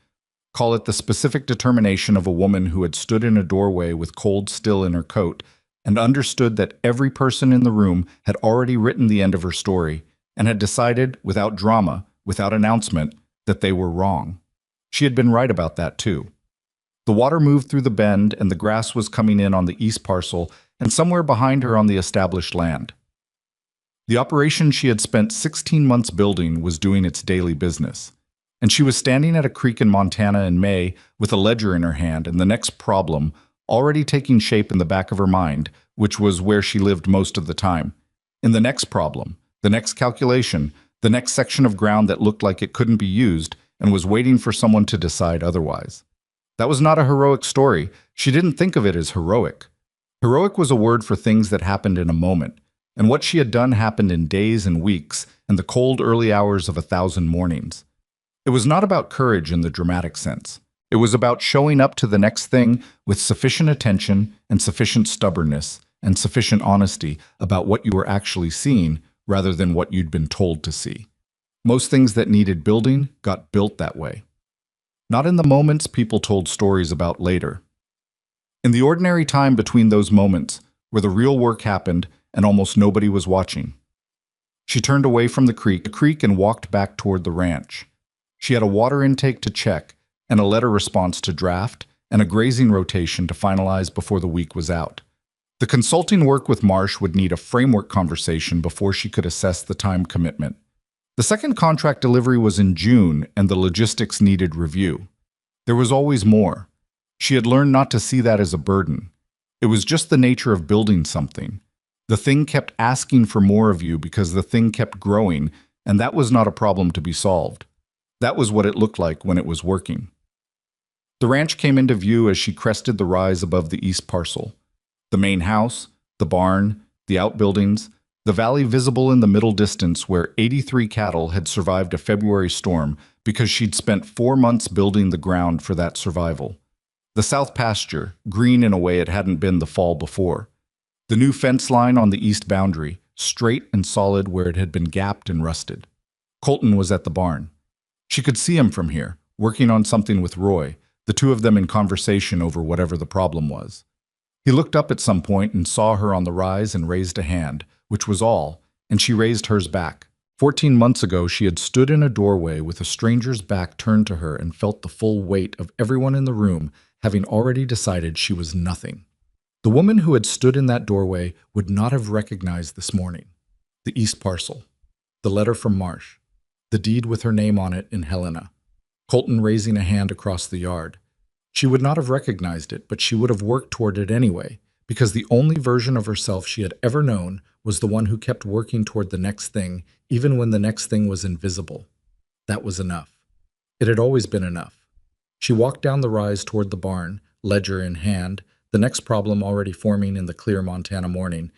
Speaker 2: Call it the specific determination of a woman who had stood in a doorway with cold still in her coat and understood that every person in the room had already written the end of her story and had decided, without drama, without announcement, that they were wrong. She had been right about that too. The water moved through the bend and the grass was coming in on the East Parcel and somewhere behind her on the established land. The operation she had spent 16 months building was doing its daily business. And she was standing at a creek in Montana in May with a ledger in her hand and the next problem already taking shape in the back of her mind, which was where she lived most of the time. In the next problem, the next calculation, the next section of ground that looked like it couldn't be used and was waiting for someone to decide otherwise. That was not a heroic story. She didn't think of it as heroic. Heroic was a word for things that happened in a moment, and what she had done happened in days and weeks and the cold early hours of 1,000 mornings. It was not about courage in the dramatic sense. It was about showing up to the next thing with sufficient attention and sufficient stubbornness and sufficient honesty about what you were actually seeing rather than what you'd been told to see. Most things that needed building got built that way. Not in the moments people told stories about later. In the ordinary time between those moments, where the real work happened and almost nobody was watching. She turned away from the creek and walked back toward the ranch. She had a water intake to check, and a letter response to draft, and a grazing rotation to finalize before the week was out. The consulting work with Marsh would need a framework conversation before she could assess the time commitment. The second contract delivery was in June, and the logistics needed review. There was always more. She had learned not to see that as a burden. It was just the nature of building something. The thing kept asking for more of you because the thing kept growing, and that was not a problem to be solved. That was what it looked like when it was working. The ranch came into view as she crested the rise above the East Parcel. The main house, the barn, the outbuildings, the valley visible in the middle distance where 83 cattle had survived a February storm because she'd spent 4 months building the ground for that survival. The south pasture, green in a way it hadn't been the fall before. The new fence line on the east boundary, straight and solid where it had been gapped and rusted. Colton was at the barn. She could see him from here, working on something with Roy, the two of them in conversation over whatever the problem was. He looked up at some point and saw her on the rise and raised a hand, which was all, and she raised hers back. 14 months ago, she had stood in a doorway with a stranger's back turned to her and felt the full weight of everyone in the room, having already decided she was nothing. The woman who had stood in that doorway would not have recognized this morning the East parcel, the letter from Marsh, the deed with her name on it in Helena, Colton raising a hand across the yard. She would not have recognized it, but she would have worked toward it anyway, because the only version of herself she had ever known was the one who kept working toward the next thing, even when the next thing was invisible. That was enough. It had always been enough. She walked down the rise toward the barn, ledger in hand, the next problem already forming in the clear Montana morning,